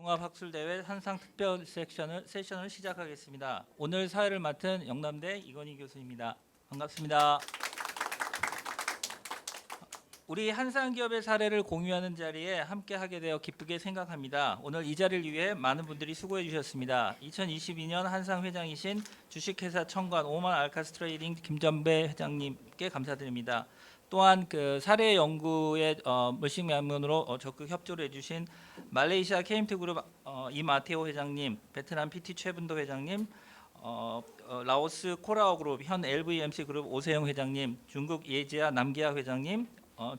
종합학술대회 한상 특별 세션을 시작하겠습니다. 오늘 사회를 맡은 영남대 이건희 교수입니다. 반갑습니다. 우리 한상기업의 사례를 공유하는 자리에 함께하게 되어 기쁘게 생각합니다. 오늘 이 자리를 위해 많은 분들이 수고해 주셨습니다. 2022년 한상 회장이신 주식회사 청관 오만 알카스 트레이딩 김전배 회장님께 감사드립니다. 또한 그 사례 연구에 물심양면으로 적극 협조를 해주신 말레이시아 케임트 그룹 이마테오 회장님, 베트남 PT 최분도 회장님, 라오스 코라오 그룹 현 LVMC 그룹 오세영 회장님, 중국 예지아 남기아 회장님,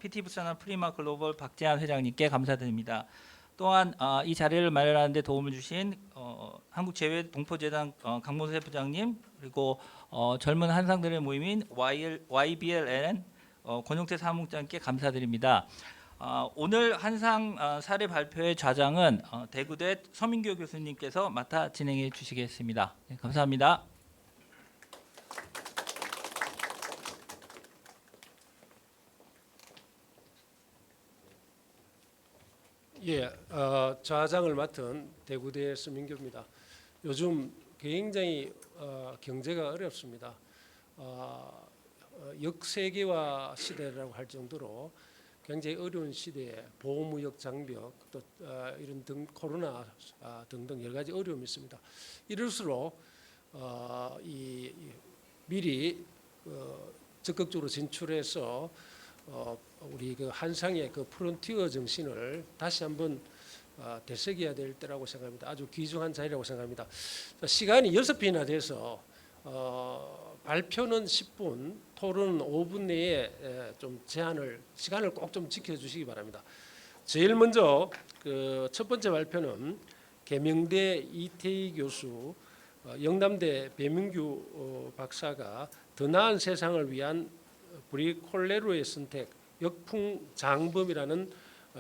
PT 부산한 프리마 글로벌 박재한 회장님께 감사드립니다. 또한 이 자리를 마련하는 데 도움을 주신 한국제외 동포재단 강문세 부장님, 그리고 젊은 한상들의 모임인 YBLN 권용태 사무장님께 감사드립니다. 오늘 한상 사례 발표의 좌장은 대구대 서민교 교수님께서 맡아 진행해 주시겠습니다. 네, 감사합니다. 예, 좌장을 맡은 대구대 서민교입니다. 요즘 굉장히 경제가 어렵습니다. 역세계화 시대라고 할 정도로 굉장히 어려운 시대에 보호무역 장벽 또 이런 코로나 등등 여러 가지 어려움이 있습니다. 이럴수록 미리 적극적으로 진출해서 우리 그 한상의 그 프론티어 정신을 다시 한번 되새겨야 될 때라고 생각합니다. 아주 귀중한 자리라고 생각합니다. 시간이 6편이나 돼서 발표는 10분, 토론은 5분 내에 좀 시간을 꼭 좀 지켜주시기 바랍니다. 제일 먼저 그 첫 번째 발표는 계명대 이태희 교수, 영남대 배민규 박사가 더 나은 세상을 위한 브리콜레루의 선택, 역풍장범이라는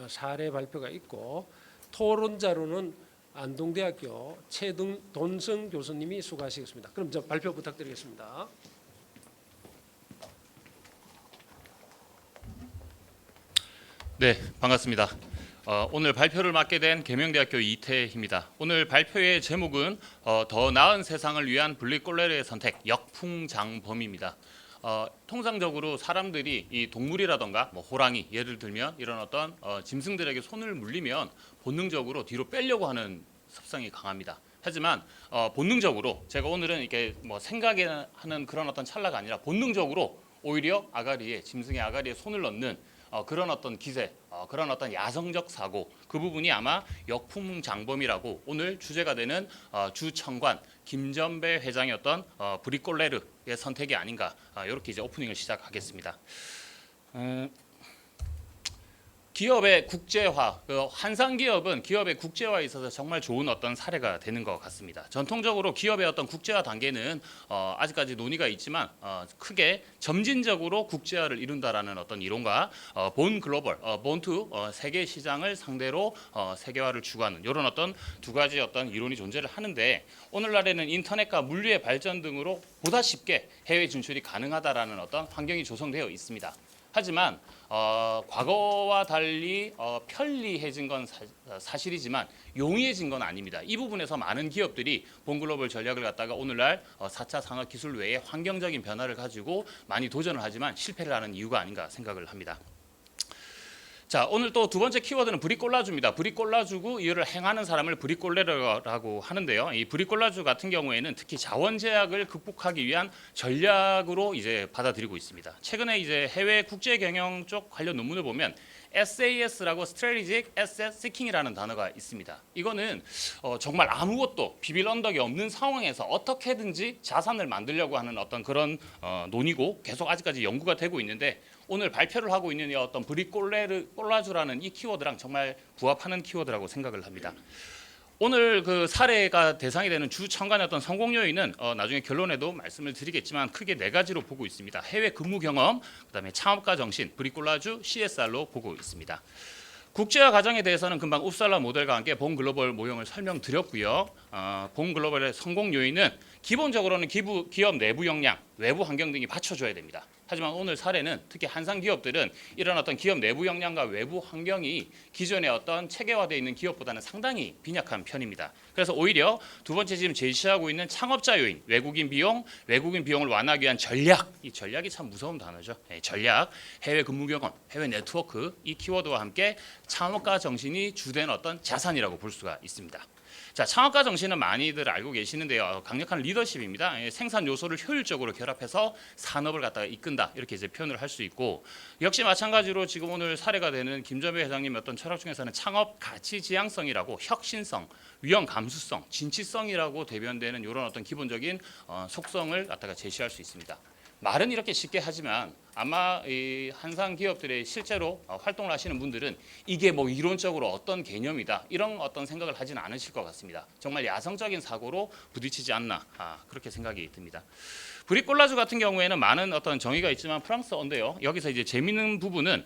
사례 발표가 있고, 토론자로는 안동대학교 최돈성 교수님이 수고하시겠습니다. 그럼 저 발표 부탁드리겠습니다. 네, 반갑습니다. 오늘 발표를 맡게 된 계명대학교 이태희입니다. 오늘 발표의 제목은 더 나은 세상을 위한 블리콜레르의 선택, 역풍장범입니다. 통상적으로 사람들이 이 동물이라던가 뭐 호랑이 예를 들면 이런 어떤 짐승들에게 손을 물리면 본능적으로 뒤로 빼려고 하는 습성이 강합니다. 하지만 본능적으로 제가 오늘은 이렇게 뭐 생각하는 그런 어떤 찰나가 아니라 본능적으로 오히려 짐승의 아가리에 손을 넣는 그런 어떤 기세, 그런 어떤 야성적 사고, 그 부분이 아마 역풍장범이라고 오늘 주제가 되는 주청관 김전배 회장의 어떤 브리콜레르의 선택이 아닌가, 이렇게 이제 오프닝을 시작하겠습니다. 기업의 국제화, 한상 기업은 기업의 국제화에 있어서 정말 좋은 어떤 사례가 되는 것 같습니다. 전통적으로 기업의 어떤 국제화 단계는 아직까지 논의가 있지만 크게 점진적으로 국제화를 이룬다라는 어떤 이론과 본 글로벌, 본투 세계 시장을 상대로 세계화를 추구하는 이런 어떤 두 가지 어떤 이론이 존재를 하는데, 오늘날에는 인터넷과 물류의 발전 등으로 보다 쉽게 해외 진출이 가능하다라는 어떤 환경이 조성되어 있습니다. 하지만 과거와 달리 편리해진 건 사실이지만 용이해진 건 아닙니다. 이 부분에서 많은 기업들이 본글로벌 전략을 갖다가 오늘날 4차 산업기술 외에 환경적인 변화를 가지고 많이 도전을 하지만 실패를 하는 이유가 아닌가 생각을 합니다. 자, 오늘 또 두 번째 키워드는 브리콜라주입니다. 브리콜라주고 이를 행하는 사람을 브리콜레르라고 하는데요. 이 브리콜라주 같은 경우에는 특히 자원 제약을 극복하기 위한 전략으로 이제 받아들이고 있습니다. 최근에 이제 해외 국제 경영 쪽 관련 논문을 보면 SAS라고 Strategic Asset Seeking이라는 단어가 있습니다. 이거는 정말 아무것도 비빌 언덕이 없는 상황에서 어떻게든지 자산을 만들려고 하는 어떤 그런 논의고, 계속 아직까지 연구가 되고 있는데, 오늘 발표를 하고 있는 이 어떤 브리콜라주라는 이 키워드랑 정말 부합하는 키워드라고 생각을 합니다. 오늘 그 사례가 대상이 되는 주청관의 어떤 성공 요인은 나중에 결론에도 말씀을 드리겠지만 크게 4가지로 보고 있습니다. 해외 근무 경험, 그다음에 창업가 정신, 브리콜라주, CSR로 보고 있습니다. 국제화 과정에 대해서는 금방 웁살라 모델과 함께 본 글로벌 모형을 설명드렸고요. 본 글로벌의 성공 요인은 기본적으로는 기업 내부 역량, 외부 환경 등이 받쳐줘야 됩니다. 하지만 오늘 사례는 특히 한상 기업들은 이런 어떤 기업 내부 역량과 외부 환경이 기존의 어떤 체계화되어 있는 기업보다는 상당히 빈약한 편입니다. 그래서 오히려 두 번째 지금 제시하고 있는 창업자 요인, 외국인 비용을 완화하기 위한 전략, 이 전략이 참 무서운 단어죠. 전략, 해외 근무 경험, 해외 네트워크 이 키워드와 함께 창업가 정신이 주된 어떤 자산이라고 볼 수가 있습니다. 자, 창업가 정신은 많이들 알고 계시는데요. 강력한 리더십입니다. 생산 요소를 효율적으로 결합해서 산업을 갖다가 이끈다. 이렇게 이제 표현을 할 수 있고, 역시 마찬가지로 지금 오늘 사례가 되는 김전배 회장님의 어떤 철학 중에서는 창업 가치 지향성이라고 혁신성, 위험 감수성, 진취성이라고 대변되는 이런 어떤 기본적인 속성을 갖다가 제시할 수 있습니다. 말은 이렇게 쉽게 하지만 아마 이 한상 기업들의 실제로 활동을 하시는 분들은 이게 뭐 이론적으로 어떤 개념이다 이런 어떤 생각을 하지는 않으실 것 같습니다. 정말 야성적인 사고로 부딪히지 않나 그렇게 생각이 듭니다. 브리콜라주 같은 경우에는 많은 어떤 정의가 있지만 프랑스어인데요. 여기서 이제 재미있는 부분은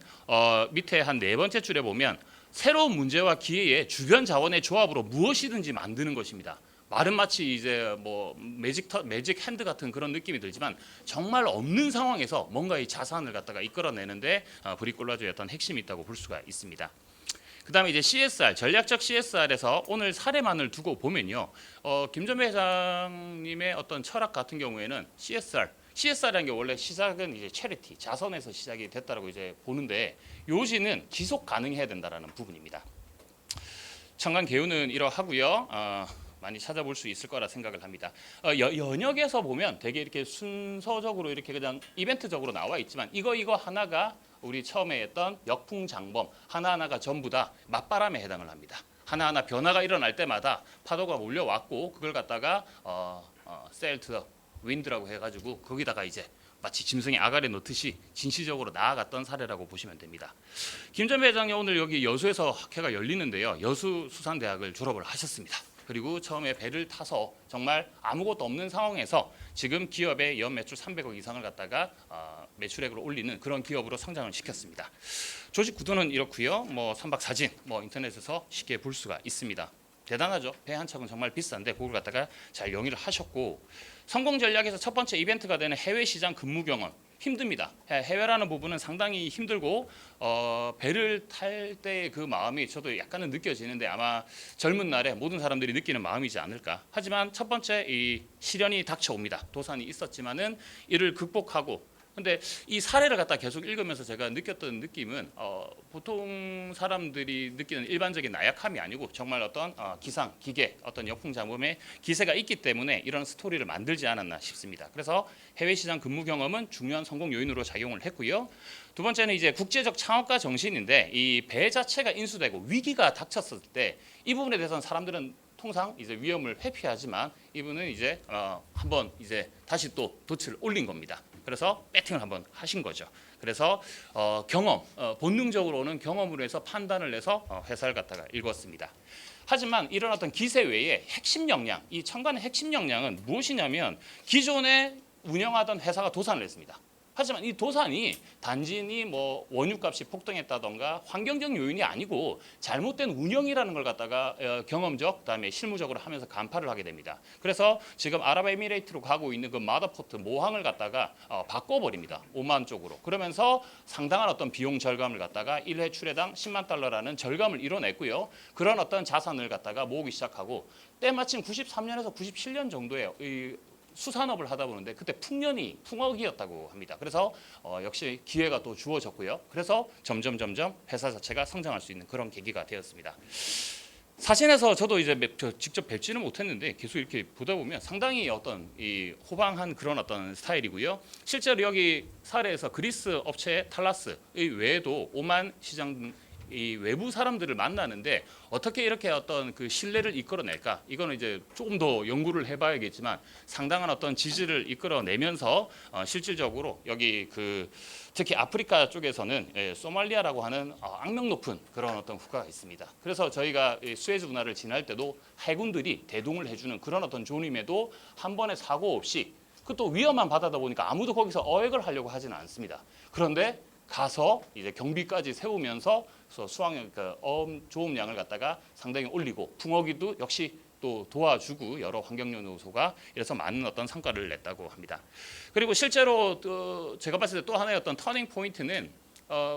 밑에 한 네 번째 줄에 보면 새로운 문제와 기회의 주변 자원의 조합으로 무엇이든지 만드는 것입니다. 말은 마치 이제 뭐 매직 핸드 같은 그런 느낌이 들지만 정말 없는 상황에서 뭔가 이 자산을 갖다가 이끌어내는데 브리콜라주의 어떤 핵심이 있다고 볼 수가 있습니다. 그다음에 이제 CSR, 전략적 CSR에서 오늘 사례만을 두고 보면요, 김전배 회장님의 어떤 철학 같은 경우에는 CSR이라는 게 원래 시작은 이제 체리티, 자선에서 시작이 됐다라고 이제 보는데 요지는 지속 가능해야 된다라는 부분입니다. 청간 개요는 이러하고요. 많이 찾아볼 수 있을 거라 생각을 합니다. 연역에서 보면 되게 이렇게 순서적으로 이렇게 그냥 이벤트적으로 나와 있지만 이거 하나가 우리 처음에 했던 역풍장범 하나하나가 전부 다 맞바람에 해당을 합니다. 하나하나 변화가 일어날 때마다 파도가 몰려왔고 그걸 갖다가 세일 투 더 윈드라고 해가지고 거기다가 이제 마치 짐승이 아가리에 넣듯이 진취적으로 나아갔던 사례라고 보시면 됩니다. 김전배 회장님 오늘 여기 여수에서 학회가 열리는데요. 여수수산대학을 졸업을 하셨습니다. 그리고 처음에 배를 타서 정말 아무것도 없는 상황에서 지금 기업의 연 매출 300억 이상을 갖다가 매출액으로 올리는 그런 기업으로 성장을 시켰습니다. 조직 구도는 이렇고요. 뭐 선박 사진 인터넷에서 쉽게 볼 수가 있습니다. 대단하죠. 배 한 척은 정말 비싼데 그걸 갖다가 잘 영위를 하셨고, 성공 전략에서 첫 번째 이벤트가 되는 해외 시장 근무 경험. 힘듭니다. 해외라는 부분은 상당히 힘들고 배를 탈 때의 그 마음이 저도 약간은 느껴지는데 아마 젊은 날에 모든 사람들이 느끼는 마음이지 않을까. 하지만 첫 번째 이 시련이 닥쳐옵니다. 도산이 있었지만은 이를 극복하고, 근데 이 사례를 갖다 계속 읽으면서 제가 느꼈던 느낌은 보통 사람들이 느끼는 일반적인 나약함이 아니고 정말 어떤 기상, 기계, 어떤 역풍장범의 기세가 있기 때문에 이런 스토리를 만들지 않았나 싶습니다. 그래서 해외 시장 근무 경험은 중요한 성공 요인으로 작용을 했고요. 두 번째는 이제 국제적 창업가 정신인데 이 배 자체가 인수되고 위기가 닥쳤을 때 이 부분에 대해서는 사람들은 통상 이제 위험을 회피하지만 이분은 이제 한번 이제 다시 또 돛을 올린 겁니다. 그래서 배팅을 한번 하신 거죠. 그래서 경험, 본능적으로 오는 경험으로 해서 판단을 내서 회사를 갖다가 읽었습니다. 하지만 이런 어떤 기세 외에 핵심 역량, 이 청간의 핵심 역량은 무엇이냐면 기존에 운영하던 회사가 도산을 했습니다. 하지만 이 도산이 단지 뭐 원유값이 폭등했다던가 환경적 요인이 아니고 잘못된 운영이라는 걸 갖다가 경험적 그다음에 실무적으로 하면서 간파를 하게 됩니다. 그래서 지금 아랍에미레이트로 가고 있는 그 마더포트 모항을 갖다가 바꿔버립니다. 오만 쪽으로. 그러면서 상당한 어떤 비용 절감을 갖다가 1회 출회당 10만 달러라는 절감을 이뤄냈고요. 그런 어떤 자산을 갖다가 모으기 시작하고 때마침 93년에서 97년 정도에 이 수산업을 하다 보는데 그때 풍년이 풍어기였다고 합니다. 그래서 역시 기회가 또 주어졌고요. 그래서 점점 회사 자체가 성장할 수 있는 그런 계기가 되었습니다. 사진에서 저도 이제 직접 뵙지는 못했는데 계속 이렇게 보다 보면 상당히 어떤 이 호방한 그런 어떤 스타일이고요. 실제로 여기 사례에서 그리스 업체 탈라스 외에도 오만 시장 등 이 외부 사람들을 만나는데 어떻게 이렇게 어떤 그 신뢰를 이끌어낼까? 이거는 이제 조금 더 연구를 해봐야겠지만 상당한 어떤 지지를 이끌어내면서 실질적으로 여기 그 특히 아프리카 쪽에서는 소말리아라고 하는 악명 높은 그런 어떤 국가가 있습니다. 그래서 저희가 수에즈 운하를 지날 때도 해군들이 대동을 해주는 그런 어떤 조짐에도 한 번의 사고 없이 그 또 위험한 바다다 보니까 아무도 거기서 어획을 하려고 하지는 않습니다. 그런데 가서 이제 경비까지 세우면서 수확 조업량을 갖다가 상당히 올리고 풍어기도 역시 또 도와주고 여러 환경연구소가 이래서 많은 어떤 성과를 냈다고 합니다. 그리고 실제로 또 제가 봤을 때 또 하나의 어떤 터닝 포인트는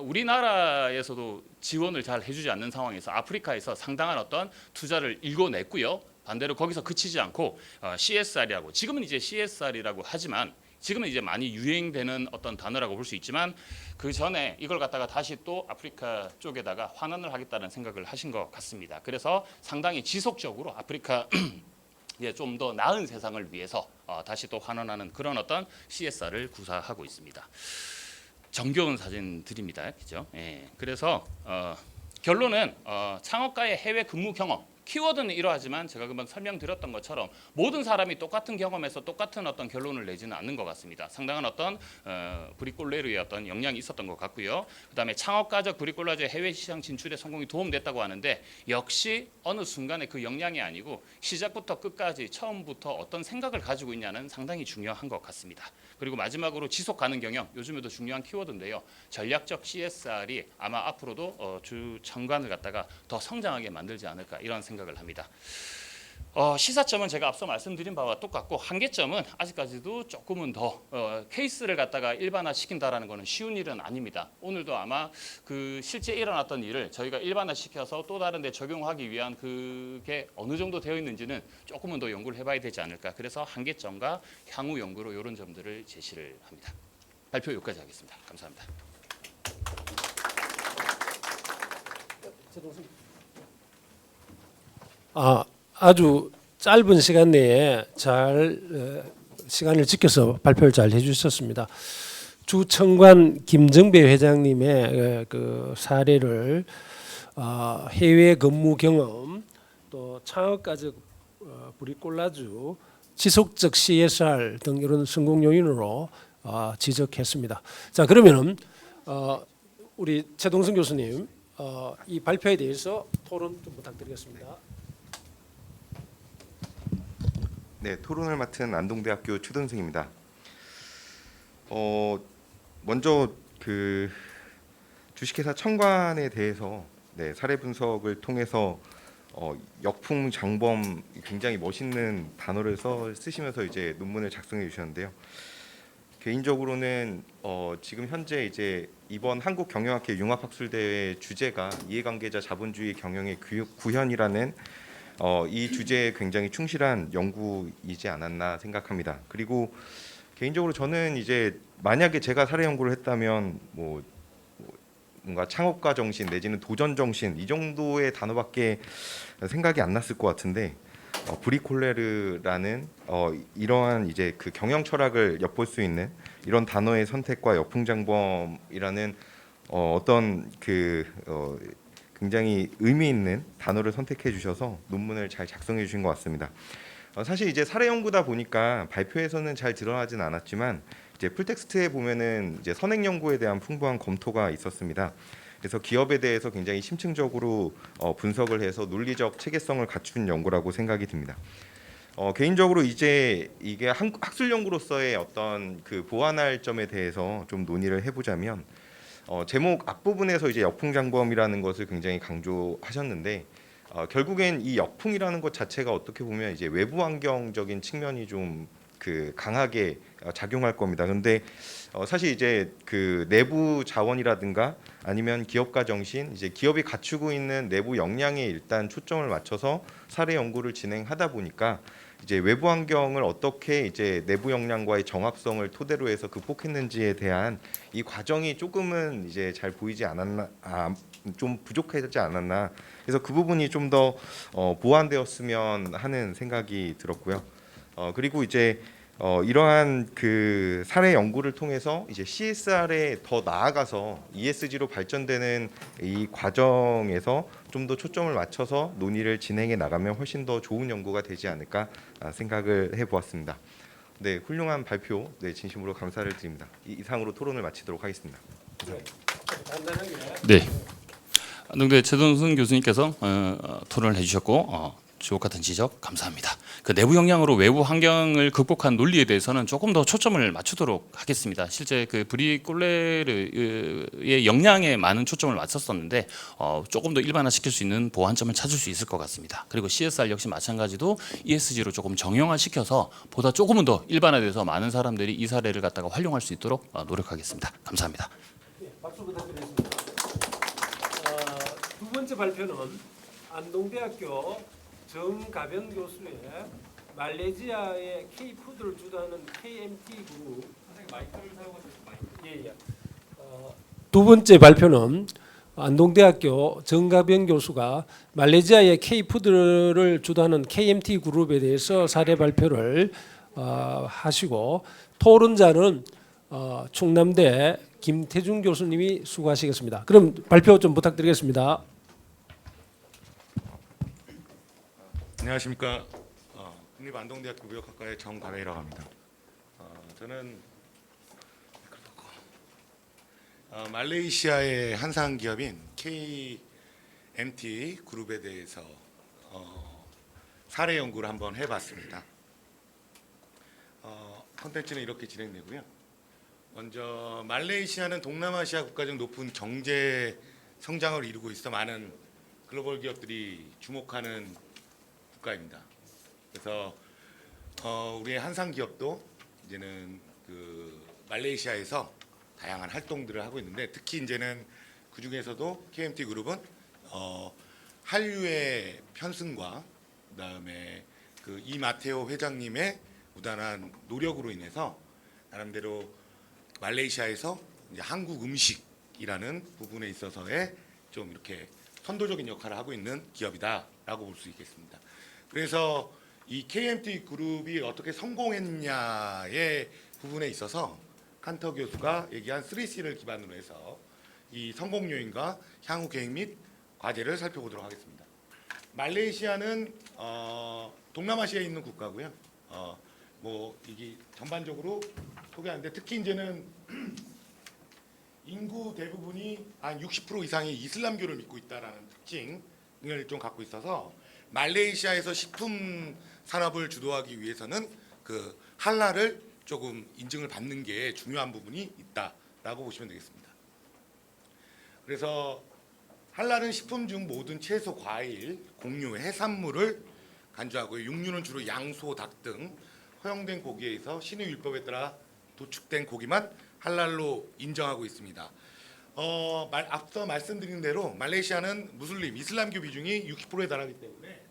우리나라에서도 지원을 잘 해주지 않는 상황에서 아프리카에서 상당한 어떤 투자를 일궈냈고요. 반대로 거기서 그치지 않고 CSR이라고 지금은 이제 CSR이라고 하지만 지금은 이제 많이 유행되는 어떤 단어라고 볼 수 있지만 그 전에 이걸 갖다가 다시 또 아프리카 쪽에다가 환원을 하겠다는 생각을 하신 것 같습니다. 그래서 상당히 지속적으로 아프리카 좀 더 나은 세상을 위해서 다시 또 환원하는 그런 어떤 CSR을 구사하고 있습니다. 정겨운 사진들입니다. 그죠? 예. 그래서 결론은 창업가의 해외 근무 경험 키워드는 이러하지만 제가 금방 설명드렸던 것처럼 모든 사람이 똑같은 경험에서 똑같은 어떤 결론을 내지는 않는 것 같습니다. 상당한 어떤 브리콜레르의 어떤 영향이 있었던 것 같고요. 그다음에 창업가적 브리콜라주의 해외 시장 진출에 성공이 도움됐다고 하는데 역시 어느 순간에 그 영향이 아니고 시작부터 끝까지 처음부터 어떤 생각을 가지고 있냐는 상당히 중요한 것 같습니다. 그리고 마지막으로 지속 가능 경영 요즘에도 중요한 키워드인데요. 전략적 CSR이 아마 앞으로도 주 청관을 갖다가 더 성장하게 만들지 않을까 이런 생각을 합니다. 시사점은 제가 앞서 말씀드린 바와 똑같고 한계점은 아직까지도 조금은 더 케이스를 갖다가 일반화시킨다라는 것은 쉬운 일은 아닙니다. 오늘도 아마 그 실제 일어났던 일을 저희가 일반화시켜서 또 다른 데 적용하기 위한 그게 어느 정도 되어 있는지는 조금은 더 연구를 해봐야 되지 않을까. 그래서 한계점과 향후 연구로 이런 점들을 제시를 합니다. 발표 여기까지 하겠습니다. 감사합니다. 아주 짧은 시간 내에 잘 시간을 지켜서 발표를 잘 해주셨습니다. 주청관 김정배 회장님의 그 사례를 해외 근무 경험 또 창업가적 브리콜라주 지속적 CSR 등 이런 성공 요인으로 지적했습니다. 자 그러면은 우리 최동선 교수님 이 발표에 대해서 토론 좀 부탁드리겠습니다. 네, 토론을 맡은 안동대학교 최동승입니다. 먼저 그 주식회사 청관에 대해서 사례 분석을 통해서 역풍 장범 굉장히 멋있는 단어를 쓰시면서 이제 논문을 작성해 주셨는데요. 개인적으로는 지금 현재 이제 이번 한국경영학회 융합학술대회 주제가 이해관계자 자본주의 경영의 구현이라는 이 주제에 굉장히 충실한 연구이지 않았나 생각합니다. 그리고 개인적으로 저는 이제 만약에 제가 사례 연구를 했다면 뭔가 창업가 정신 내지는 도전 정신 이 정도의 단어밖에 생각이 안 났을 것 같은데 브리콜레르라는 이러한 이제 그 경영 철학을 엿볼 수 있는 이런 단어의 선택과 역풍장범이라는 어떤 굉장히 의미 있는 단어를 선택해 주셔서 논문을 잘 작성해 주신 것 같습니다. 사실 이제 사례 연구다 보니까 발표에서는 잘 드러나진 않았지만 이제 풀텍스트에 보면은 이제 선행 연구에 대한 풍부한 검토가 있었습니다. 그래서 기업에 대해서 굉장히 심층적으로 분석을 해서 논리적 체계성을 갖춘 연구라고 생각이 듭니다. 개인적으로 이제 이게 학술 연구로서의 어떤 그 보완할 점에 대해서 좀 논의를 해보자면 제목 앞부분에서 이제 역풍장범이라는 것을 굉장히 강조하셨는데 결국엔 이 역풍이라는 것 자체가 어떻게 보면 이제 외부 환경적인 측면이 좀 그 강하게 작용할 겁니다. 그런데 사실 이제 그 내부 자원이라든가 아니면 기업가 정신, 이제 기업이 갖추고 있는 내부 역량에 일단 초점을 맞춰서 사례 연구를 진행하다 보니까 이제 외부 환경을 어떻게 이제 내부 역량과의 정합성을 토대로 해서 극복했는지에 대한 이 과정이 조금은 이제 잘 보이지 않았나, 좀 부족하지 않았나. 그래서 그 부분이 좀 더 보완되었으면 하는 생각이 들었고요. 그리고 이제 이러한 그 사례 연구를 통해서 이제 CSR에 더 나아가서 ESG로 발전되는 이 과정에서 좀 더 초점을 맞춰서 논의를 진행해 나가면 훨씬 더 좋은 연구가 되지 않을까 생각을 해보았습니다. 네, 훌륭한 발표, 진심으로 감사를 드립니다. 이상으로 토론을 마치도록 하겠습니다. 네. 안동대 최동순 교수님께서 토론을 해주셨고 주옥 같은 지적 감사합니다. 그 내부 역량으로 외부 환경을 극복한 논리에 대해서는 조금 더 초점을 맞추도록 하겠습니다. 실제 그 브리꼴레르의 역량에 많은 초점을 맞췄었는데 조금 더 일반화시킬 수 있는 보완점을 찾을 수 있을 것 같습니다. 그리고 CSR 역시 마찬가지로 ESG로 조금 정형화시켜서 보다 조금은 더 일반화돼서 많은 사람들이 이 사례를 갖다가 활용할 수 있도록 노력하겠습니다. 감사합니다. 박수 부탁드리겠습니다. 두 번째 발표는 안동대학교 정가변 교수의 말레이시아의 K푸드를 주도하는 KMT 그룹. 예. 두 번째 발표는 안동대학교 정가변 교수가 말레이시아의 K푸드를 주도하는 KMT 그룹에 대해서 사례 발표를 하시고 토론자는 충남대 김태중 교수님이 수고하시겠습니다. 그럼 발표 좀 부탁드리겠습니다. 안녕하십니까. 국립안동대학교 무역학과의 정가배이라고 합니다. 저는 말레이시아의 한상 기업인 KMT 그룹에 대해서 사례 연구를 한번 해봤습니다. 컨텐츠는 이렇게 진행되고요. 먼저 말레이시아는 동남아시아 국가 중 높은 경제 성장을 이루고 있어 많은 글로벌 기업들이 주목하는 국가입니다. 그래서 우리의 한상 기업도 이제는 그 말레이시아에서 다양한 활동들을 하고 있는데 특히 이제는 그 중에서도 KMT 그룹은 한류의 편승과 그다음에 그 이마테오 회장님의 무단한 노력으로 인해서 나름대로 말레이시아에서 이제 한국 음식이라는 부분에 있어서의 좀 이렇게 선도적인 역할을 하고 있는 기업이다라고 볼 수 있겠습니다. 그래서 이 KMT 그룹이 어떻게 성공했냐의 부분에 있어서 칸터 교수가 얘기한 3C를 기반으로 해서 이 성공 요인과 향후 계획 및 과제를 살펴보도록 하겠습니다. 말레이시아는 동남아시아에 있는 국가고요. 뭐 이게 전반적으로 소개하는데 특히 이제는 인구 대부분이 한 60% 이상이 이슬람교를 믿고 있다라는 특징을 좀 갖고 있어서 말레이시아에서 식품 산업을 주도하기 위해서는 그 할랄을 조금 인증을 받는 게 중요한 부분이 있다라고 보시면 되겠습니다. 그래서 할랄은 식품 중 모든 채소, 과일, 곡류, 해산물을 간주하고요. 육류는 주로 양, 소, 닭 등 허용된 고기에서 신의 율법에 따라 도축된 고기만 할랄로 인정하고 있습니다. 앞서 말씀드린 대로 말레이시아는 무슬림, 이슬람교 비중이 60%에 달하기 때문에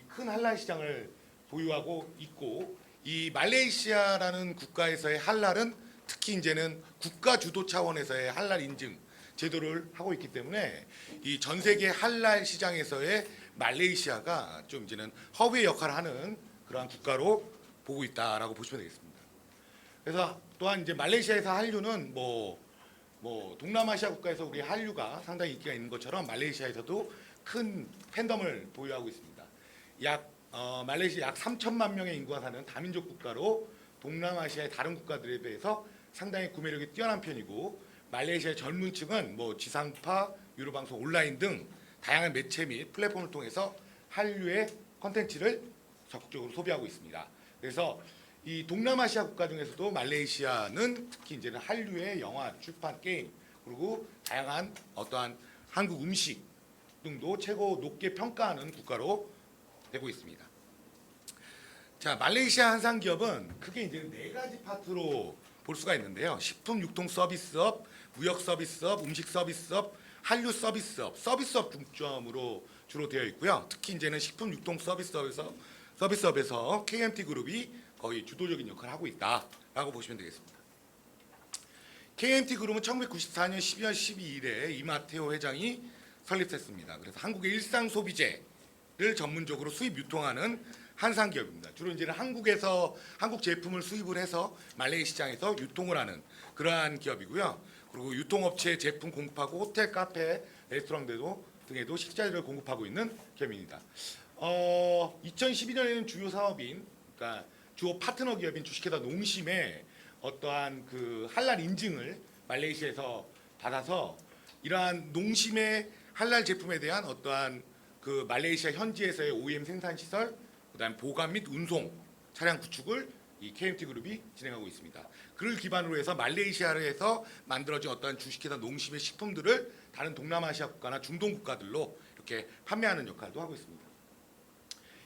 큰 할랄 시장을 보유하고 있고 이 말레이시아라는 국가에서의 할랄은 특히 이제는 국가 주도 차원에서의 할랄 인증 제도를 하고 있기 때문에 이 전 세계 할랄 시장에서의 말레이시아가 좀 이제는 허브의 역할을 하는 그러한 국가로 보고 있다라고 보시면 되겠습니다. 그래서 또한 이제 말레이시아에서 한류는 뭐 동남아시아 국가에서 우리 한류가 상당히 인기가 있는 것처럼 말레이시아에서도 큰 팬덤을 보유하고 있습니다. 말레이시아 약 3천만 명의 인구가 사는 다민족 국가로 동남아시아의 다른 국가들에 비해서 상당히 구매력이 뛰어난 편이고 말레이시아의 젊은 층은 뭐 지상파, 유료방송, 온라인 등 다양한 매체 및 플랫폼을 통해서 한류의 콘텐츠를 적극적으로 소비하고 있습니다. 그래서 이 동남아시아 국가 중에서도 말레이시아는 특히 이제는 한류의 영화, 출판, 게임 그리고 다양한 어떠한 한국 음식 등도 최고 높게 평가하는 국가로 되고 있습니다. 자, 말레이시아 한상 기업은 크게 이제 네 가지 파트로 볼 수가 있는데요. 식품 유통 서비스업, 무역 서비스업, 음식 서비스업, 한류 서비스업 중점으로 주로 되어 있고요. 특히 이제는 식품 유통 서비스업에서 KMT 그룹이 거의 주도적인 역할을 하고 있다라고 보시면 되겠습니다. KMT 그룹은 1994년 12월 12일에 이마테오 회장이 설립했습니다. 그래서 한국의 일상 소비재를 전문적으로 수입 유통하는 한상 기업입니다. 주로 이제는 한국에서 한국 제품을 수입을 해서 말레이 시장에서 유통을 하는 그러한 기업이고요. 그리고 유통업체 제품 공급하고 호텔, 카페, 레스토랑 등에도 식자재를 공급하고 있는 기업입니다. 2012년에는 주요 사업인 그러니까 주요 파트너 기업인 주식회사 농심의 어떠한 그 할랄 인증을 말레이시아에서 받아서 이러한 농심의 할랄 제품에 대한 어떠한 그 말레이시아 현지에서의 OEM 생산 시설, 그다음 보관 및 운송 차량 구축을 이 KMT 그룹이 진행하고 있습니다. 그를 기반으로 해서 말레이시아에서 만들어진 어떤 주식회사 농심의 식품들을 다른 동남아시아 국가나 중동 국가들로 이렇게 판매하는 역할도 하고 있습니다.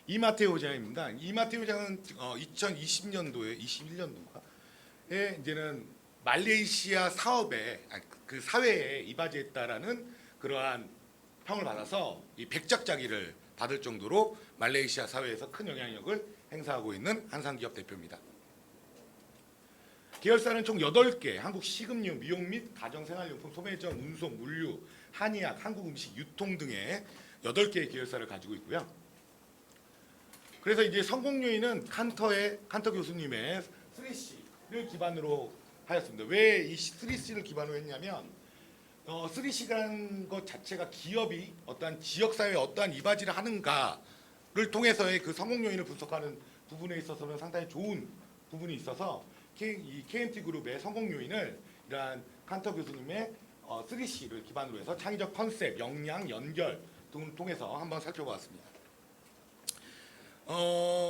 이마테오 회장입니다. 이마테오 회장은 2020년도에 21년도에 이제는 말레이시아 사업에 그 사회에 이바지했다라는 그러한 평을 받아서 이 백작자기를 받을 정도로 말레이시아 사회에서 큰 영향력을 행사하고 있는 한상기업 대표입니다. 계열사는 총 8개, 한국 식음료, 미용 및 가정생활용품, 소매점, 운송, 물류, 한의학, 한국 음식, 유통 등의 8개의 계열사를 가지고 있고요. 그래서 이제 성공 요인은 칸터 교수님의 3C를 기반으로 하였습니다. 왜 이 3C를 기반으로 했냐면 3C라는 것 자체가 기업이 어떠한 지역사회에 어떠한 이바지를 하는가를 통해서의 그 성공 요인을 분석하는 부분에 있어서는 상당히 좋은 부분이 있어서 이 KMT 그룹의 성공 요인을 이러한 칸터 교수님의 3C를 기반으로 해서 창의적 컨셉, 역량, 연결 등을 통해서 한번 살펴보았습니다.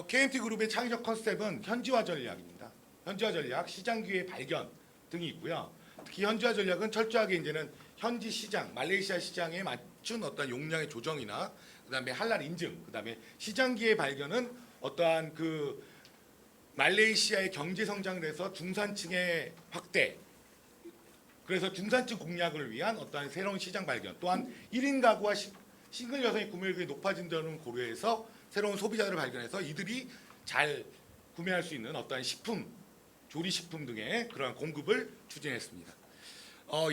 KMT 그룹의 창의적 컨셉은 현지화 전략입니다. 현지화 전략, 시장 기회 발견 등이 있고요. 특히 현지화 전략은 철저하게 이제는 현지 시장, 말레이시아 시장에 맞춘 어떤 용량의 조정이나 그다음에 할랄 인증, 그다음에 시장 기회 발견은 어떠한 그 말레이시아의 경제 성장을 해서 중산층의 확대, 그래서 중산층 공략을 위한 어떠한 새로운 시장 발견, 또한 1인 가구와 싱글 여성의 구매력이 높아진다는 고려해서 새로운 소비자들을 발견해서 이들이 잘 구매할 수 있는 어떠한 식품, 조리식품 등의 그러한 공급을 추진했습니다.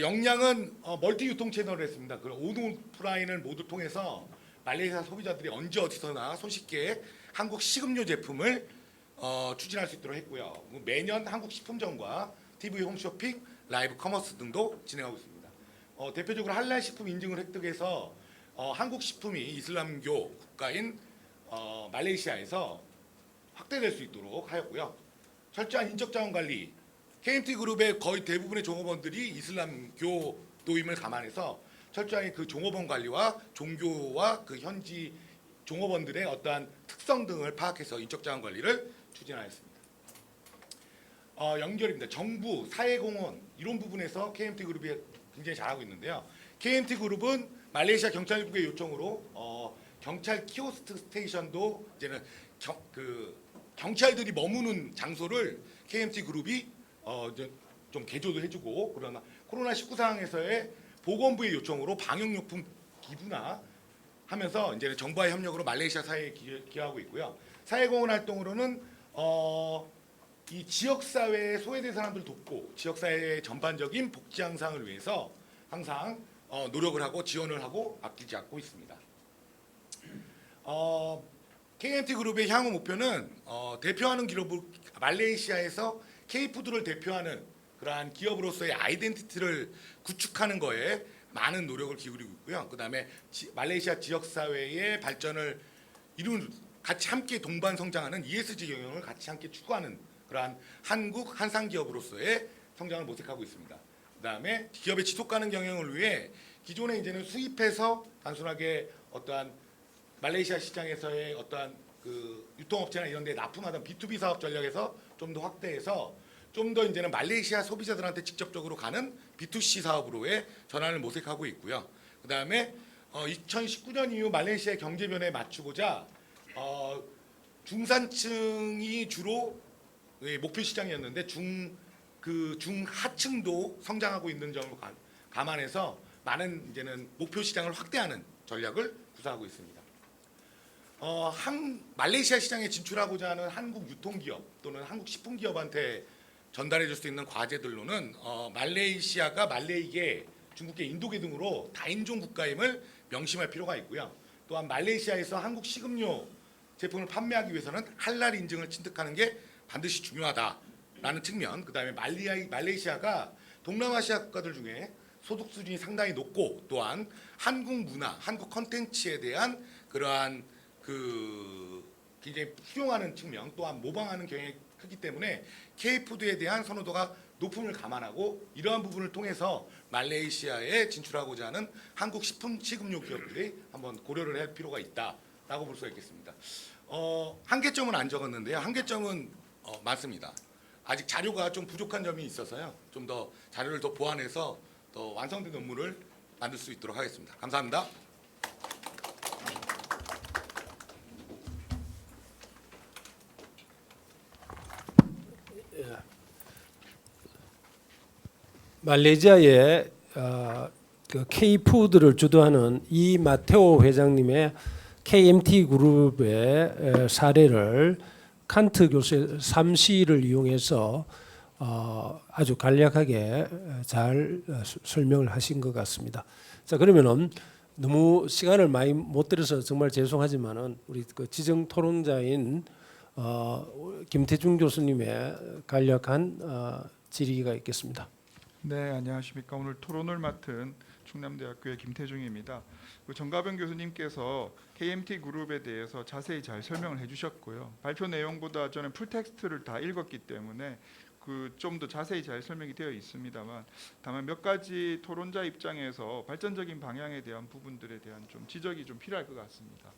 역량은 멀티 유통 채널을 했습니다. 그 온오프라인을 모두 통해서 말레이시아 소비자들이 언제 어디서나 손쉽게 한국 식음료 제품을 추진할 수 있도록 했고요. 매년 한국 식품점과 TV 홈쇼핑, 라이브 커머스 등도 진행하고 있습니다. 대표적으로 할랄 식품 인증을 획득해서 한국 식품이 이슬람교 국가인 말레이시아에서 확대될 수 있도록 하였고요. 철저한 인적 자원 관리, KMT 그룹의 거의 대부분의 종업원들이 이슬람교도임을 감안해서 철저하게 그 종업원 관리와 종교와 그 현지 종업원들의 어떠한 특성 등을 파악해서 인적 자원 관리를 추진하였습니다. 연결입니다. 정부, 사회공헌 이런 부분에서 KMT 그룹이 굉장히 잘하고 있는데요. KMT 그룹은 말레이시아 경찰국의 요청으로 경찰 키오스크 스테이션도 이제는 경찰들이 머무는 장소를 KMT 그룹이 이제 좀 개조도 해주고, 그러나 코로나19 상황에서의 보건부의 요청으로 방역용품 기부나 하면서 이제 정부와의 협력으로 말레이시아 사회에 기여하고 있고요. 사회공헌 활동으로는 이 지역사회에 소외된 사람들 돕고 지역사회의 전반적인 복지 향상을 위해서 항상 노력을 하고 지원을 하고 아끼지 않고 있습니다. KMT 그룹의 향후 목표는 대표하는 기업을 말레이시아에서 K푸드를 대표하는 그러한 기업으로서의 아이덴티티를 구축하는 거에 많은 노력을 기울이고 있고요. 그다음에 말레이시아 지역 사회의 발전을 같이 함께 동반 성장하는 ESG 경영을 같이 함께 추구하는 그러한 한국 한상 기업으로서의 성장을 모색하고 있습니다. 그다음에 기업의 지속 가능 경영을 위해 기존에 이제는 수입해서 단순하게 어떠한 말레이시아 시장에서의 어떠한 그 유통업체나 이런 데 납품하던 B2B 사업 전략에서 좀 더 확대해서 좀 더 이제는 말레이시아 소비자들한테 직접적으로 가는 B2C 사업으로의 전환을 모색하고 있고요. 그다음에 2019년 이후 말레이시아의 경제 변화에 맞추고자 중산층이 주로 목표 시장이었는데 중하층도 성장하고 있는 점을 감안해서 많은 이제는 목표 시장을 확대하는 전략을 구사하고 있습니다. 말레이시아 시장에 진출하고자 하는 한국 유통기업 또는 한국 식품기업한테 전달해 줄 수 있는 과제들로는 말레이시아가 말레이계, 중국계, 인도계 등으로 다인종 국가임을 명심할 필요가 있고요. 또한 말레이시아에서 한국 식음료 제품을 판매하기 위해서는 할랄 인증을 취득하는 게 반드시 중요하다라는 측면, 그다음에 말레이시아가 동남아시아 국가들 중에 소득 수준이 상당히 높고 또한 한국 문화, 한국 콘텐츠에 대한 그러한 굉장히 수용하는 측면 또한 모방하는 경향이 크기 때문에 K푸드에 대한 선호도가 높음을 감안하고 이러한 부분을 통해서 말레이시아에 진출하고자 하는 한국 식음료 기업들이 한번 고려를 할 필요가 있다라고 볼 수가 있겠습니다. 한계점은 안 적었는데요. 한계점은 많습니다. 아직 자료가 좀 부족한 점이 있어서요. 좀 더 자료를 더 보완해서 더 완성된 논문을 만들 수 있도록 하겠습니다. 감사합니다. 말레이시아의 그 K푸드를 주도하는 이마테오 회장님의 KMT 그룹의 사례를 칸트 교수의 3C를 이용해서 아주 간략하게 잘 설명을 하신 것 같습니다. 자, 그러면은 너무 시간을 많이 못 들여서 정말 죄송하지만은 우리 그 지정 토론자인 김태중 교수님의 간략한 질의가 있겠습니다. 네, 안녕하십니까. 오늘 토론을 맡은 충남대학교의 김태중입니다. 정가병 교수님께서 KMT 그룹에 대해서 자세히 잘 설명을 해주셨고요. 발표 내용보다 저는 풀텍스트를 다 읽었기 때문에 좀 더 자세히 잘 설명이 되어 있습니다만, 다만 몇 가지 토론자 입장에서 발전적인 방향에 대한 부분들에 대한 좀 지적이 좀 필요할 것 같습니다.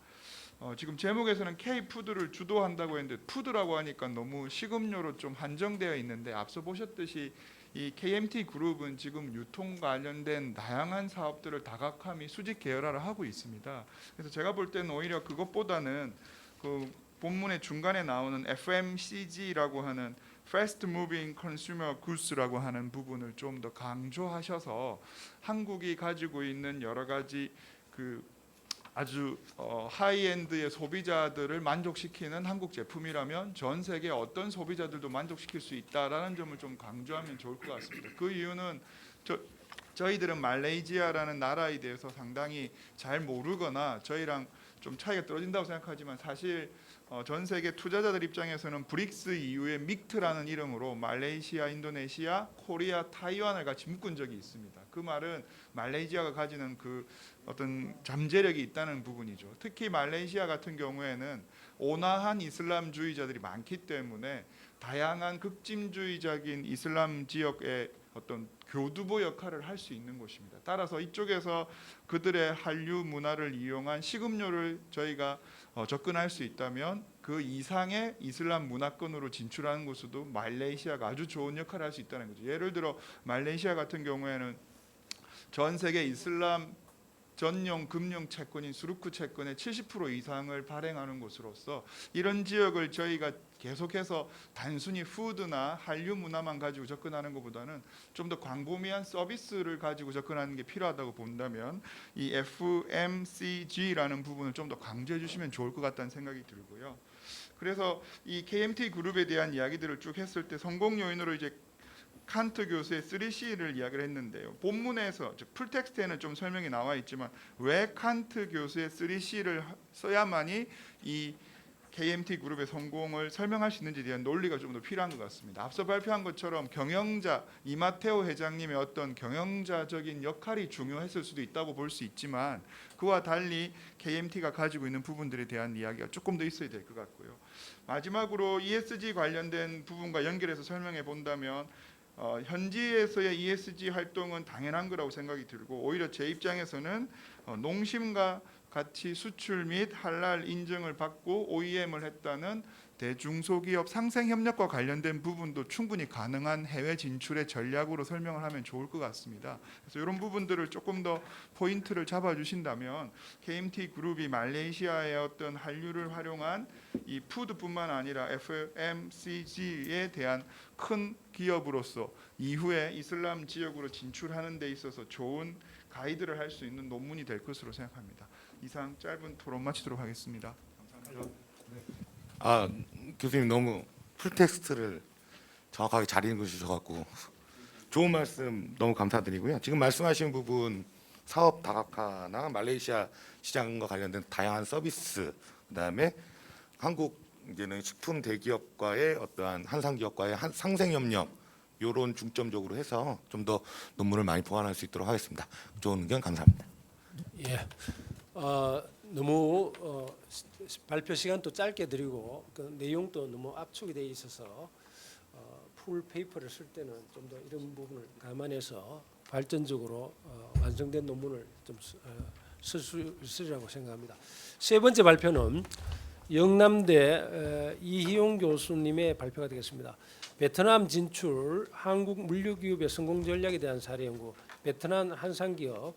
지금 제목에서는 K푸드를 주도한다고 했는데 푸드라고 하니까 너무 식음료로 좀 한정되어 있는데, 앞서 보셨듯이 이 KMT 그룹은 지금 유통 관련된 다양한 사업들을 다각화 및 수직 계열화를 하고 있습니다. 그래서 제가 볼 때는 오히려 그것보다는 그 본문의 중간에 나오는 FMCG라고 하는 Fast Moving Consumer Goods라고 하는 부분을 좀 더 강조하셔서 한국이 가지고 있는 여러 가지 그 아주 하이엔드의 소비자들을 만족시키는 한국 제품이라면 전 세계 어떤 소비자들도 만족시킬 수 있다라는 점을 좀 강조하면 좋을 것 같습니다. 그 이유는 저희들은 말레이시아라는 나라에 대해서 상당히 잘 모르거나 저희랑 좀 차이가 떨어진다고 생각하지만, 사실 전 세계 투자자들 입장에서는 브릭스 이후에 믹트라는 이름으로 말레이시아, 인도네시아, 코리아, 타이완을 같이 묶은 적이 있습니다. 그 말은 말레이시아가 가지는 그 어떤 잠재력이 있다는 부분이죠. 특히 말레이시아 같은 경우에는 온화한 이슬람주의자들이 많기 때문에 다양한 극진주의적인 이슬람 지역의 어떤 교두보 역할을 할 수 있는 곳입니다. 따라서 이쪽에서 그들의 한류 문화를 이용한 식음료를 저희가 접근할 수 있다면 그 이상의 이슬람 문화권으로 진출하는 곳에도 말레이시아가 아주 좋은 역할을 할 수 있다는 거죠. 예를 들어 말레이시아 같은 경우에는 전 세계 이슬람 전용 금융 채권인 수루크 채권의 70% 이상을 발행하는 곳으로서 이런 지역을 저희가 계속해서 단순히 푸드나 한류 문화만 가지고 접근하는 것보다는 좀 더 광범위한 서비스를 가지고 접근하는 게 필요하다고 본다면 이 FMCG라는 부분을 좀 더 강조해 주시면 좋을 것 같다는 생각이 들고요. 그래서 이 KMT 그룹에 대한 이야기들을 쭉 했을 때 성공 요인으로 이제 칸트 교수의 3C를 이야기를 했는데요. 본문에서 풀텍스트에는 좀 설명이 나와 있지만 왜 칸트 교수의 3C를 써야만이 이 KMT 그룹의 성공을 설명할 수 있는지에 대한 논리가 좀 더 필요한 것 같습니다. 앞서 발표한 것처럼 경영자 이마테오 회장님의 어떤 경영자적인 역할이 중요했을 수도 있다고 볼 수 있지만, 그와 달리 KMT가 가지고 있는 부분들에 대한 이야기가 조금 더 있어야 될 것 같고요. 마지막으로 ESG 관련된 부분과 연결해서 설명해 본다면 현지에서의 ESG 활동은 당연한 거라고 생각이 들고, 오히려 제 입장에서는 농심과 같이 수출 및 할랄 인증을 받고 OEM을 했다는 대중소기업 상생협력과 관련된 부분도 충분히 가능한 해외 진출의 전략으로 설명을 하면 좋을 것 같습니다. 그래서 이런 부분들을 조금 더 포인트를 잡아주신다면 KMT 그룹이 말레이시아의 어떤 한류를 활용한 이 푸드뿐만 아니라 FMCG에 대한 큰 기업으로서 이후에 이슬람 지역으로 진출하는 데 있어서 좋은 가이드를 할 수 있는 논문이 될 것으로 생각합니다. 이상 짧은 토론 마치도록 하겠습니다. 감사합니다. 교수님 너무 풀텍스트를 정확하게 잘 읽으셔갖고 좋은 말씀 너무 감사드리고요. 지금 말씀하신 부분 사업 다각화나 말레이시아 시장과 관련된 다양한 서비스, 그다음에 한국 이제는 식품 대기업과의 어떠한 한상 기업과의 상생 협력, 요런 중점적으로 해서 좀 더 논문을 많이 보완할 수 있도록 하겠습니다. 좋은 의견 감사합니다. 예, 너무 발표 시간도 짧게 드리고 그 내용도 너무 압축이 돼 있어서 풀 페이퍼를 쓸 때는 좀 더 이런 부분을 감안해서 발전적으로 완성된 논문을 좀 쓸 수 있으리라고 생각합니다. 세 번째 발표는 영남대 이희용 교수님의 발표가 되겠습니다. 베트남 진출 한국 물류기업의 성공 전략에 대한 사례 연구, 베트남 한상기업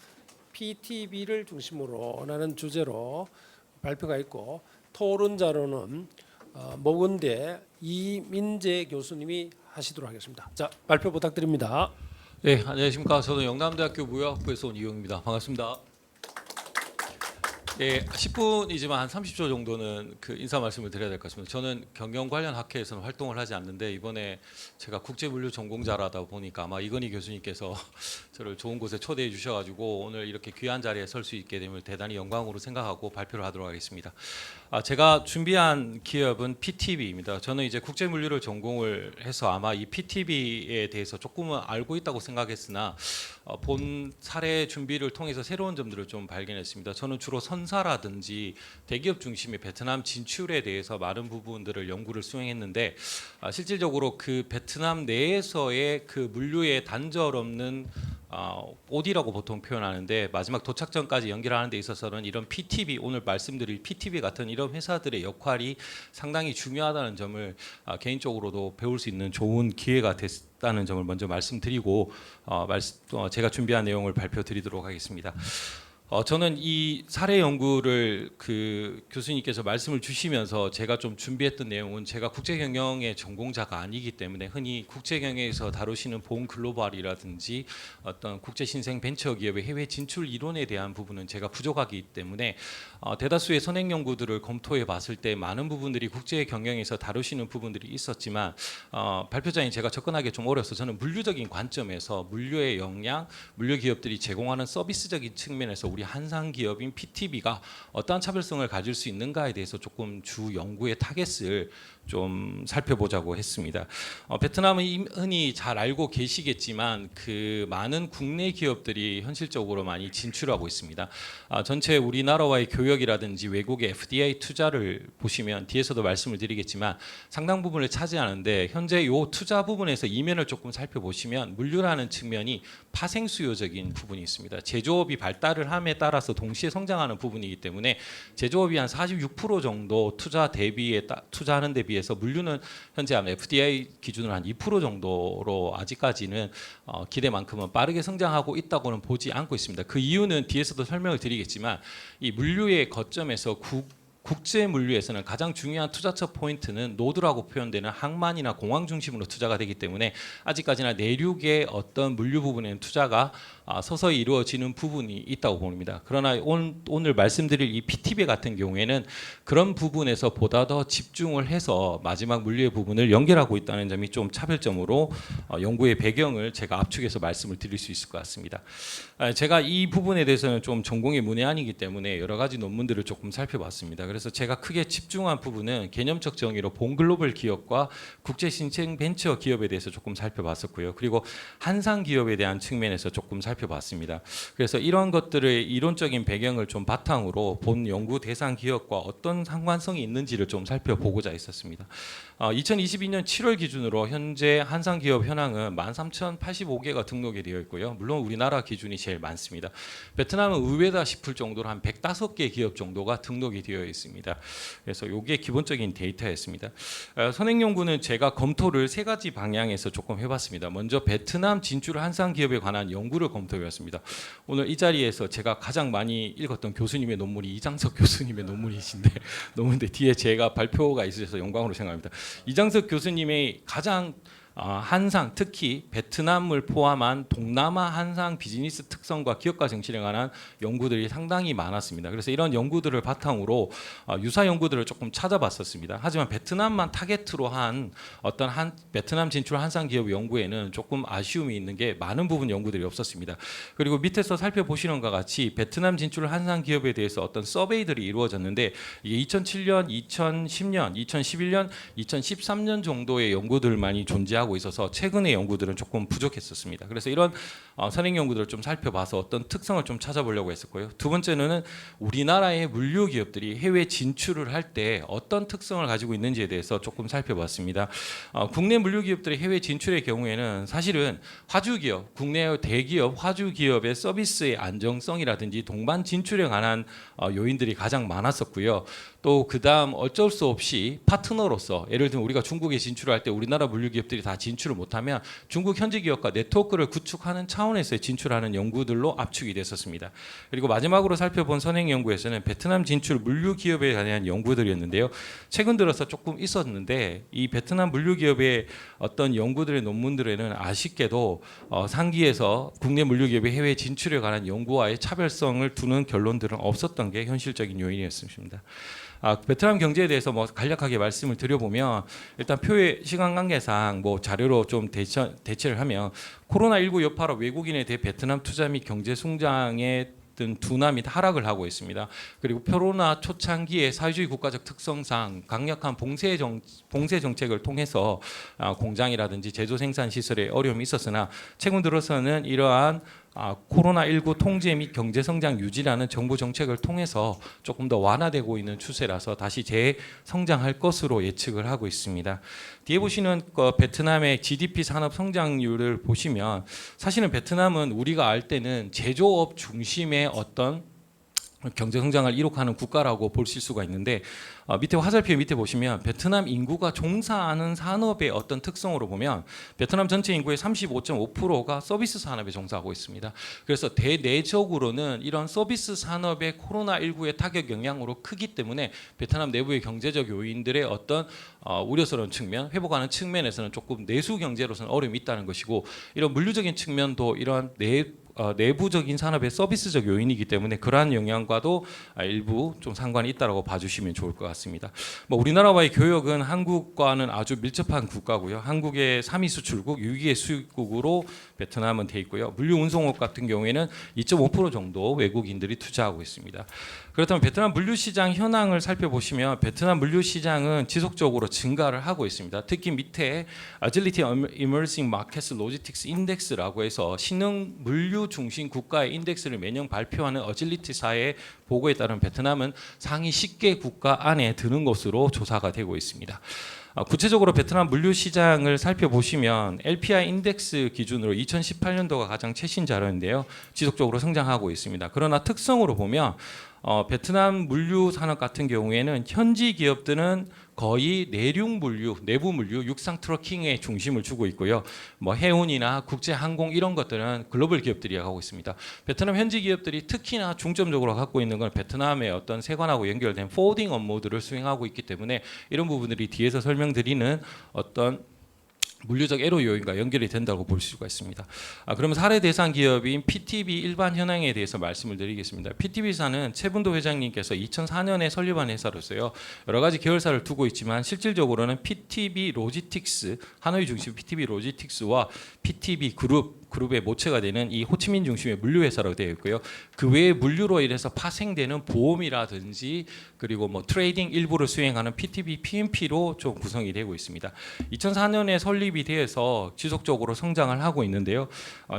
PTB를 중심으로 라는 주제로 발표가 있고, 토론자로는 모건대 이민재 교수님이 하시도록 하겠습니다. 자, 발표 부탁드립니다. 네, 안녕하십니까. 저는 영남대학교 무역학부에서 온 이용입니다. 반갑습니다. 예, 10분이지만 한 30초 정도는 그 인사 말씀을 드려야 될 것 같습니다. 저는 경영 관련 학회에서는 활동을 하지 않는데 이번에 제가 국제물류 전공자라다 보니까 아마 이건희 교수님께서 저를 좋은 곳에 초대해 주셔가지고 오늘 이렇게 귀한 자리에 설 수 있게 됨을 대단히 영광으로 생각하고 발표를 하도록 하겠습니다. 제가 준비한 기업은 PTB입니다. 저는 이제 국제물류를 전공을 해서 아마 이 PTB에 대해서 조금은 알고 있다고 생각했으나 본 사례 준비를 통해서 새로운 점들을 좀 발견했습니다. 저는 주로 선사라든지 대기업 중심의 베트남 진출에 대해서 많은 부분들을 연구를 수행했는데 실질적으로 그 베트남 내에서의 그 물류의 단절 없는 OD라고 보통 표현하는데 마지막 도착점까지 연결하는 데 있어서는 이런 PTB, 오늘 말씀드릴 PTB 같은 이런 회사들의 역할이 상당히 중요하다는 점을 개인적으로도 배울 수 있는 좋은 기회가 됐다는 점을 먼저 말씀드리고 제가 준비한 내용을 발표드리도록 하겠습니다. 저는 이 사례 연구를 그 교수님께서 말씀을 주시면서 제가 좀 준비했던 내용은 제가 국제경영의 전공자가 아니기 때문에 흔히 국제경영에서 다루시는 보험 글로벌이라든지 어떤 국제신생 벤처기업의 해외 진출 이론에 대한 부분은 제가 부족하기 때문에 대다수의 선행 연구들을 검토해 봤을 때 많은 부분들이 국제경영에서 다루시는 부분들이 있었지만 발표자인 제가 접근하기 좀 어려서 저는 물류적인 관점에서 물류의 역량, 물류 기업들이 제공하는 서비스적인 측면에서 우리 한상 기업인 PTB가 어떠한 차별성을 가질 수 있는가에 대해서 조금 주 연구의 타겟을 좀 살펴보자고 했습니다. 베트남은 흔히 잘 알고 계시겠지만 그 많은 국내 기업들이 현실적으로 많이 진출하고 있습니다. 전체 우리나라와의 교역이라든지 외국의 FDI 투자를 보시면 뒤에서도 말씀을 드리겠지만 상당 부분을 차지하는데 현재 이 투자 부분에서 이면을 조금 살펴보시면 물류라는 측면이 파생 수요적인 부분이 있습니다. 제조업이 발달을 함에 따라서 동시에 성장하는 부분이기 때문에 제조업이 한 46% 정도 투자하는 데 비해서 물류는 현재 FDI 기준으로 한 2% 정도로 아직까지는 기대만큼은 빠르게 성장하고 있다고는 보지 않고 있습니다. 그 이유는 뒤에서도 설명을 드리겠지만 이 물류의 거점에서 국제 물류에서는 가장 중요한 투자처 포인트는 노드라고 표현되는 항만이나 공항 중심으로 투자가 되기 때문에 아직까지나 내륙의 어떤 물류 부분에는 투자가 서서히 이루어지는 부분이 있다고 봅니다. 그러나 오늘 말씀드릴 이 PTB 같은 경우에는 그런 부분에서 보다 더 집중을 해서 마지막 물류의 부분을 연결하고 있다는 점이 좀 차별점으로 연구의 배경을 제가 압축해서 말씀을 드릴 수 있을 것 같습니다. 제가 이 부분에 대해서는 좀 전공의 문외한이기 때문에 여러 가지 논문들을 조금 살펴봤습니다. 그래서 제가 크게 집중한 부분은 개념적 정의로 본글로벌 기업과 국제신생 벤처 기업에 대해서 조금 살펴봤었고요. 그리고 한상 기업에 대한 측면에서 조금 살펴봤습니다. 그래서 이런 것들의 이론적인 배경을 좀 바탕으로 본 연구 대상 기업과 어떤 상관성이 있는지를 좀 살펴보고자 했었습니다. 2022년 7월 기준으로 현재 한상 기업 현황은 13,085개가 등록이 되어 있고요. 물론 우리나라 기준이 제일 많습니다. 베트남은 의외다 싶을 정도로 한 105개 기업 정도가 등록이 되어 있습니다. 그래서 이게 기본적인 데이터였습니다. 선행 연구는 제가 검토를 세 가지 방향에서 조금 해봤습니다. 먼저 베트남 진출 한상 기업에 관한 연구를 검토해봤습니다. 오늘 이 자리에서 제가 가장 많이 읽었던 교수님의 논문이 이장석 교수님의 논문인데 뒤에 제가 발표가 있으셔서 영광으로 생각합니다. 이장석 교수님의 가장 한상, 특히 베트남을 포함한 동남아 한상 비즈니스 특성과 기업가 정신에 관한 연구들이 상당히 많았습니다. 그래서 이런 연구들을 바탕으로 유사 연구들을 조금 찾아봤었습니다. 하지만 베트남만 타겟으로 한 어떤 베트남 진출 한상 기업 연구에는 조금 아쉬움이 있는 게 많은 부분 연구들이 없었습니다. 그리고 밑에서 살펴보시는 것과 같이 베트남 진출 한상 기업에 대해서 어떤 서베이들이 이루어졌는데 이게 2007년, 2010년, 2011년, 2013년 정도의 연구들만이 존재하고 하고 있어서 최근의 연구들은 조금 부족했었습니다. 그래서 이런 선행 연구들을 좀 살펴봐서 어떤 특성을 좀 찾아보려고 했었고요. 두 번째는 우리나라의 물류 기업들이 해외 진출을 할 때 어떤 특성을 가지고 있는지에 대해서 조금 살펴봤습니다. 국내 물류 기업들의 해외 진출의 경우에는 사실은 화주 기업, 국내 대기업, 화주 기업의 서비스의 안정성이라든지 동반 진출에 관한 요인들이 가장 많았었고요. 또 그다음 어쩔 수 없이 파트너로서 예를 들면 우리가 중국에 진출할 때 우리나라 물류 기업들이 다 진출을 못하면 중국 현지 기업과 네트워크를 구축하는 차원에서 진출하는 연구들로 압축이 됐었습니다. 그리고 마지막으로 살펴본 선행 연구에서는 베트남 진출 물류 기업에 관한 연구들이었는데요. 최근 들어서 조금 있었는데 이 베트남 물류 기업의 어떤 연구들의 논문들에는 아쉽게도 상기에서 국내 물류 기업의 해외 진출에 관한 연구와의 차별성을 두는 결론들은 없었던 게 현실적인 요인이었습니다. 베트남 경제에 대해서 뭐 간략하게 말씀을 드려보면 일단 표의 시간 관계상 뭐 자료로 좀 대체를 하면 코로나19 여파로 외국인에 대해 베트남 투자 및 경제 성장의 둔화 및 하락을 하고 있습니다. 그리고 코로나 초창기에 사회주의 국가적 특성상 강력한 봉쇄 정책을 통해서 공장이라든지 제조 생산 시설에 어려움이 있었으나 최근 들어서는 이러한 코로나19 통제 및 경제 성장 유지라는 정부 정책을 통해서 조금 더 완화되고 있는 추세라서 다시 재성장할 것으로 예측을 하고 있습니다. 뒤에 보시는 베트남의 GDP 산업 성장률을 보시면 사실은 베트남은 우리가 알 때는 제조업 중심의 어떤 경제 성장을 이룩하는 국가라고 보실 수가 있는데 밑에 화살표 밑에 보시면 베트남 인구가 종사하는 산업의 어떤 특성으로 보면 베트남 전체 인구의 35.5%가 서비스 산업에 종사하고 있습니다. 그래서 대내적으로는 이런 서비스 산업의 코로나19의 타격 영향으로 크기 때문에 베트남 내부의 경제적 요인들의 어떤 우려스러운 측면, 회복하는 측면에서는 조금 내수 경제로서는 어려움이 있다는 것이고 이런 물류적인 측면도 이런 내부적인 산업의 서비스적 요인이기 때문에 그러한 영향과도 일부 좀 상관이 있다라고 봐주시면 좋을 것 같습니다. 뭐 우리나라와의 교역은 한국과는 아주 밀접한 국가고요. 한국의 3위 수출국, 6위의 수입국으로 베트남은 돼 있고요. 물류 운송업 같은 경우에는 2.5% 정도 외국인들이 투자하고 있습니다. 그렇다면 베트남 물류 시장 현황을 살펴보시면 베트남 물류 시장은 지속적으로 증가를 하고 있습니다. 특히 밑에 Agility Emerging Markets Logistics Index라고 해서 신흥 물류 중심 국가의 인덱스를 매년 발표하는 어질리티사의 보고에 따른 베트남은 상위 10개 국가 안에 드는 것으로 조사가 되고 있습니다. 구체적으로 베트남 물류 시장을 살펴보시면 LPI 인덱스 기준으로 2018년도가 가장 최신 자료인데요. 지속적으로 성장하고 있습니다. 그러나 특성으로 보면 베트남 물류 산업 같은 경우에는 현지 기업들은 거의 내륙 물류, 내부 물류, 육상 트러킹에 중심을 주고 있고요. 뭐 해운이나 국제 항공 이런 것들은 글로벌 기업들이 하고 있습니다. 베트남 현지 기업들이 특히나 중점적으로 갖고 있는 건 베트남의 어떤 세관하고 연결된 포워딩 업무들을 수행하고 있기 때문에 이런 부분들이 뒤에서 설명드리는 어떤 물류적 애로 요인과 연결이 된다고 볼 수가 있습니다. 그러면 사례 대상 기업인 PTB 일반 현황에 대해서 말씀을 드리겠습니다. PTB사는 최분도 회장님께서 2004년에 설립한 회사로서요. 여러 가지 계열사를 두고 있지만 실질적으로는 PTB 로지틱스, 하노이 중심 PTB 로지틱스와 PTB 그룹의 모체가 되는 이 호치민 중심의 물류 회사로 되어 있고요. 그 외에 물류로 인해서 파생되는 보험이라든지 그리고 뭐 트레이딩 일부를 수행하는 PTB PMP로 좀 구성이 되고 있습니다. 2004년에 설립이 되어서 지속적으로 성장을 하고 있는데요.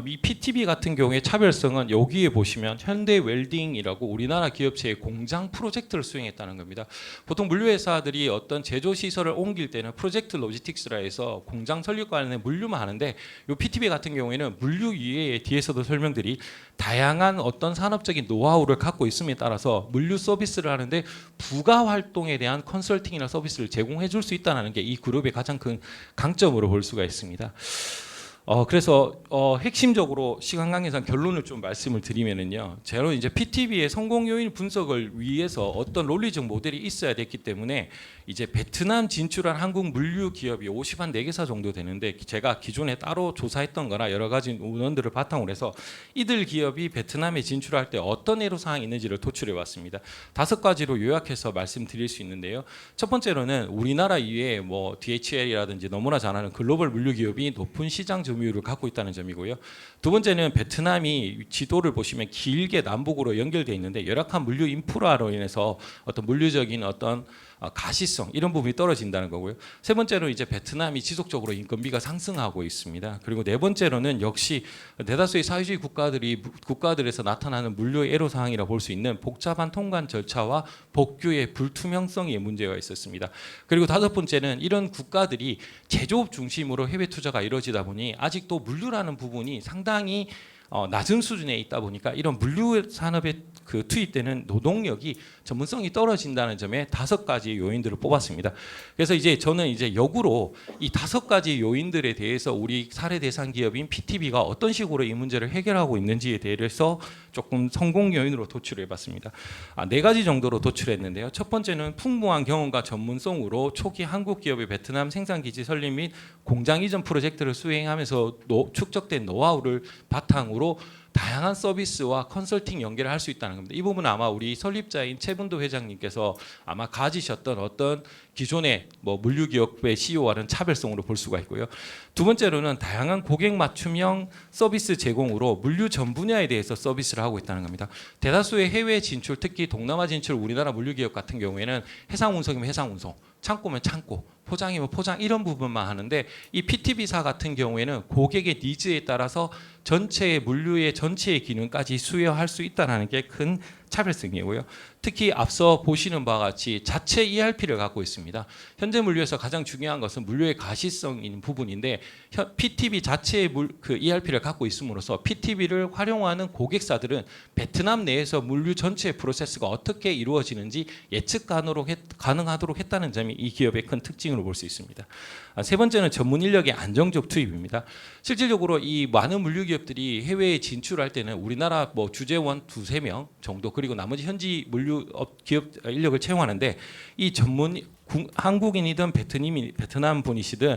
이 PTB 같은 경우에 차별성은 여기에 보시면 현대 웰딩이라고 우리나라 기업체의 공장 프로젝트를 수행했다는 겁니다. 보통 물류 회사들이 어떤 제조 시설을 옮길 때는 프로젝트 로지틱스라 해서 공장 설립 관련된 물류만 하는데 이 PTB 같은 경우에는 물류 이외에 뒤에서도 설명드릴 다양한 어떤 산업적인 노하우를 갖고 있음에 따라서 물류 서비스를 하는데 부가 활동에 대한 컨설팅이나 서비스를 제공해 줄 수 있다는 게 이 그룹의 가장 큰 강점으로 볼 수가 있습니다. 그래서 핵심적으로 시간 관계상 결론을 좀 말씀을 드리면은요. 제가 이제 PTB의 성공 요인 분석을 위해서 어떤 논리적 모델이 있어야 됐기 때문에 이제 베트남 진출한 한국 물류 기업이 54개사 정도 되는데 제가 기존에 따로 조사했던 거나 여러 가지 문헌들을 바탕으로 해서 이들 기업이 베트남에 진출할 때 어떤 애로 사항이 있는지를 도출해 왔습니다. 5가지로 요약해서 말씀드릴 수 있는데요. 첫 번째로는 우리나라 이외에 뭐 DHL이라든지 너무나 잘 아는 글로벌 물류 기업이 높은 시장 점유율을 갖고 있다는 점이고요. 두 번째는 베트남이 지도를 보시면 길게 남북으로 연결되어 있는데 열악한 물류 인프라로 인해서 어떤 물류적인 어떤 가시성 이런 부분이 떨어진다는 거고요. 세 번째로 이제 베트남이 지속적으로 인건비가 상승하고 있습니다. 그리고 네 번째로는 역시 대다수의 사회주의 국가들에서 나타나는 물류의 애로 사항이라 볼 수 있는 복잡한 통관 절차와 법규의 불투명성의 문제가 있었습니다. 그리고 다섯 번째는 이런 국가들이 제조업 중심으로 해외 투자가 이루어지다 보니 아직도 물류라는 부분이 상당히 낮은 수준에 있다 보니까 이런 물류 산업에 그 투입되는 노동력이 전문성이 떨어진다는 점에 5가지 요인들을 뽑았습니다. 그래서 이제 저는 이제 역으로 이 5가지 요인들에 대해서 우리 사례 대상 기업인 PTB가 어떤 식으로 이 문제를 해결하고 있는지에 대해서 조금 성공 요인으로 도출해봤습니다. 4가지 정도로 도출했는데요. 첫 번째는 풍부한 경험과 전문성으로 초기 한국 기업의 베트남 생산 기지 설립 및 공장 이전 프로젝트를 수행하면서 축적된 노하우를 바탕으로 다양한 서비스와 컨설팅 연계를 할 수 있다는 겁니다. 이 부분은 아마 우리 설립자인 최분도 회장님께서 아마 가지셨던 어떤 기존의 뭐 물류 기업의 CEO와는 차별성으로 볼 수가 있고요. 두 번째로는 다양한 고객 맞춤형 서비스 제공으로 물류 전 분야에 대해서 서비스를 하고 있다는 겁니다. 대다수의 해외 진출, 특히 동남아 진출 우리나라 물류 기업 같은 경우에는 해상 운송이면 해상 운송, 창고면 창고, 포장이면 포장 이런 부분만 하는데 이 PTB사 같은 경우에는 고객의 니즈에 따라서 전체의 물류의 전체의 기능까지 수여할 수 있다는 게 큰 차별성이고요. 특히 앞서 보시는 바와 같이 자체 ERP를 갖고 있습니다. 현재 물류에서 가장 중요한 것은 물류의 가시성인 부분인데 PTB 자체의 그 ERP를 갖고 있음으로써 PTB를 활용하는 고객사들은 베트남 내에서 물류 전체의 프로세스가 어떻게 이루어지는지 예측 가능하도록 했다는 점이 이 기업의 큰 특징으로 볼 수 있습니다. 세 번째는 전문 인력의 안정적 투입입니다. 실질적으로 이 많은 물류 기업들이 해외에 진출할 때는 우리나라 뭐 주재원 2-3명 정도 그리고 나머지 현지 물류 기업 인력을 채용하는데 이 전문 한국인이든 베트남 분이시든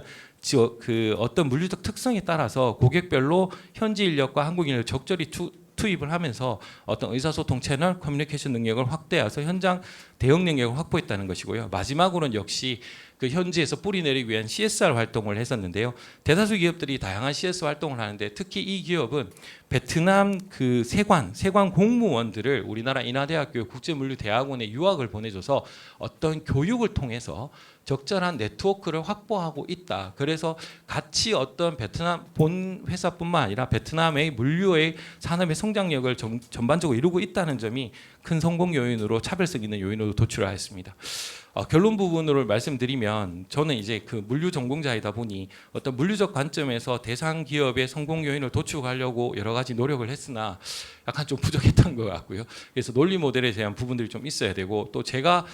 그 어떤 물류적 특성에 따라서 고객별로 현지 인력과 한국 인력을 적절히 투입을 하면서 어떤 의사소통 채널, 커뮤니케이션 능력을 확대해서 현장 대응 능력을 확보했다는 것이고요. 마지막으로는 역시 그 현지에서 뿌리내리기 위한 CSR 활동을 했었는데요. 대다수 기업들이 다양한 CSR 활동을 하는데 특히 이 기업은 베트남 그 세관 공무원들을 우리나라 인하대학교 국제물류대학원에 유학을 보내줘서 어떤 교육을 통해서 적절한 네트워크를 확보하고 있다. 그래서 같이 어떤 베트남 본 회사뿐만 아니라 베트남의 물류의 산업의 성장력을 전반적으로 이루고 있다는 점이 큰 성공 요인으로 차별성 있는 요인으로 도출하였습니다. 결론 부분으로 말씀드리면 저는 이제 그 물류 전공자이다 보니 어떤 물류적 관점에서 대상 기업의 성공 요인을 도출하려고 여러 가지 노력을 했으나 약간 좀 부족했던 것 같고요. 그래서 논리 모델에 대한 부분들이 좀 있어야 되고 또 제가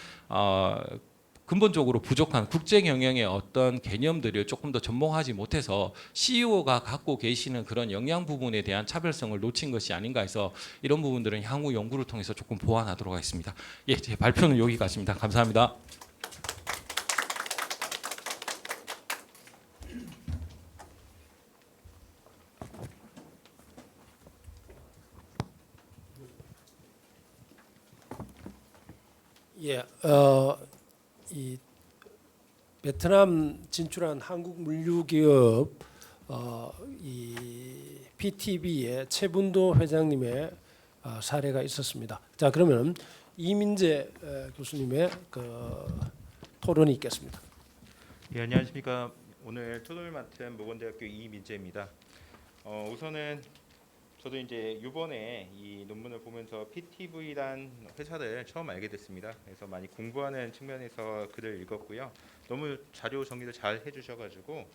근본적으로 부족한 국제 경영의 어떤 개념들을 조금 더 접목하지 못해서 CEO가 갖고 계시는 그런 역량 부분에 대한 차별성을 놓친 것이 아닌가 해서 이런 부분들은 향후 연구를 통해서 조금 보완하도록 하겠습니다. 예, 제 발표는 여기까지입니다. 감사합니다. 예, 이 베트남 진출한 한국 물류 기업 이 PTB의 최분도 회장님의 사례가 있었습니다. 자, 그러면 이민재 교수님의 그 토론이 있겠습니다. 예, 안녕하십니까. 오늘 토론을 맡은 모건대학교 이민재입니다. 우선은 저도 이제 이번에 이 논문을 보면서 PTV란 회사를 처음 알게 됐습니다. 그래서 많이 공부하는 측면에서 글을 읽었고요. 너무 자료 정리를 잘 해주셔가지고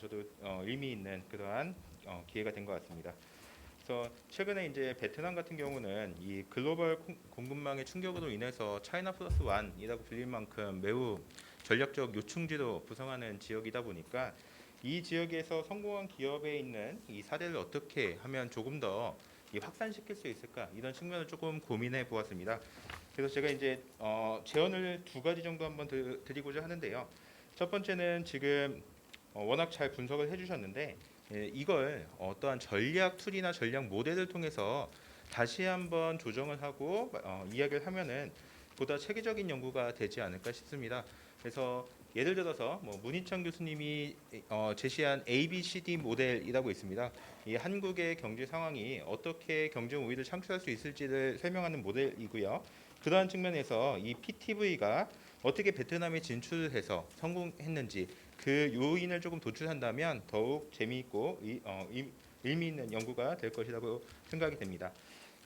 저도 의미 있는 그러한 기회가 된 것 같습니다. 그래서 최근에 이제 베트남 같은 경우는 이 글로벌 공급망의 충격으로 인해서 차이나 플러스 원이라고 불릴 만큼 매우 전략적 요충지로 구성하는 지역이다 보니까 이 지역에서 성공한 기업에 있는 이 사례를 어떻게 하면 조금 더 확산시킬 수 있을까 이런 측면을 조금 고민해 보았습니다. 그래서 제가 이제 제언을 2가지 정도 한번 드리고자 하는데요. 첫 번째는 지금 워낙 잘 분석을 해주셨는데 이걸 어떠한 전략 툴이나 전략 모델을 통해서 다시 한번 조정을 하고 이야기를 하면은 보다 체계적인 연구가 되지 않을까 싶습니다. 그래서 예를 들어서 뭐 문희창 교수님이 제시한 ABCD 모델이라고 있습니다. 이 한국의 경제 상황이 어떻게 경쟁 우위를 창출할 수 있을지를 설명하는 모델이고요. 그러한 측면에서 이 PTV가 어떻게 베트남에 진출해서 성공했는지 그 요인을 조금 도출한다면 더욱 재미있고 의미 있는 연구가 될 것이라고 생각이 됩니다.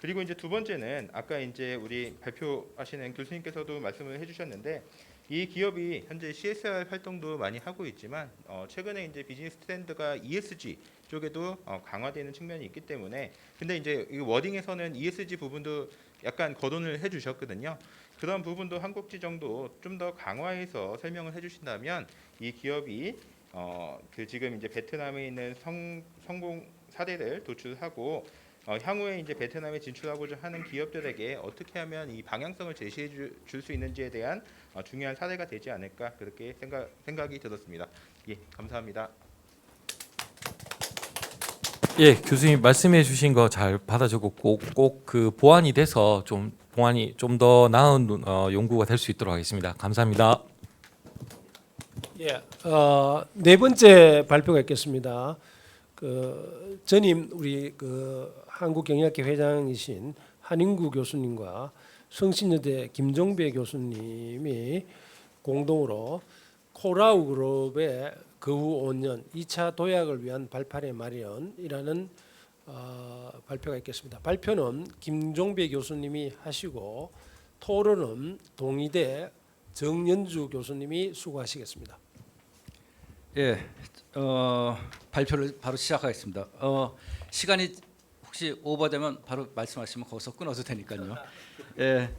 그리고 이제 두 번째는 아까 이제 우리 발표하시는 교수님께서도 말씀을 해주셨는데 이 기업이 현재 CSR 활동도 많이 하고 있지만 최근에 이제 비즈니스 트렌드가 ESG 쪽에도 강화되는 측면이 있기 때문에 근데 이제 이 워딩에서는 ESG 부분도 약간 거론을 해주셨거든요. 그런 부분도 한 꼭지 정도 좀 더 강화해서 설명을 해주신다면 이 기업이 그 지금 이제 베트남에 있는 성공 사례를 도출하고 향후에 이제 베트남에 진출하고자 하는 기업들에게 어떻게 하면 이 방향성을 제시해 줄 수 있는지에 대한 중요한 사례가 되지 않을까 그렇게 생각이 들었습니다. 예, 감사합니다. 예, 교수님 말씀해 주신 거 잘 받아주고 꼭 그 보완이 돼서 보완이 좀 더 나은 연구가 될 수 있도록 하겠습니다. 감사합니다. 예, 네 번째 발표가 있겠습니다. 그 전임 우리 그 한국경영학회 회장이신 한인구 교수님과 성신여대 김종배 교수님이 공동으로 코라우 그룹의 거후 5년 2차 도약을 위한 발판의 마련이라는 발표가 있겠습니다. 발표는 김종배 교수님이 하시고 토론은 동의대 정연주 교수님이 수고하시겠습니다. 예, 발표를 바로 시작하겠습니다. 시간이 혹시 오버되면 바로 말씀하시면 거기서 끊어도 되니까요. 예,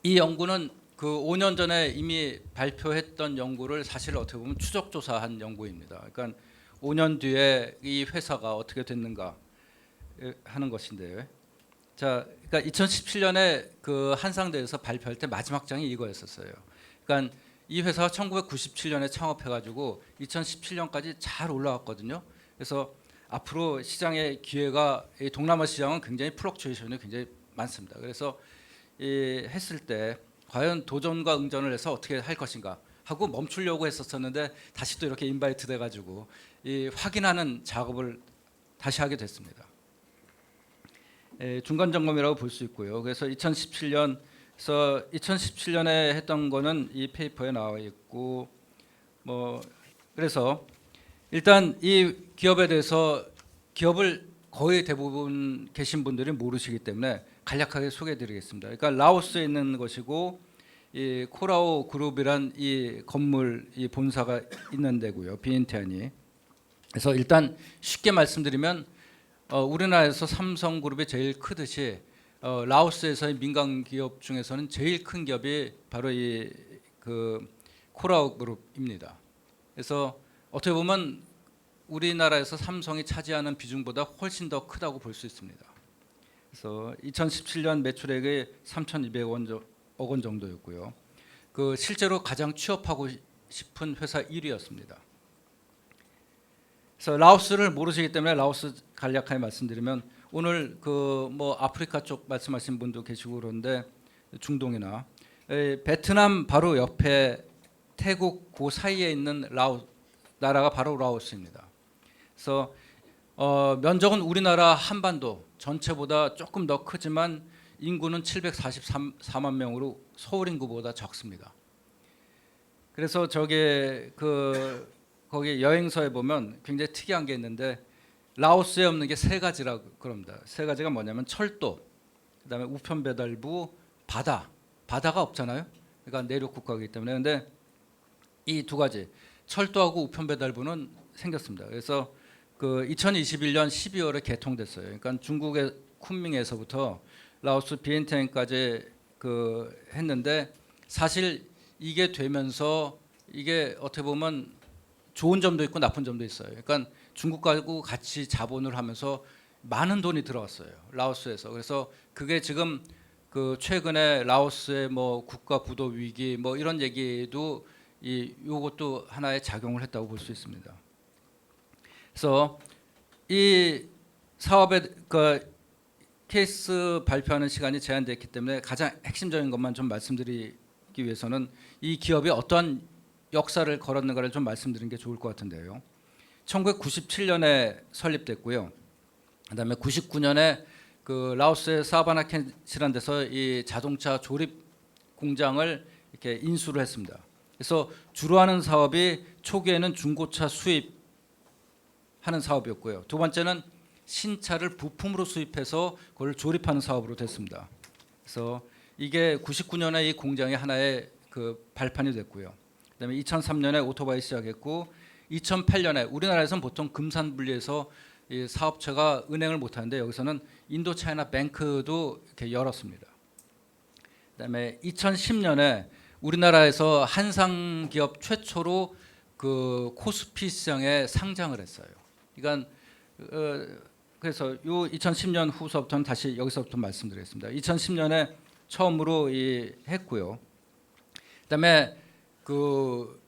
이 연구는 그 5년 전에 이미 발표했던 연구를 사실 어떻게 보면 추적 조사한 연구입니다. 그러니까 5년 뒤에 이 회사가 어떻게 됐는가 하는 것인데요. 자, 그러니까 2017년에 그 한상대에서 발표할 때 마지막 장이 이거였었어요. 그러니까 이 회사가 1997년에 창업해가지고 2017년까지 잘 올라왔거든요. 그래서 앞으로 시장의 기회가 이 동남아 시장은 굉장히 플럭추에이션이 굉장히 많습니다. 그래서 했을 때 과연 도전과 응전을 해서 어떻게 할 것인가 하고 멈추려고 했었는데 다시 또 이렇게 인바이트 돼가지고 확인하는 작업을 다시 하게 됐습니다. 중간 점검이라고 볼 수 있고요. 그래서 2017년에 했던 거는 이 페이퍼에 나와 있고 그래서 일단 이 기업에 대해서 기업을 거의 대부분 계신 분들이 모르시기 때문에 간략하게 소개해드리겠습니다. 그러니까 라오스에 있는 것이고 이 코라오 그룹이란 이 건물 이 본사가 있는 데고요. 비엔티안이. 그래서 일단 쉽게 말씀드리면 우리나라에서 삼성그룹이 제일 크듯이 라오스에서의 민간 기업 중에서는 제일 큰 기업이 바로 이 그 코라오 그룹입니다. 그래서 어떻게 보면 우리나라에서 삼성이 차지하는 비중보다 훨씬 더 크다고 볼 수 있습니다. 그래서 2017년 매출액이 3,200억 원 정도였고요. 그 실제로 가장 취업하고 싶은 회사 1위였습니다. 그래서 라오스를 모르시기 때문에 라오스 간략하게 말씀드리면 오늘 그 아프리카 쪽 말씀하신 분도 계시고 그런데 중동이나 베트남 바로 옆에 태국 그 사이에 있는 나라가 바로 라오스입니다. 그래서 면적은 우리나라 한반도 전체보다 조금 더 크지만 인구는 744만 명으로 서울 인구보다 적습니다. 그래서 거기 여행서에 보면 굉장히 특이한 게 있는데 라오스에 없는 게 세 가지라고 그럽니다. 세 가지가 뭐냐면 철도, 그다음에 우편 배달부, 바다가 없잖아요. 그러니까 내륙 국가이기 때문에. 근데 이 두 가지 철도하고 우편 배달부는 생겼습니다. 그래서 그 2021년 12월에 개통됐어요. 그러니까 중국의 쿤밍에서부터 라오스 비엔티안까지 했는데 사실 이게 되면서 이게 어떻게 보면 좋은 점도 있고 나쁜 점도 있어요. 그러니까 중국하고 같이 자본을 하면서 많은 돈이 들어왔어요. 라오스에서. 그래서 그게 지금 그 최근에 라오스의 국가 부도 위기 이런 얘기도 요것도 하나의 작용을 했다고 볼 수 있습니다. 그래서 이 사업의 케이스 발표하는 시간이 제한됐기 때문에 가장 핵심적인 것만 좀 말씀드리기 위해서는 이 기업이 어떠한 역사를 걸었는가를 좀 말씀드리는 게 좋을 것 같은데요. 1997년에 설립됐고요. 그다음에 99년에 그 라오스의 사바나켄이라는 데서 이 자동차 조립 공장을 이렇게 인수를 했습니다. 그래서 주로 하는 사업이 초기에는 중고차 수입하는 사업이었고요. 두 번째는 신차를 부품으로 수입해서 그걸 조립하는 사업으로 됐습니다. 그래서 이게 99년에 이 공장이 하나의 그 발판이 됐고요. 그다음에 2003년에 오토바이 시작했고 2008년에 우리나라에서는 보통 금산분리해서 이 사업체가 은행을 못 하는데 여기서는 인도차이나 뱅크도 이렇게 열었습니다. 그다음에 2010년에 우리나라에서 한상 기업 최초로 그 코스피 시장에 상장을 했어요. 그러니까 그래서 요 2010년 후서부터는 다시 여기서부터 말씀드리겠습니다. 2010년에 처음으로 했고요. 그다음에 그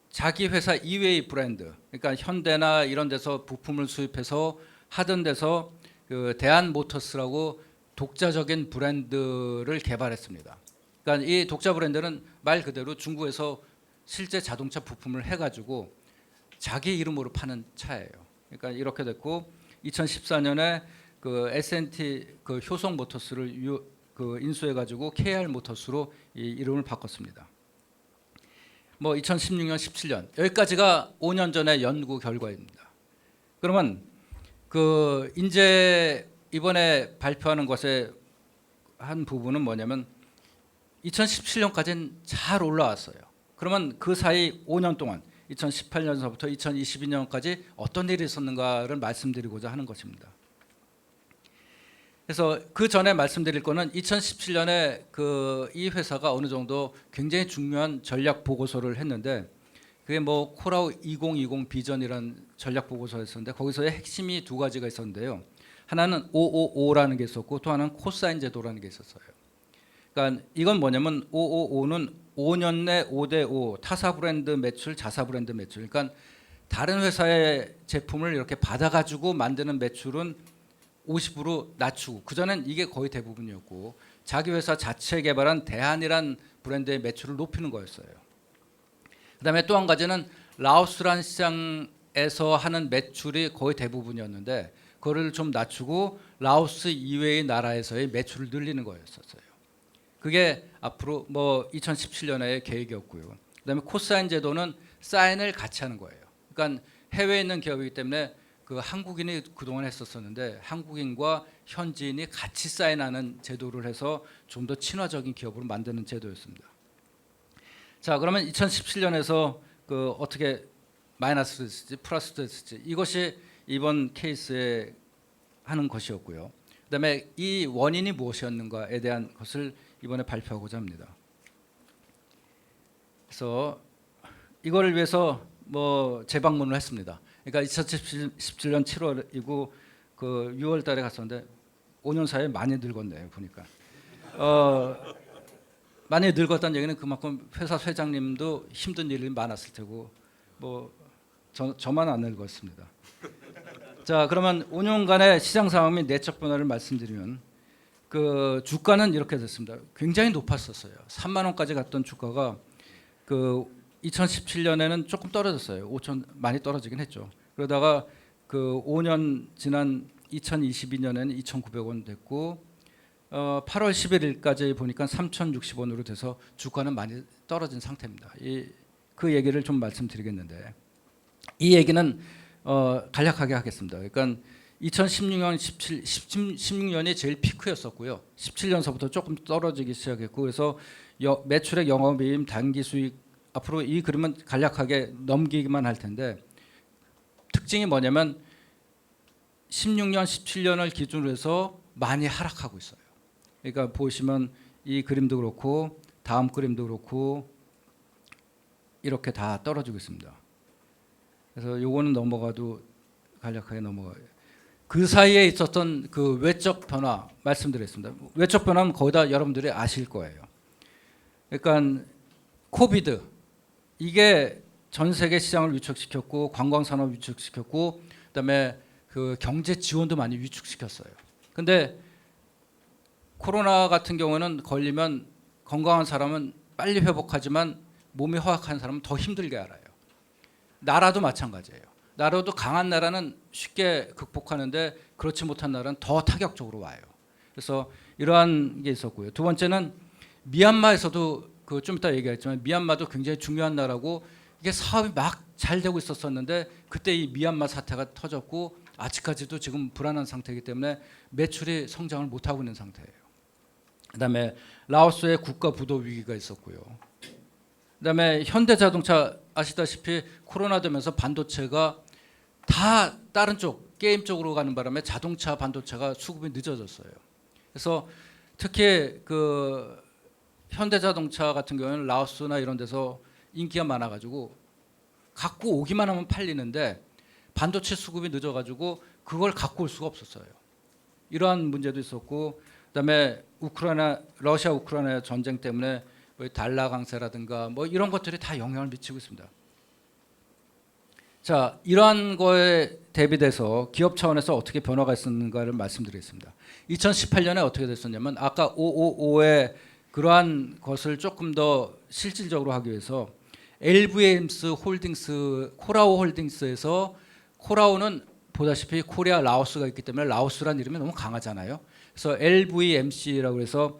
자기 회사 이외의 브랜드, 그러니까 현대나 이런 데서 부품을 수입해서 하던 데서 그 대한모터스라고 독자적인 브랜드를 개발했습니다. 그러니까 이 독자 브랜드는 말 그대로 중국에서 실제 자동차 부품을 해가지고 자기 이름으로 파는 차예요. 그러니까 이렇게 됐고 2014년에 그 S&T 그 효성 모터스를 그 인수해가지고 KR 모터스로 이 이름을 바꿨습니다. 뭐 2016년, 17년 여기까지가 5년 전의 연구 결과입니다. 그러면 그 이제 이번에 발표하는 것의 한 부분은 뭐냐면 2017년까지는 잘 올라왔어요. 그러면 그 사이 5년 동안 2018년서부터 2022년까지 어떤 일이 있었는가를 말씀드리고자 하는 것입니다. 그래서 그 전에 말씀드릴 거는 2017년에 그 이 회사가 어느 정도 굉장히 중요한 전략 보고서를 했는데 그게 뭐 코라우 2020 비전이라는 전략 보고서였었는데 거기서의 핵심이 두 가지가 있었는데요. 하나는 555라는 게 있었고 또 하나는 코사인 제도라는 게 있었어요. 그러니까 이건 뭐냐면 555는 5년 내 5대5 타사 브랜드 매출, 자사 브랜드 매출. 그러니까 다른 회사의 제품을 이렇게 받아가지고 만드는 매출은 50으로 낮추고 그전엔 이게 거의 대부분이었고 자기 회사 자체 개발한 대한이란 브랜드의 매출을 높이는 거였어요. 그다음에 또 한 가지는 라오스란 시장에서 하는 매출이 거의 대부분이었는데 그거를 좀 낮추고 라오스 이외의 나라에서의 매출을 늘리는 거였었어요. 그게 앞으로 뭐 2017년의 계획이었고요. 그다음에 코사인 제도는 사인을 같이 하는 거예요. 그러니까 해외에 있는 기업이기 때문에 그 한국인이 그동안 했었었는데 한국인과 현지인이 같이 사인하는 제도를 해서 좀 더 친화적인 기업으로 만드는 제도였습니다. 자, 그러면 2017년에서 그 어떻게 마이너스 됐을지 플러스 됐을지 이것이 이번 케이스에 하는 것이었고요. 그다음에 이 원인이 무엇이었는가에 대한 것을 이번에 발표하고자 합니다. 그래서 이거를 위해서 뭐 재방문을 했습니다. 그러니까 2017년 7월이고 그 6월 달에 갔었는데 5년 사이에 많이 늙었네요, 보니까. 많이 늙었다는 얘기는 그만큼 회사 회장님도 힘든 일이 많았을 테고 뭐 저만 안 늙었습니다. 자, 그러면 5년간의 시장 상황 및 내적 변화를 말씀드리면 그 주가는 이렇게 됐습니다. 굉장히 높았었어요. 3만 원까지 갔던 주가가 그 2017년에는 조금 떨어졌어요. 5천 많이 떨어지긴 했죠. 그러다가 그 5년 지난 2022년에는 2,900원 됐고 8월 11일까지 보니까 3,060원으로 돼서 주가는 많이 떨어진 상태입니다. 그 얘기를 좀 말씀드리겠는데 이 얘기는 간략하게 하겠습니다. 그러니까 2016년, 16년이 제일 피크였었고요. 17년서부터 조금 떨어지기 시작했고 그래서 매출액, 영업이익, 단기수익 앞으로 이 그림은 간략하게 넘기기만 할 텐데 특징이 뭐냐면 16년, 17년을 기준으로 해서 많이 하락하고 있어요. 그러니까 보시면 이 그림도 그렇고 다음 그림도 그렇고 이렇게 다 떨어지고 있습니다. 그래서 요거는 넘어가도 간략하게 넘어가요. 그 사이에 있었던 그 외적 변화 말씀드렸습니다. 외적 변화는 거의 다 여러분들이 아실 거예요. 그러니까 코비드 이게 전 세계 시장을 위축시켰고 관광 산업 위축시켰고 그다음에 그 경제 지원도 많이 위축시켰어요. 근데 코로나 같은 경우는 걸리면 건강한 사람은 빨리 회복하지만 몸이 허약한 사람은 더 힘들게 알아요. 나라도 마찬가지예요. 나라도 강한 나라는 쉽게 극복하는데 그렇지 못한 나라는 더 타격적으로 와요. 그래서 이러한 게 있었고요. 두 번째는 미얀마에서도 그 좀 이따 얘기했지만 미얀마도 굉장히 중요한 나라고 이게 사업이 막 잘 되고 있었었는데 그때 이 미얀마 사태가 터졌고 아직까지도 지금 불안한 상태이기 때문에 매출이 성장을 못 하고 있는 상태예요. 그다음에 라오스의 국가 부도 위기가 있었고요. 그다음에 현대자동차 아시다시피 코로나 되면서 반도체가 다 다른 쪽 게임 쪽으로 가는 바람에 자동차 반도체가 수급이 늦어졌어요. 그래서 특히 그 현대자동차 같은 경우는 라오스나 이런 데서 인기가 많아가지고 갖고 오기만 하면 팔리는데 반도체 수급이 늦어가지고 그걸 갖고 올 수가 없었어요. 이러한 문제도 있었고 그다음에 러시아 우크라이나 전쟁 때문에 뭐 달러 강세라든가 뭐 이런 것들이 다 영향을 미치고 있습니다. 자, 이러한 거에 대비돼서 기업 차원에서 어떻게 변화가 있었는가를 말씀드리겠습니다. 2018년에 어떻게 됐었냐면 아까 555의 그러한 것을 조금 더 실질적으로 하기 위해서 LVMS 홀딩스, 코라오 홀딩스에서 코라오는 보다시피 코리아 라오스가 있기 때문에 라오스라는 이름이 너무 강하잖아요. 그래서 LVMC라고 해서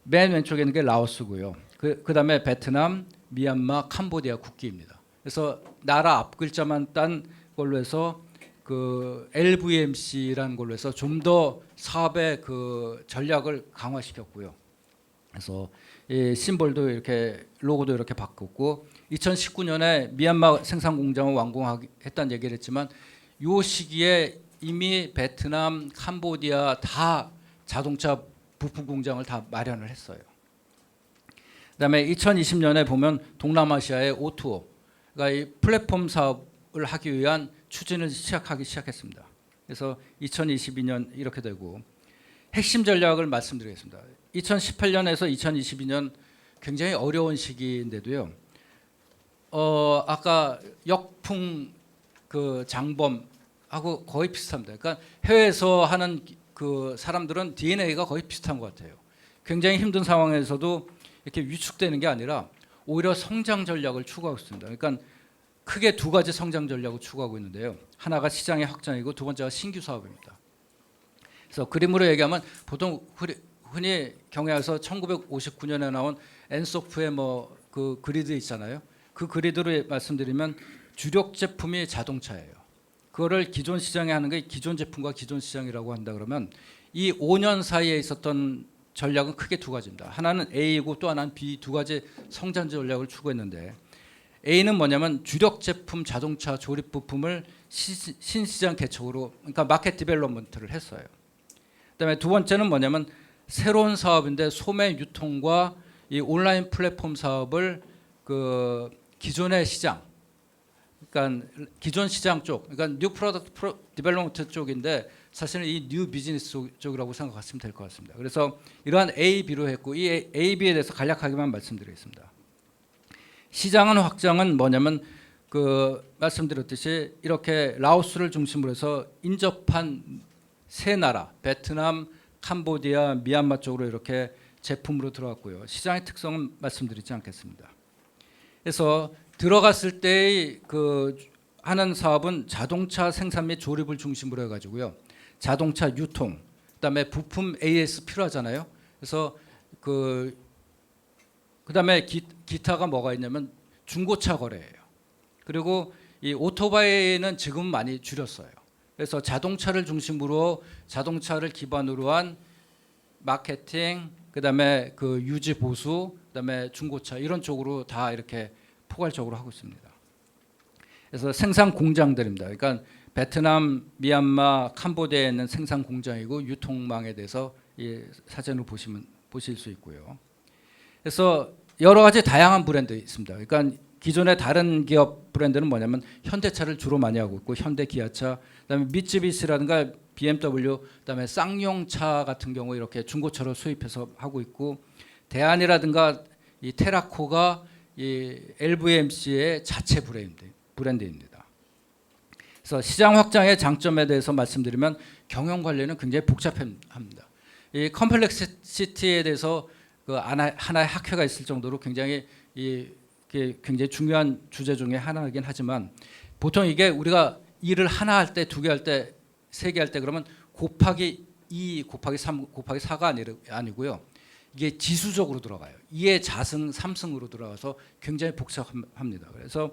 맨 왼쪽에 있는 게 라오스고요. 그다음에 베트남, 미얀마, 캄보디아 국기입니다. 그래서 나라 앞 글자만 딴 걸로 해서 그 LVMC라는 걸로 해서 좀 더 사업의 그 전략을 강화시켰고요. 그래서 이 심볼도 이렇게 로고도 이렇게 바꿨고 2019년에 미얀마 생산 공장을 완공했다는 얘기를 했지만 이 시기에 이미 베트남, 캄보디아 다 자동차 부품 공장을 다 마련을 했어요. 그다음에 2020년에 보면 동남아시아의 O2O, 그러니까 이 플랫폼 사업을 하기 위한 추진을 시작했습니다. 그래서 2022년 이렇게 되고 핵심 전략을 말씀드리겠습니다. 2018년에서 2022년 굉장히 어려운 시기인데도요. 아까 역풍 그 장범하고 거의 비슷합니다. 그러니까 해외에서 하는 그 사람들은 DNA가 거의 비슷한 것 같아요. 굉장히 힘든 상황에서도 이렇게 위축되는 게 아니라 오히려 성장 전략을 추구하고 있습니다. 그러니까 크게 두 가지 성장 전략을 추구하고 있는데요. 하나가 시장의 확장이고 두 번째가 신규 사업입니다. 그래서 그림으로 얘기하면 보통 흔히 경영에서 1959년에 나온 엔소프의 뭐 그 그리드 있잖아요. 그 그리드로 말씀드리면 주력 제품이 자동차예요. 그거를 기존 시장에 하는 게 기존 제품과 기존 시장이라고 한다 그러면 이 5년 사이에 있었던 전략은 크게 두 가지입니다. 하나는 A이고 또 하나는 B, 두 가지 성장 전략을 추구했는데 A는 뭐냐면 주력 제품 자동차 조립 부품을 신시장 개척으로 그러니까 마켓 디벨롭먼트를 했어요. 그다음에 두 번째는 뭐냐면 새로운 사업인데 소매 유통과 이 온라인 플랫폼 사업을 그 기존의 시장, 그러니까 기존 시장 쪽, 그러니까 뉴 프로덕트 디벨롭먼트 쪽인데 사실은 이 뉴 비즈니스 쪽이라고 생각하시면 될 것 같습니다. 그래서 이러한 A, B로 했고 이 A, B에 대해서 간략하게만 말씀드리겠습니다. 시장은 확장은 뭐냐면 그 말씀드렸듯이 이렇게 라오스를 중심으로 해서 인접한 세 나라, 베트남, 캄보디아, 미얀마 쪽으로 이렇게 제품으로 들어갔고요. 시장의 특성은 말씀드리지 않겠습니다. 그래서 들어갔을 때의 그 하는 사업은 자동차 생산 및 조립을 중심으로 해가지고요. 자동차 유통, 그다음에 부품 AS 필요하잖아요. 그래서 그다음에 기타가 뭐가 있냐면 중고차 거래예요. 그리고 이 오토바이는 지금 많이 줄였어요. 그래서 자동차를 중심으로 자동차를 기반으로 한 마케팅, 그다음에 그 유지 보수, 그다음에 중고차 이런 쪽으로 다 이렇게 포괄적으로 하고 있습니다. 그래서 생산 공장들입니다. 그러니까 베트남, 미얀마, 캄보디아에 있는 생산 공장이고 유통망에 대해서 이 사진을 보실 수 있고요. 그래서 여러 가지 다양한 브랜드 있습니다. 그러니까 기존의 다른 기업 브랜드는 뭐냐면 현대차를 주로 많이 하고 있고 현대 기아차, 그다음에 미쯔비시라든가 BMW, 그다음에 쌍용차 같은 경우 이렇게 중고차로 수입해서 하고 있고 대한이라든가 이 테라코가 이 LVMC의 자체 브랜드입니다. 그래서 시장 확장의 장점에 대해서 말씀드리면 경영 관리는 굉장히 복잡합니다. 이 컴플렉시티에 대해서 그 하나의 학회가 있을 정도로 굉장히 굉장히 중요한 주제 중에 하나이긴 하지만 보통 이게 우리가 일을 하나 할 때, 두 개 할 때, 세 개 할 때 그러면 곱하기 2, 곱하기 3, 곱하기 4가 아니고요. 이게 지수적으로 들어가요. 2의 자승 3승으로 들어가서 굉장히 복잡합니다. 그래서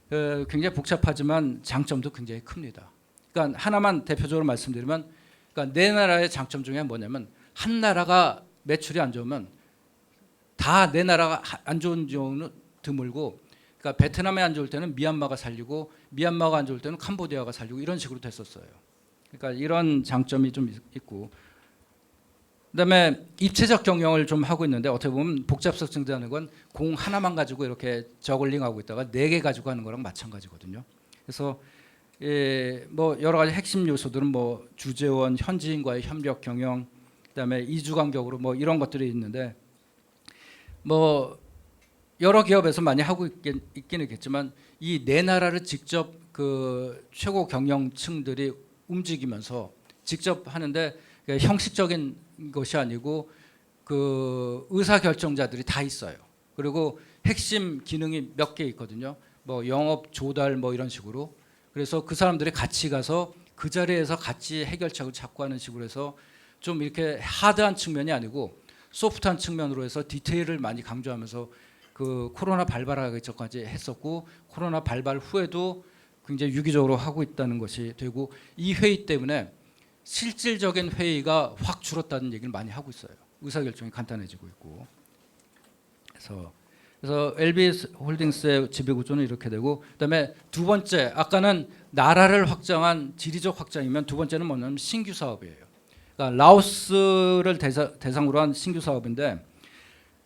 굉장히 복잡하지만 장점도 굉장히 큽니다. 그러니까 하나만 대표적으로 말씀드리면, 그러니까 네 나라의 장점 중에 뭐냐면 한 나라가 매출이 안 좋으면 다 네 나라가 안 좋은 경우는 드물고, 그러니까 베트남이 안 좋을 때는 미얀마가 살리고 미얀마가 안 좋을 때는 캄보디아가 살리고 이런 식으로 됐었어요. 그러니까 이런 장점이 좀 있고, 그다음에 입체적 경영을 좀 하고 있는데 어떻게 보면 복잡성 증대하는 건 공 하나만 가지고 이렇게 저글링하고 있다가 4개 가지고 하는 거랑 마찬가지거든요. 그래서 뭐 여러 가지 핵심 요소들은 뭐 주재원, 현지인과의 협력 경영, 그다음에 이주 간격으로 뭐 이런 것들이 있는데, 뭐 여러 기업에서 많이 하고 있기는 있겠지만 이 네 나라를 직접 그 최고 경영층들이 움직이면서 직접 하는데 형식적인 것이 아니고 그 의사 결정자들이 다 있어요. 그리고 핵심 기능이 몇 개 있거든요. 뭐 영업 조달 뭐 이런 식으로. 그래서 그 사람들이 같이 가서 그 자리에서 같이 해결책을 찾고 하는 식으로 해서 좀 이렇게 하드한 측면이 아니고 소프트한 측면으로 해서 디테일을 많이 강조하면서 그 코로나 발발하기 전까지 했었고, 코로나 발발 후에도 굉장히 유기적으로 하고 있다는 것이 되고, 이 회의 때문에 실질적인 회의가 확 줄었다는 얘기를 많이 하고 있어요. 의사결정이 간단해지고 있고. 그래서 LB홀딩스의 지배구조는 이렇게 되고, 그다음에 두 번째, 아까는 나라를 확장한 지리적 확장이면 두 번째는 뭐냐면 신규 사업이에요. 그러니까 라오스를 대상으로 한 신규 사업인데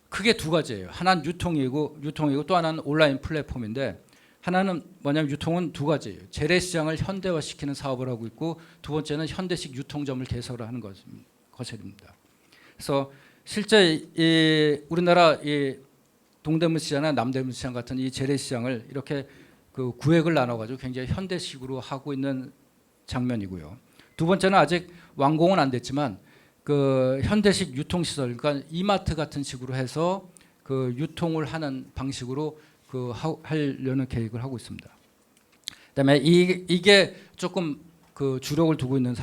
크게 두 가지예요. 하나는 유통이고 또 하나는 온라인 플랫폼인데, 하나는 뭐냐면 유통은 두 가지예요. 재래시장을 현대화시키는 사업을 하고 있고, 두 번째는 현대식 유통점을 개설하는 것입니다. 그래서 실제 이 우리나라 이 동대문 시장이나 남대문 시장 같은 이 재래시장을 이렇게 그 구획을 나눠가지고 굉장히 현대식으로 하고 있는 장면이고요. 두 번째는 아직 완공은 안 됐지만 그 현대식 유통시설, 그러니까 이마트 같은 식으로 해서 그 유통을 하는 방식으로 그 하려는 계획을 하고 있습니다. 그다음에 이게 조금 그 주력을 두고 있는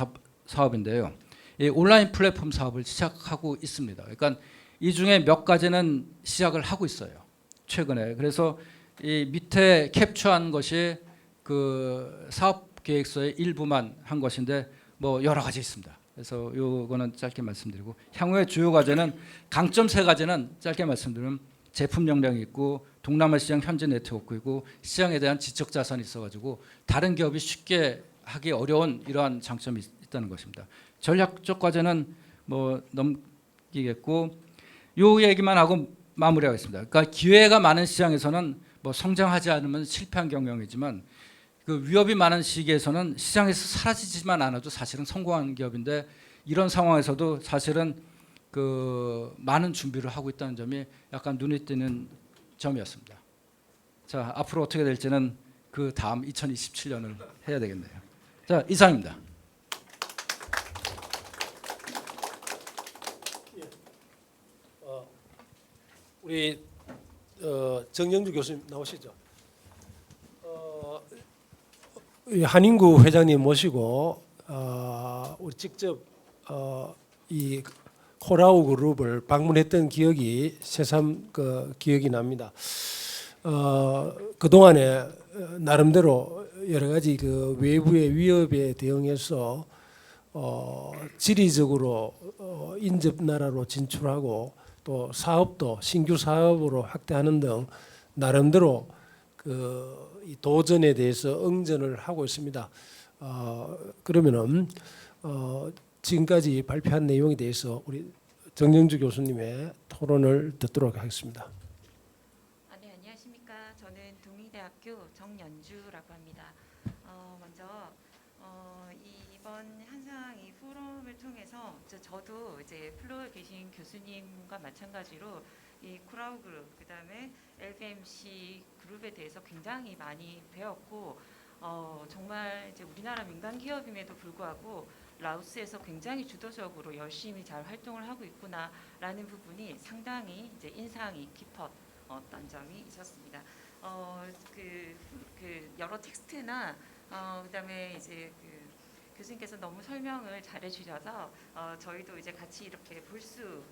사업인데요. 이 온라인 플랫폼 사업을 시작하고 있습니다. 그러니까 이 중에 몇 가지는 시작을 하고 있어요. 최근에. 그래서 이 밑에 캡처한 것이 그 사업 계획서의 일부만 한 것인데 뭐 여러 가지 있습니다. 그래서 요거는 짧게 말씀드리고, 향후의 주요 과제는 강점 세 가지는 짧게 말씀드리면 제품 역량이 있고 동남아 시장 현지 네트워크이고 시장에 대한 지적 자산이 있어가지고 다른 기업이 쉽게 하기 어려운 이러한 장점이 있다는 것입니다. 전략적 과제는 뭐 넘기겠고, 요 얘기만 하고 마무리하겠습니다. 그러니까 기회가 많은 시장에서는 뭐 성장하지 않으면 실패한 경영이지만 그 위협이 많은 시기에서는 시장에서 사라지지만 않아도 사실은 성공한 기업인데, 이런 상황에서도 사실은 그 많은 준비를 하고 있다는 점이 약간 눈에 띄는 점이었습니다. 자, 앞으로 어떻게 될지는 그 다음 2027년을 해야 되겠네요. 자, 이상입니다. 우리 정영주 교수님 나오시죠. 한인구 회장님 모시고 우리 직접 이 코라우 그룹을 방문했던 기억이 새삼 그 기억이 납니다. 그 동안에 나름대로 여러 가지 그 외부의 위협에 대응해서 지리적으로 인접 나라로 진출하고 또 사업도 신규 사업으로 확대하는 등 나름대로 그 도전에 대해서 응전을 하고 있습니다. 그러면은 지금까지 발표한 내용에 대해서 우리 정영주 교수님의 토론을 듣도록 하겠습니다. 네, 안녕하십니까. 저는 동의대학교 정연주라고 합니다. 먼저 이번 한상 이 포럼을 통해서 저도 이제 플로어에 계신 교수님과 마찬가지로 이 코라우 그룹, 그다음에 LBMC 그룹에 대해서 굉장히 많이 배웠고, 정말 이제 우리나라 민간 기업임에도 불구하고 라오스에서 굉장히 주도적으로 열심히 잘 활동을 하고 있구나라는 부분이 상당히 이제 인상이 깊었던 점이 있었습니다. 그 여러 텍스트나 그다음에 이제 교수님께서 너무 설명을 잘해주셔서 저희도 이제 같이 이렇게 볼 수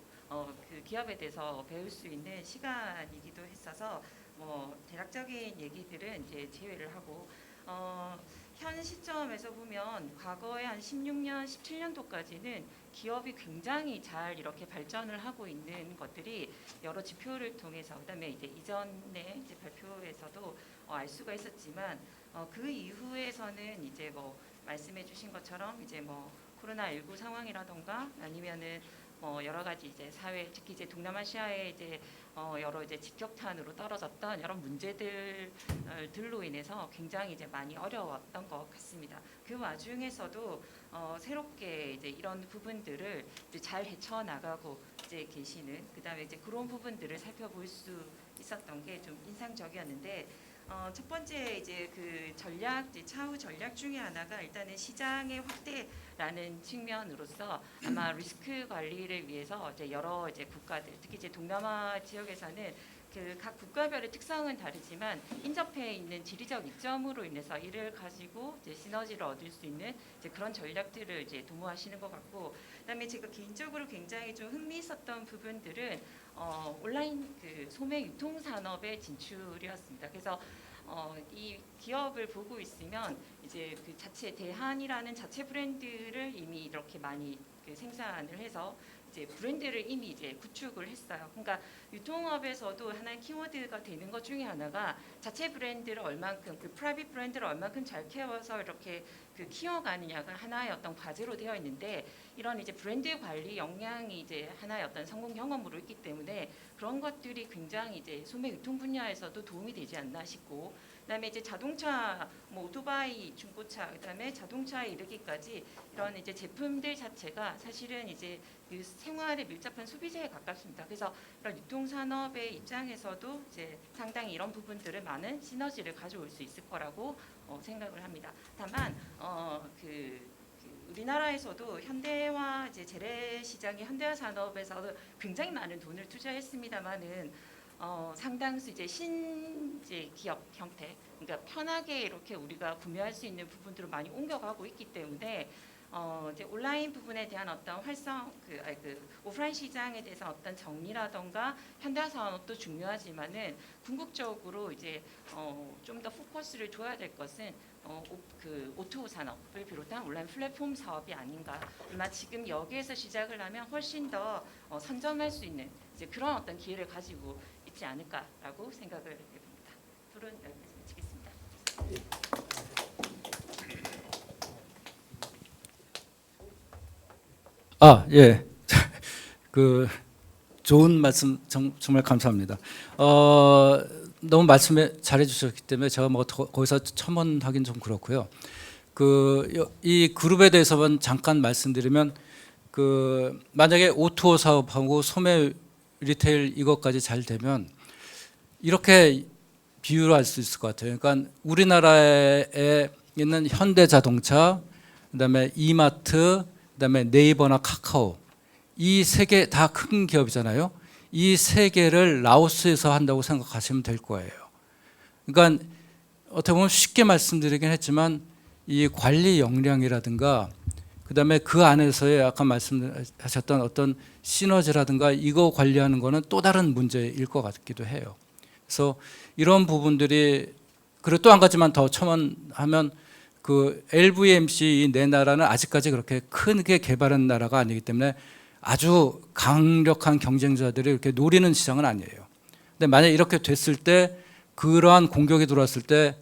그 기업에 대해서 배울 수 있는 시간이기도 했어서 뭐 대략적인 얘기들은 이제 제외를 하고 현 시점에서 보면 과거에 한 16년, 17년도까지는 기업이 굉장히 잘 이렇게 발전을 하고 있는 것들이 여러 지표를 통해서 그다음에 이제 이전에 이제 발표에서도 알 수가 있었지만 그 이후에서는 이제 뭐 말씀해주신 것처럼 이제 뭐 코로나19 상황이라던가 아니면은 여러 가지 이제 사회 특히 이제 동남아시아의 이제 여러 이제 직격탄으로 떨어졌던 여러 문제들로 인해서 굉장히 이제 많이 어려웠던 것 같습니다. 그 와중에서도 새롭게 이제 이런 부분들을 이제 잘 헤쳐 나가고 이제 계시는 그다음에 이제 그런 부분들을 살펴볼 수 있었던 게 좀 인상적이었는데. 첫 번째 이제 그 전략, 이제 차후 전략 중에 하나가 일단은 시장의 확대라는 측면으로서 아마 리스크 관리를 위해서 이제 여러 이제 국가들, 특히 이제 동남아 지역에서는 그 각 국가별의 특성은 다르지만 인접해 있는 지리적 이점으로 인해서 이를 가지고 이제 시너지를 얻을 수 있는 이제 그런 전략들을 이제 도모하시는 것 같고, 그다음에 제가 개인적으로 굉장히 좀 흥미있었던 부분들은 온라인 그 소매 유통 산업의 진출이었습니다. 그래서 이 기업을 보고 있으면 이제 그 자체 대한이라는 자체 브랜드를 이미 이렇게 많이 그 생산을 해서 이제 브랜드를 이미 이제 구축을 했어요. 그러니까 유통업에서도 하나의 키워드가 되는 것 중에 하나가 자체 브랜드를 얼만큼 그 프라이빗 브랜드를 얼만큼 잘 키워서 이렇게 그 키워가느냐가 하나의 어떤 과제로 되어 있는데, 이런 이제 브랜드 관리 역량이 이제 하나의 어떤 성공 경험으로 있기 때문에 그런 것들이 굉장히 이제 소매 유통 분야에서도 도움이 되지 않나 싶고, 그다음에 이제 자동차, 뭐 오토바이, 중고차, 그다음에 자동차에 이르기까지 이런 이제 제품들 자체가 사실은 이제 그 생활에 밀접한 소비재에 가깝습니다. 그래서 이런 유통 산업의 입장에서도 이제 상당히 이런 부분들을 많은 시너지를 가져올 수 있을 거라고 생각을 합니다. 다만 우리나라에서도 현대화 이제 재래시장의 현대화 산업에서 굉장히 많은 돈을 투자했습니다만은 상당수 이제 이제 기업 형태, 그러니까 편하게 이렇게 우리가 구매할 수 있는 부분들을 많이 옮겨가고 있기 때문에 이제 온라인 부분에 대한 어떤 오프라인 시장에 대해서 어떤 정리라던가 현대화 산업도 중요하지만은 궁극적으로 이제 좀 더 포커스를 둬야 될 것은 그 오토 산업을 비롯한 온라인 플랫폼 사업이 아닌가. 아마 지금 여기에서 시작을 하면 훨씬 더 선점할 수 있는 이제 그런 어떤 기회를 가지고 있지 않을까라고 생각을 해봅니다. 토론 여기서 마치겠습니다. 예. 그 좋은 말씀 정말 감사합니다. 너무 말씀을 잘해 주셨기 때문에 제가 뭐 거기서 첨언하긴 좀 그렇고요. 이 그룹에 대해서만 잠깐 말씀드리면, 만약에 오토 사업하고 소매 리테일 이것까지 잘 되면 이렇게 비유를 할 수 있을 것 같아요. 그러니까 우리나라에 있는 현대자동차, 그다음에 이마트, 그다음에 네이버나 카카오, 이 세 개 다 큰 기업이잖아요. 이 세 개를 라오스에서 한다고 생각하시면 될 거예요. 그러니까 어떻게 보면 쉽게 말씀드리긴 했지만 이 관리 역량이라든가 그다음에 그 안에서의 아까 말씀하셨던 어떤 시너지라든가 이거 관리하는 거는 또 다른 문제일 것 같기도 해요. 그래서 이런 부분들이, 그리고 또 한 가지만 더 첨언하면 그 LVMC 이 네 나라는 아직까지 그렇게 크게 개발한 나라가 아니기 때문에 아주 강력한 경쟁자들이 이렇게 노리는 시장은 아니에요. 근데 만약 이렇게 됐을 때, 그러한 공격이 들어왔을 때,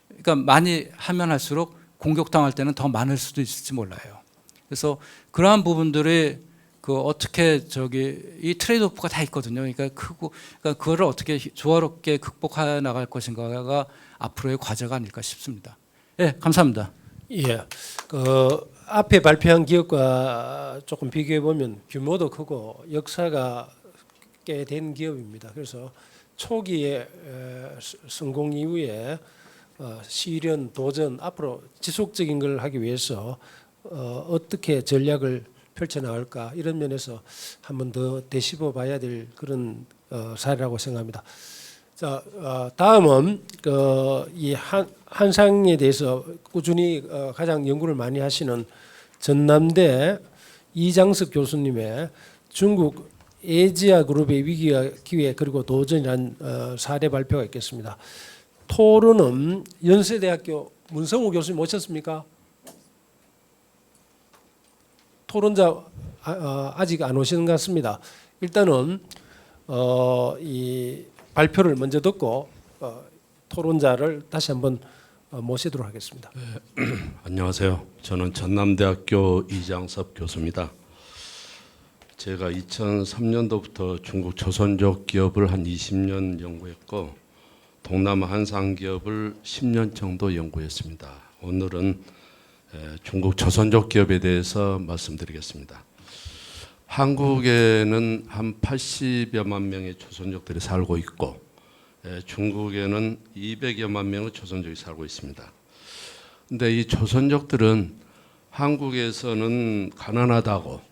그러니까 많이 하면 할수록 공격당할 때는 더 많을 수도 있을지 몰라요. 그래서 그러한 부분들이 어떻게 이 트레이드오프가 다 있거든요. 그러니까 그거를 어떻게 조화롭게 극복해 나갈 것인가가 앞으로의 과제가 아닐까 싶습니다. 예, 감사합니다. 예, 앞에 발표한 기업과 조금 비교해 보면 규모도 크고 역사가 꽤 된 기업입니다. 그래서 초기에 성공 이후에 실현, 도전, 앞으로 지속적인 걸 하기 위해서 어떻게 전략을 펼쳐나갈까, 이런 면에서 한 번 더 되짚어 봐야 될 그런 사례라고 생각합니다. 자, 다음은 이 한상에 대해서 꾸준히 가장 연구를 많이 하시는 전남대 이장석 교수님의 중국 에지아 그룹의 위기와 기회 그리고 도전이라는 사례 발표가 있겠습니다. 토론은 연세대학교 문성우 교수님 모셨습니까? 토론자 아직 안 오시는 것 같습니다. 일단은 이 발표를 먼저 듣고 토론자를 다시 한번 모시도록 하겠습니다. 안녕하세요. 저는 전남대학교 이장섭 교수입니다. 제가 2003년도부터 중국 조선족 기업을 한 20년 연구했고 동남아 한상 기업을 10년 정도 연구했습니다. 오늘은 중국 조선족 기업에 대해서 말씀드리겠습니다. 한국에는 한 80여만 명의 조선족들이 살고 있고 중국에는 200여만 명의 조선족이 살고 있습니다. 근데 이 조선족들은 한국에서는 가난하다고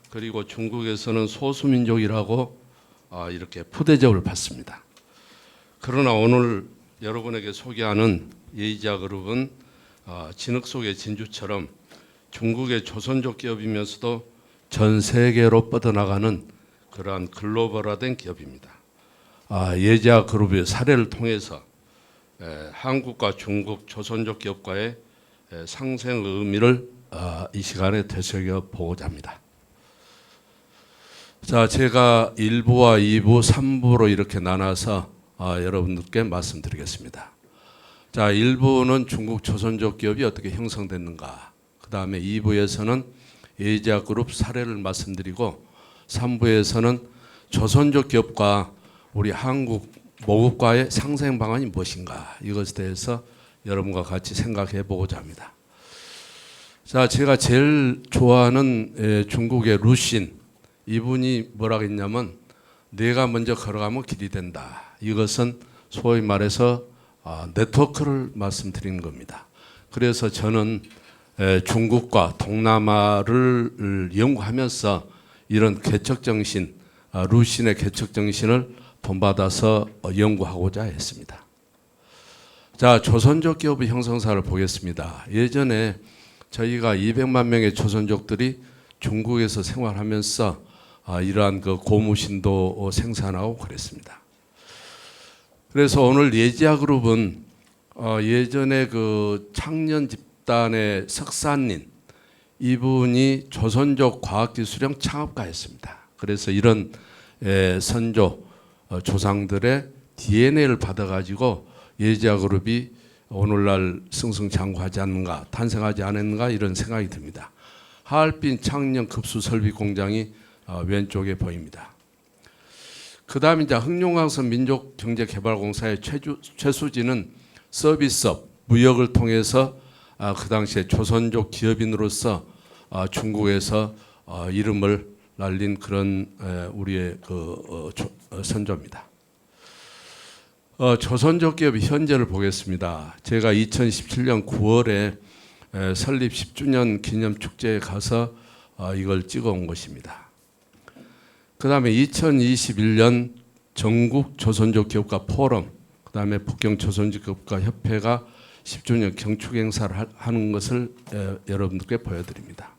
그리고 중국에서는 소수민족이라고 이렇게 푸대접을 받습니다. 그러나 오늘 여러분에게 소개하는 예의자그룹은 진흙 속의 진주처럼 중국의 조선족 기업이면서도 전 세계로 뻗어나가는 그러한 글로벌화된 기업입니다. 예자그룹의 사례를 통해서 한국과 중국 조선족 기업과의 상생 의미를 이 시간에 되새겨 보고자 합니다. 자, 제가 1부와 2부, 3부로 이렇게 나눠서 여러분들께 말씀드리겠습니다. 자, 1부는 중국 조선족 기업이 어떻게 형성됐는가, 그 다음에 2부에서는 예자그룹 사례를 말씀드리고 3부에서는 조선족 기업과 우리 한국 모국과의 상생 방안이 무엇인가, 이것에 대해서 여러분과 같이 생각해 보고자 합니다. 자, 제가 제일 좋아하는 중국의 루신, 이분이 뭐라고 했냐면 내가 먼저 걸어가면 길이 된다. 이것은 소위 말해서 네트워크를 말씀드리는 겁니다. 그래서 저는 중국과 동남아를 연구하면서 이런 개척정신, 루신의 개척정신을 본받아서 연구하고자 했습니다. 자, 조선족 기업의 형성사를 보겠습니다. 예전에 저희가 200만 명의 조선족들이 중국에서 생활하면서 이러한 그 고무신도 생산하고 그랬습니다. 그래서 오늘 예지아그룹은 예전에 그 창년 집단의 석산린, 이분이 조선족 과학기술형 창업가였습니다. 그래서 이런 선조 조상들의 DNA를 받아가지고 예지아그룹이 오늘날 승승장구하지 않는가, 탄생하지 않았는가, 이런 생각이 듭니다. 하얼빈 창녕 급수 설비 공장이 왼쪽에 보입니다. 그 다음에 이제 흑룡강선 민족경제개발공사의 최수진은 서비스업, 무역을 통해서 그 당시에 조선족 기업인으로서 중국에서 이름을 날린 그런 우리의 그 선조입니다. 조선족 기업의 현재를 보겠습니다. 제가 2017년 9월에 설립 10주년 기념축제에 가서 이걸 찍어온 것입니다. 그 다음에 2021년 전국 조선족 기업가 포럼, 그 다음에 북경 조선족 기업가 협회가 10주년 경축 행사를 하는 것을 여러분들께 보여드립니다.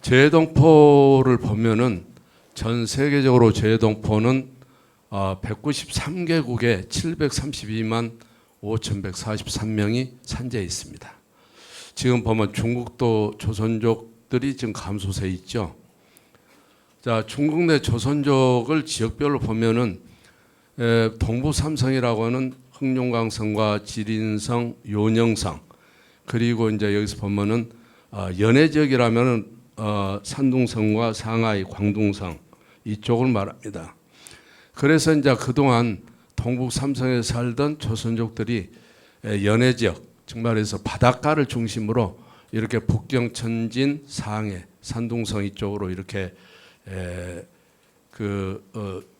제동포를 보면은 전 세계적으로 제동포는 193개국에 732만 5,143명이 산재해 있습니다. 지금 보면 중국도 조선족들이 지금 감소세 있죠. 자, 중국 내 조선족을 지역별로 보면은 동부 삼성이라고 하는 흑룡강성과 지린성, 요녕성, 그리고 이제 여기서 보면은 연해 지역이라면은 산둥성과 상하이, 광둥성 이쪽을 말합니다. 그래서 이제 그동안 동북 삼성에 살던 조선족들이 연해 지역, 즉 말해서 바닷가를 중심으로 이렇게 북경, 천진, 상해, 산둥성 이쪽으로 이렇게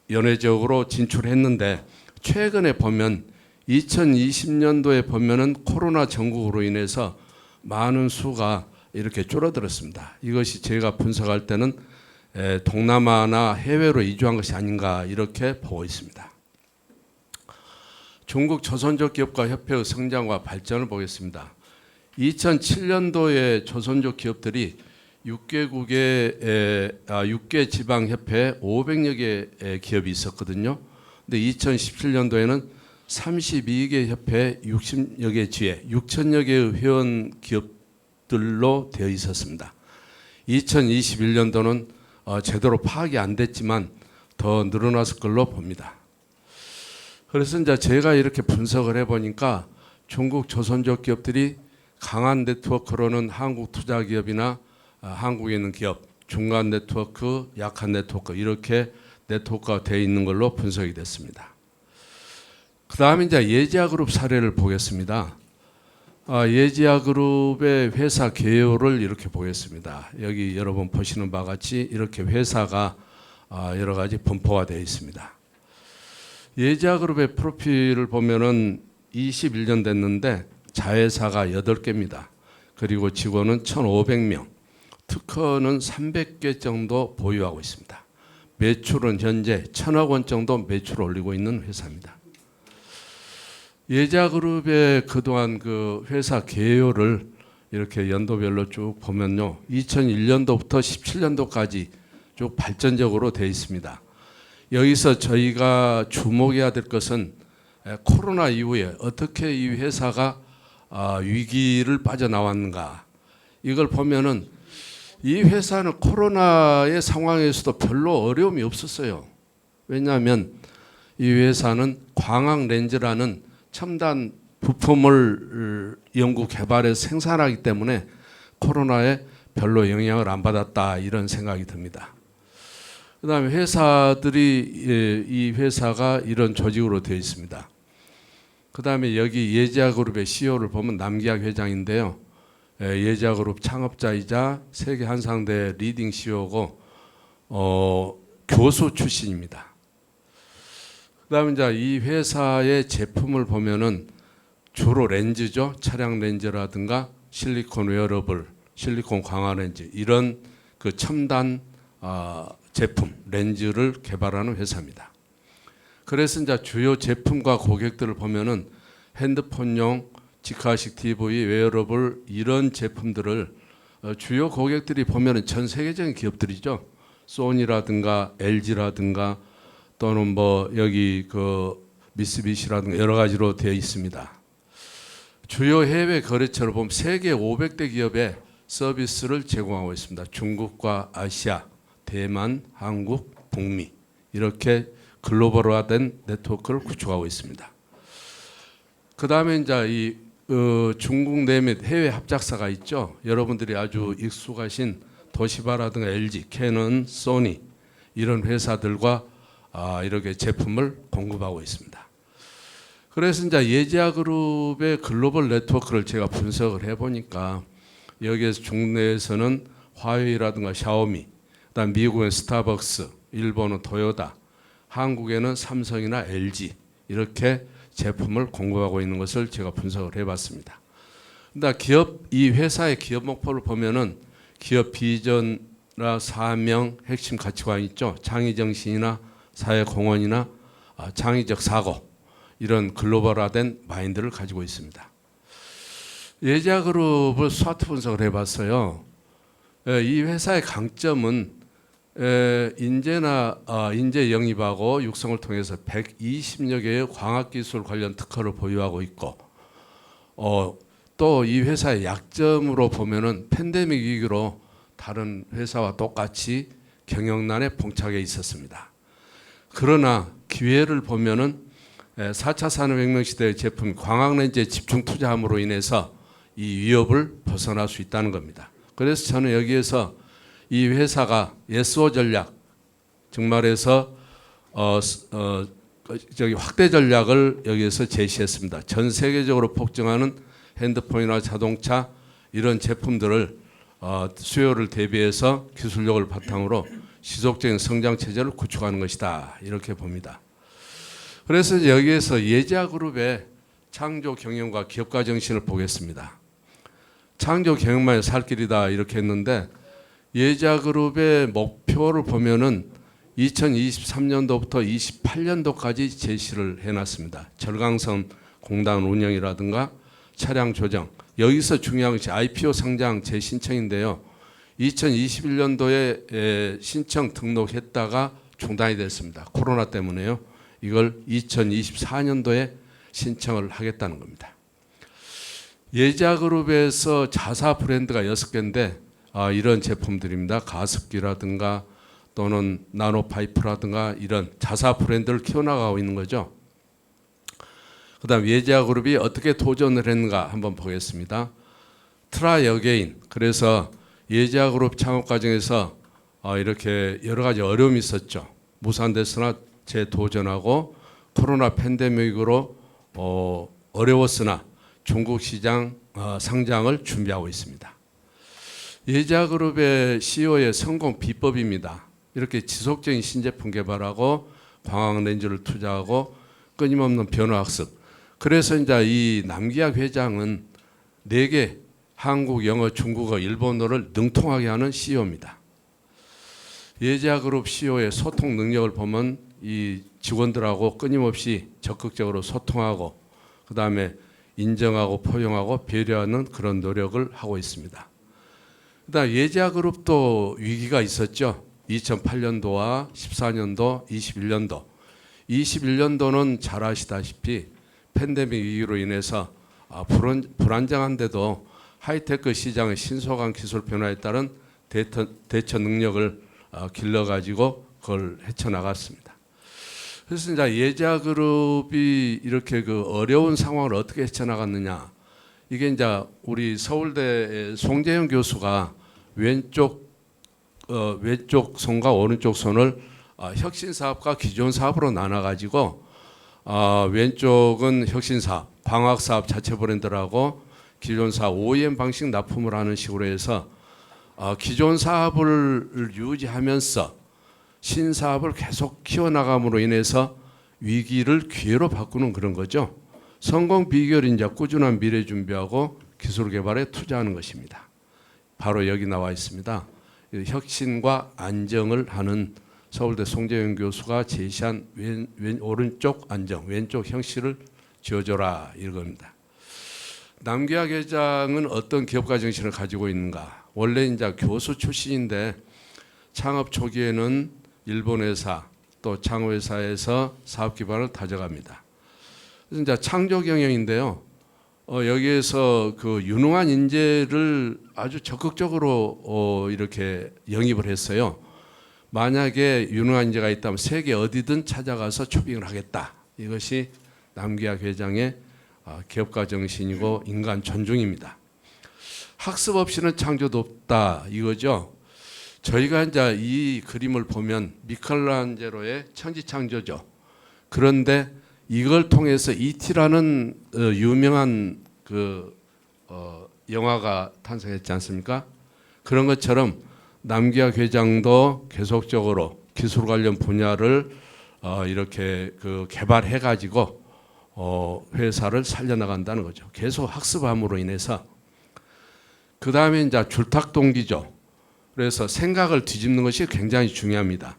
연해 지역으로 진출했는데, 최근에 보면 2020년도에 보면은 코로나 전국으로 인해서 많은 수가 이렇게 줄어들었습니다. 이것이 제가 분석할 때는 동남아나 해외로 이주한 것이 아닌가 이렇게 보고 있습니다. 중국 조선족 기업가 협회의 성장과 발전을 보겠습니다. 2007년도에 조선족 기업들이 6개 지방협회 500여 개 기업이 있었거든요. 근데 2017년도에는 32개 협회 60여 개 지회 6천여 개의 회원 기업들로 되어 있었습니다. 2021년도는 제대로 파악이 안 됐지만 더 늘어났을 걸로 봅니다. 그래서 이제 제가 이렇게 분석을 해보니까 중국 조선족 기업들이 강한 네트워크로는 한국 투자기업이나 한국에 있는 기업, 중간 네트워크, 약한 네트워크 이렇게 네트워크가 되어 있는 걸로 분석이 됐습니다. 그 다음에 이제 예지아그룹 사례를 보겠습니다. 예지아그룹의 회사 개요를 이렇게 보겠습니다. 여기 여러분 보시는 바와 같이 이렇게 회사가 여러 가지 분포가 되어 있습니다. 예지아그룹의 프로필을 보면은 21년 됐는데 자회사가 8개입니다. 그리고 직원은 1,500명, 특허는 300개 정도 보유하고 있습니다. 매출은 현재 1,000억 원 정도 매출을 올리고 있는 회사입니다. 예지아그룹의 그동안 그 회사 개요를 이렇게 연도별로 쭉 보면요. 2001년도부터 17년도까지 쭉 발전적으로 되어 있습니다. 여기서 저희가 주목해야 될 것은 코로나 이후에 어떻게 이 회사가 위기를 빠져나왔는가. 이걸 보면은 이 회사는 코로나의 상황에서도 별로 어려움이 없었어요. 왜냐하면 이 회사는 광학 렌즈라는 첨단 부품을 연구 개발해서 생산하기 때문에 코로나에 별로 영향을 안 받았다 이런 생각이 듭니다. 그다음에 회사들이 이 회사가 이런 조직으로 되어 있습니다. 그다음에 여기 예지아그룹의 CEO를 보면 남기학 회장인데요. 예지아그룹 창업자이자 세계 한상대 리딩 CEO고 교수 출신입니다. 그다음에 이제 이 회사의 제품을 보면은 주로 렌즈죠. 차량 렌즈라든가 실리콘 웨어러블, 실리콘 광화 렌즈 이런 그 첨단 제품 렌즈를 개발하는 회사입니다. 그래서 이제 주요 제품과 고객들을 보면은 핸드폰용, 직화식 TV, 웨어러블 이런 제품들을 주요 고객들이 보면은 전 세계적인 기업들이죠. 소니라든가 LG라든가 또는 뭐 여기 그 미쓰비시라든가 여러 가지로 되어 있습니다. 주요 해외 거래처를 보면 세계 500대 기업의 서비스를 제공하고 있습니다. 중국과 아시아, 대만, 한국, 북미 이렇게 글로벌화된 네트워크를 구축하고 있습니다. 그 다음에 이제 이 중국 내 및 해외 합작사가 있죠. 여러분들이 아주 익숙하신 도시바라든가 LG, 캐논, 소니 이런 회사들과 이렇게 제품을 공급하고 있습니다. 그래서 이제 예지아그룹의 글로벌 네트워크를 제가 분석을 해보니까 여기에서 국내에서는 화웨이라든가 샤오미, 그다음 미국의 스타벅스, 일본은 토요타, 한국에는 삼성이나 LG 이렇게 제품을 공급하고 있는 것을 제가 분석을 해봤습니다. 근데 이 회사의 기업 목표를 보면은 기업 비전이나 사명, 핵심 가치관 있죠. 창의 정신이나 사회 공헌이나 창의적 사고 이런 글로벌화된 마인드를 가지고 있습니다. 예지아그룹을 스와트 분석을 해봤어요. 이 회사의 강점은 인재 영입하고 육성을 통해서 120여 개의 광학기술 관련 특허를 보유하고 있고 또 이 회사의 약점으로 보면은 팬데믹 위기로 다른 회사와 똑같이 경영난에 봉착해 있었습니다. 그러나 기회를 보면은 4차 산업혁명 시대의 제품 광학렌즈에 집중 투자함으로 인해서 이 위협을 벗어날 수 있다는 겁니다. 그래서 저는 여기에서 이 회사가 SO 전략, 즉 말해서 확대 전략을 여기에서 제시했습니다. 전 세계적으로 폭증하는 핸드폰이나 자동차 이런 제품들을 수요를 대비해서 기술력을 바탕으로 지속적인 성장 체제를 구축하는 것이다 이렇게 봅니다. 그래서 여기에서 예지아그룹의 창조 경영과 기업가 정신을 보겠습니다. 창조 경영만이 살 길이다 이렇게 했는데 예지아그룹의 목표를 보면은 2023년도부터 28년도까지 제시를 해놨습니다. 절강선 공단 운영이라든가 차량 조정 여기서 중요한 것이 IPO 상장 재신청인데요. 2021년도에 신청 등록했다가 중단이 됐습니다. 코로나 때문에요. 이걸 2024년도에 신청을 하겠다는 겁니다. 예자그룹에서 자사 브랜드가 6개인데 이런 제품들입니다. 가습기라든가 또는 나노파이프라든가 이런 자사 브랜드를 키워나가고 있는 거죠. 그다음 예자그룹이 어떻게 도전을 했는가 한번 보겠습니다. 트라이 어게인. 그래서 예자그룹 창업 과정에서 이렇게 여러 가지 어려움이 있었죠. 무산됐으나 재도전하고 코로나 팬데믹으로 어려웠으나 중국 시장 상장을 준비하고 있습니다. 예자그룹의 CEO의 성공 비법입니다. 이렇게 지속적인 신제품 개발하고 광학 렌즈를 투자하고 끊임없는 변화 학습. 그래서 이제 이 남기학 회장은 4개 한국, 영어, 중국어, 일본어를 능통하게 하는 CEO입니다. 예자그룹 CEO의 소통 능력을 보면 이 직원들하고 끊임없이 적극적으로 소통하고 그다음에 인정하고 포용하고 배려하는 그런 노력을 하고 있습니다. 그다음 예자그룹도 위기가 있었죠. 2008년도와 14년도, 21년도. 21년도는 잘 아시다시피 팬데믹 위기로 인해서 불안정한데도 하이테크 시장의 신속한 기술 변화에 따른 대처 능력을 길러가지고 그걸 헤쳐나갔습니다. 그래서 이제 예자그룹이 이렇게 그 어려운 상황을 어떻게 헤쳐나갔느냐. 이게 이제 우리 서울대 송재영 교수가 왼쪽 손과 오른쪽 손을 혁신 사업과 기존 사업으로 나눠가지고 왼쪽은 혁신 사업, 광학 사업 자체 브랜드라고 기존 사업 OEM 방식 납품을 하는 식으로 해서 기존 사업을 유지하면서 신사업을 계속 키워나감으로 인해서 위기를 기회로 바꾸는 그런 거죠. 성공 비결이 이제 꾸준한 미래 준비하고 기술 개발에 투자하는 것입니다. 바로 여기 나와 있습니다. 혁신과 안정을 하는 서울대 송재영 교수가 제시한 오른쪽 안정, 왼쪽 형식을 지어줘라 이겁니다. 남기학 회장은 어떤 기업가 정신을 가지고 있는가? 원래 이제 교수 출신인데 창업 초기에는 일본 회사 또 창업회사에서 사업 기반을 다져갑니다. 그래서 이제 창조 경영인데요. 여기에서 그 유능한 인재를 아주 적극적으로 이렇게 영입을 했어요. 만약에 유능한 인재가 있다면 세계 어디든 찾아가서 초빙을 하겠다. 이것이 남기학 회장의 기업가 정신이고 인간 존중입니다. 학습 없이는 창조도 없다 이거죠. 저희가 이제 이 그림을 보면 미켈란젤로의 천지창조죠. 그런데 이걸 통해서 E.T.라는 유명한 영화가 탄생했지 않습니까? 그런 것처럼 남기학 회장도 계속적으로 기술 관련 분야를 이렇게 개발해 가지고 회사를 살려나간다는 거죠. 계속 학습함으로 인해서. 그 다음에 이제 줄탁 동기죠. 그래서 생각을 뒤집는 것이 굉장히 중요합니다.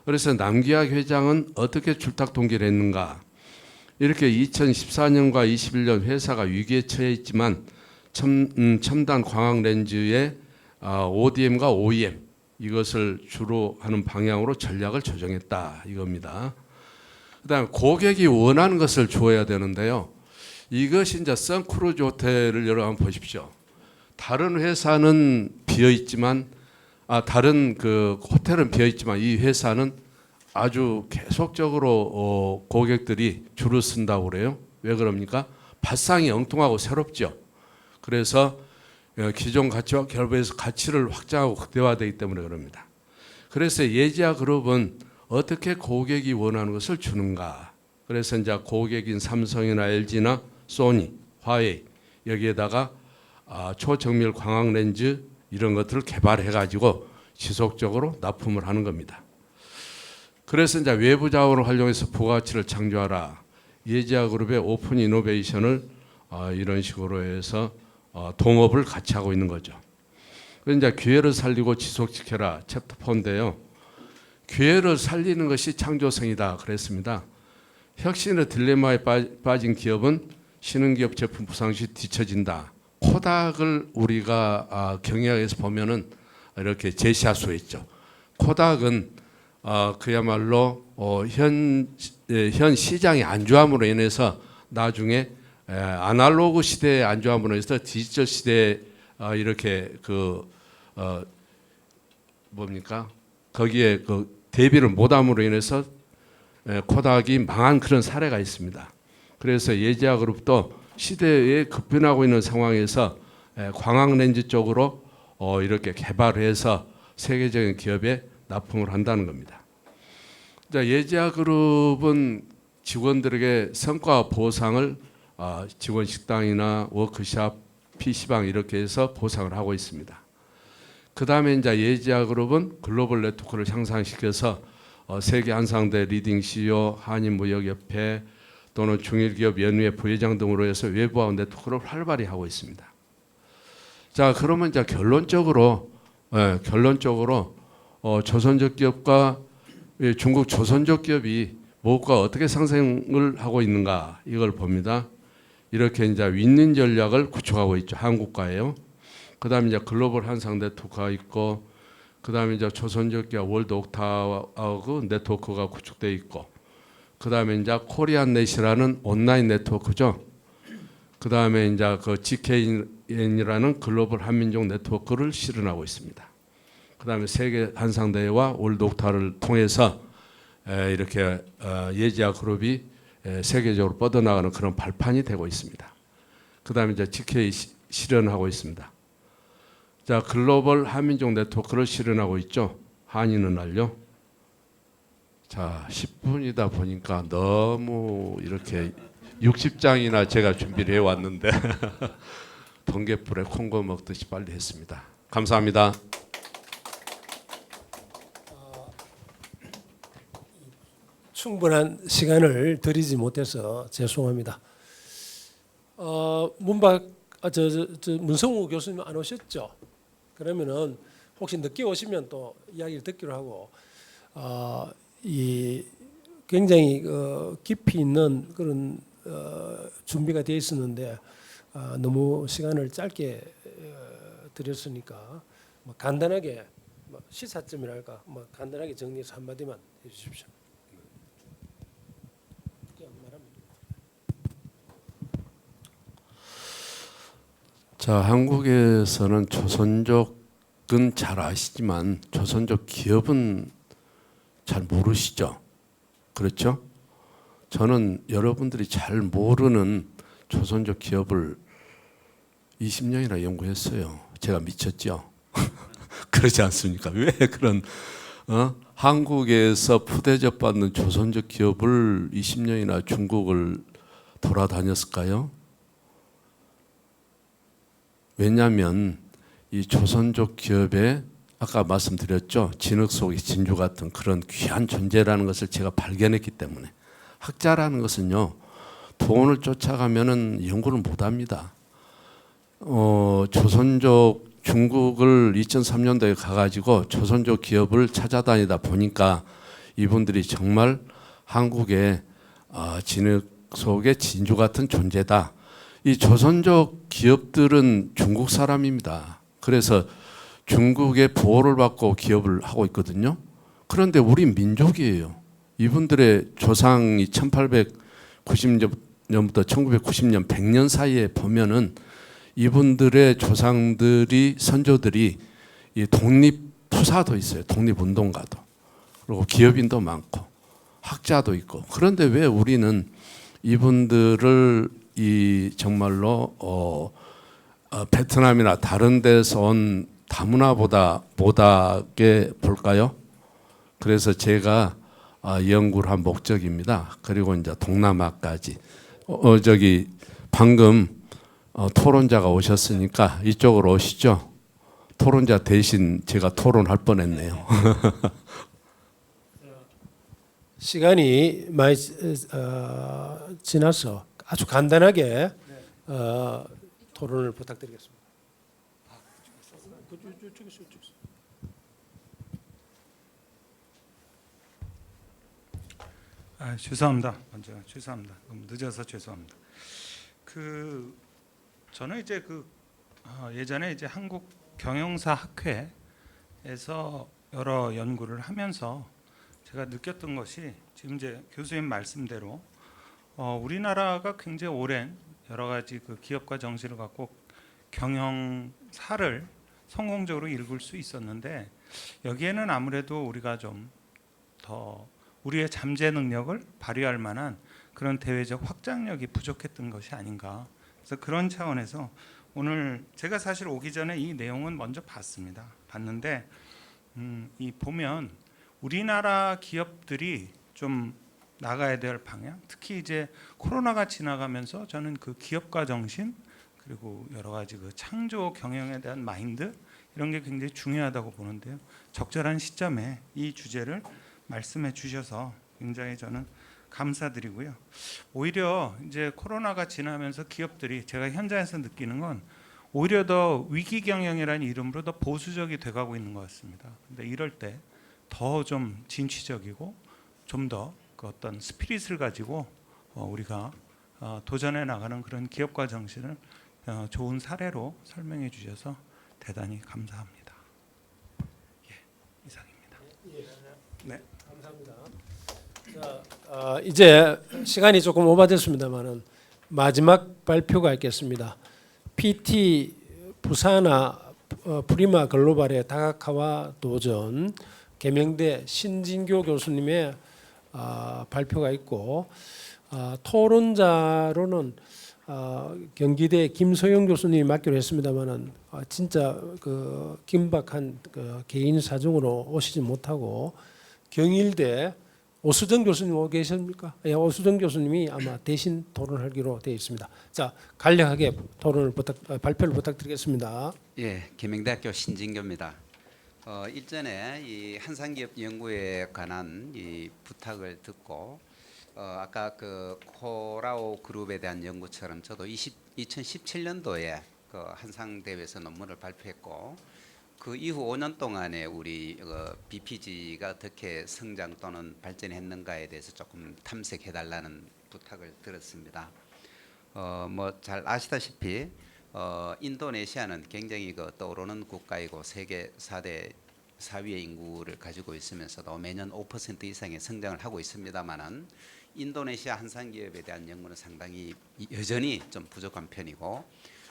그래서 남기학 회장은 어떻게 줄탁 동기를 했는가? 이렇게 2014년과 21년 회사가 위기에 처해 있지만 첨단 광학 렌즈의 ODM과 OEM 이것을 주로 하는 방향으로 전략을 조정했다 이겁니다. 그다음에 고객이 원하는 것을 주어야 되는데요. 이것이 이제 선크루즈 호텔을 여러분 보십시오. 다른 회사는 비어 있지만 다른 그 호텔은 비어 있지만 이 회사는 아주 계속적으로 고객들이 줄을 쓴다고 그래요. 왜 그럽니까? 발상이 엉뚱하고 새롭죠. 그래서 기존 가치와 결부해서 가치를 확장하고 극대화되기 때문에 그럽니다. 그래서 예자그룹은 어떻게 고객이 원하는 것을 주는가. 그래서 이제 고객인 삼성이나 LG나 소니, 화웨이 여기에다가 초정밀 광학 렌즈 이런 것들을 개발해 가지고 지속적으로 납품을 하는 겁니다. 그래서 이제 외부 자원을 활용해서 부가가치를 창조하라. 예자그룹의 오픈 이노베이션을 이런 식으로 해서 동업을 같이 하고 있는 거죠. 그래서 이제 기회를 살리고 지속시켜라 챕터 4인데요. 기회를 살리는 것이 창조성이다 그랬습니다. 혁신의 딜레마에 빠진 기업은 신흥기업 제품 부상 시 뒤처진다. 코닥을 우리가 경영학에서 보면은 이렇게 제시할 수 있죠. 코닥은 그야말로 현 시장의 안주함으로 인해서 나중에 아날로그 시대의 안주함으로 인해서 디지털 시대에 이렇게 뭡니까? 거기에 그 대비를 못함으로 인해서 코닥이 망한 그런 사례가 있습니다. 그래서 예지아그룹도 시대에 급변하고 있는 상황에서 광학 렌즈 쪽으로 이렇게 개발해서 세계적인 기업에 납품을 한다는 겁니다. 예지아그룹은 직원들에게 성과 보상을 직원 식당이나 워크샵, PC방 이렇게 해서 보상을 하고 있습니다. 그 다음에 이제 예지아그룹은 글로벌 네트워크를 향상시켜서 세계 한상대 리딩 CEO, 한인무역협회 또는 중일기업연의회 부회장 등으로 해서 외부와 네트워크를 활발히 하고 있습니다. 자, 그러면 이제 결론적으로 조선족 기업과 중국 조선족 기업이 무엇과 어떻게 상생을 하고 있는가 이걸 봅니다. 이렇게 이제 윈윈 전략을 구축하고 있죠. 한국과예요. 그다음에 이제 글로벌 한상 네트워크가 있고, 그다음에 이제 조선족 기업 월드 옥타워 네트워크가 구축돼 있고, 그다음에 이제 코리안넷이라는 온라인 네트워크죠. 그다음에 이제 그 GKN이라는 글로벌 한민족 네트워크를 실현하고 있습니다. 그다음에 세계 한상대회와 월드 옥타워를 통해서 이렇게 예지아 그룹이 세계적으로 뻗어나가는 그런 발판이 되고 있습니다. 그다음에 이제 GK 실현하고 있습니다. 자, 글로벌 한민족 네트워크를 실현하고 있죠. 한인은 알려. 자, 10분이다 보니까 너무 이렇게 60장이나 제가 준비를 해왔는데 번갯불에 콩고 먹듯이 빨리 했습니다. 감사합니다. 충분한 시간을 드리지 못해서 죄송합니다. 문성우 교수님 안 오셨죠? 그러면은 혹시 늦게 오시면 또 이야기를 듣기로 하고 이 굉장히 깊이 있는 그런 준비가 되어 있었는데 너무 시간을 짧게 드렸으니까 간단하게 시사점이랄까 간단하게 정리해서 한마디만 해주십시오. 자, 한국에서는 조선족은 잘 아시지만 조선족 기업은 잘 모르시죠? 그렇죠? 저는 여러분들이 잘 모르는 조선족 기업을 20년이나 연구했어요. 제가 미쳤죠? 그러지 않습니까? 왜 그런 한국에서 푸대접받는 조선족 기업을 20년이나 중국을 돌아다녔을까요? 왜냐하면 이 조선족 기업에 아까 말씀드렸죠. 진흙 속의 진주 같은 그런 귀한 존재라는 것을 제가 발견했기 때문에. 학자라는 것은요, 돈을 쫓아가면은 연구를 못합니다. 조선족 중국을 2003년도에 가가지고 조선족 기업을 찾아다니다 보니까 이분들이 정말 한국의 진흙 속의 진주 같은 존재다. 이 조선족 기업들은 중국 사람입니다. 그래서 중국의 보호를 받고 기업을 하고 있거든요. 그런데 우리 민족이에요. 이분들의 조상이 1890년부터 1990년 100년 사이에 보면은 이분들의 조상들이 선조들이 이 독립투사도 있어요. 독립운동가도. 그리고 기업인도 많고 학자도 있고. 그런데 왜 우리는 이분들을 이 정말로 베트남이나 다른 데서 온 다문화보다 못하게 볼까요? 그래서 제가 연구를 한 목적입니다. 그리고 이제 동남아까지. 저기 방금 토론자가 오셨으니까 이쪽으로 오시죠. 토론자 대신 제가 토론할 뻔했네요. 시간이 많이 지나서 아주 간단하게 토론을 부탁드리겠습니다. 죄송합니다. 먼저 죄송합니다. 너무 늦어서 죄송합니다. 저는 이제 예전에 이제 한국 경영사 학회 에서 여러 연구를 하면서 제가 느꼈던 것이 지금 이제 교수님 말씀대로 우리나라가 굉장히 오랜 여러 가지 그 기업가 정신을 갖고 경영사를 성공적으로 읽을 수 있었는데 여기에는 아무래도 우리가 좀 더 우리의 잠재 능력을 발휘할 만한 그런 대외적 확장력이 부족했던 것이 아닌가. 그래서 그런 차원에서 오늘 제가 사실 오기 전에 이 내용은 먼저 봤습니다. 봤는데 이 보면 우리나라 기업들이 좀 나가야 될 방향, 특히 이제 코로나가 지나가면서 저는 그 기업가 정신 그리고 여러 가지 그 창조 경영에 대한 마인드 이런 게 굉장히 중요하다고 보는데요. 적절한 시점에 이 주제를 말씀해 주셔서 굉장히 저는 감사드리고요. 오히려 이제 코로나가 지나면서 기업들이 제가 현장에서 느끼는 건 오히려 더 위기 경영이라는 이름으로 더 보수적이 돼가고 있는 것 같습니다. 근데 이럴 때 더 좀 진취적이고 좀 더 그 어떤 스피릿을 가지고 우리가 도전해 나가는 그런 기업가 정신을 좋은 사례로 설명해 주셔서 대단히 감사합니다. 예, 이상입니다. 네. 감사합니다. 자, 이제 시간이 조금 오버됐습니다만은 마지막 발표가 있겠습니다. PT 부사나 프리마 글로벌의 다각화와 도전 계명대 신진교 교수님의 발표가 있고 토론자로는 경기대 김소영 교수님이 맡기로 했습니다만은 진짜 그 긴박한 그 개인 사정으로 오시지 못하고 경일대 오수정 교수님 오고 계십니까? 예, 오수정 교수님이 아마 대신 토론하기로 되어 있습니다. 자, 간략하게 발표를 부탁드리겠습니다. 예, 계명대학교 신진교입니다. 일전에 이 한상기업 연구에 관한 이 부탁을 듣고 아까 그 코라오 그룹에 대한 연구처럼 저도 2017년도에 그 한상대회에서 논문을 발표했고 그 이후 5년 동안에 우리 BPG가 어떻게 성장 또는 발전했는가에 대해서 조금 탐색해달라는 부탁을 들었습니다. 뭐 잘 아시다시피 인도네시아는 굉장히 그 떠오르는 국가이고 세계 4위의 인구를 가지고 있으면서도 매년 5% 이상의 성장을 하고 있습니다만은 인도네시아 한상기업에 대한 연구는 상당히 여전히 좀 부족한 편이고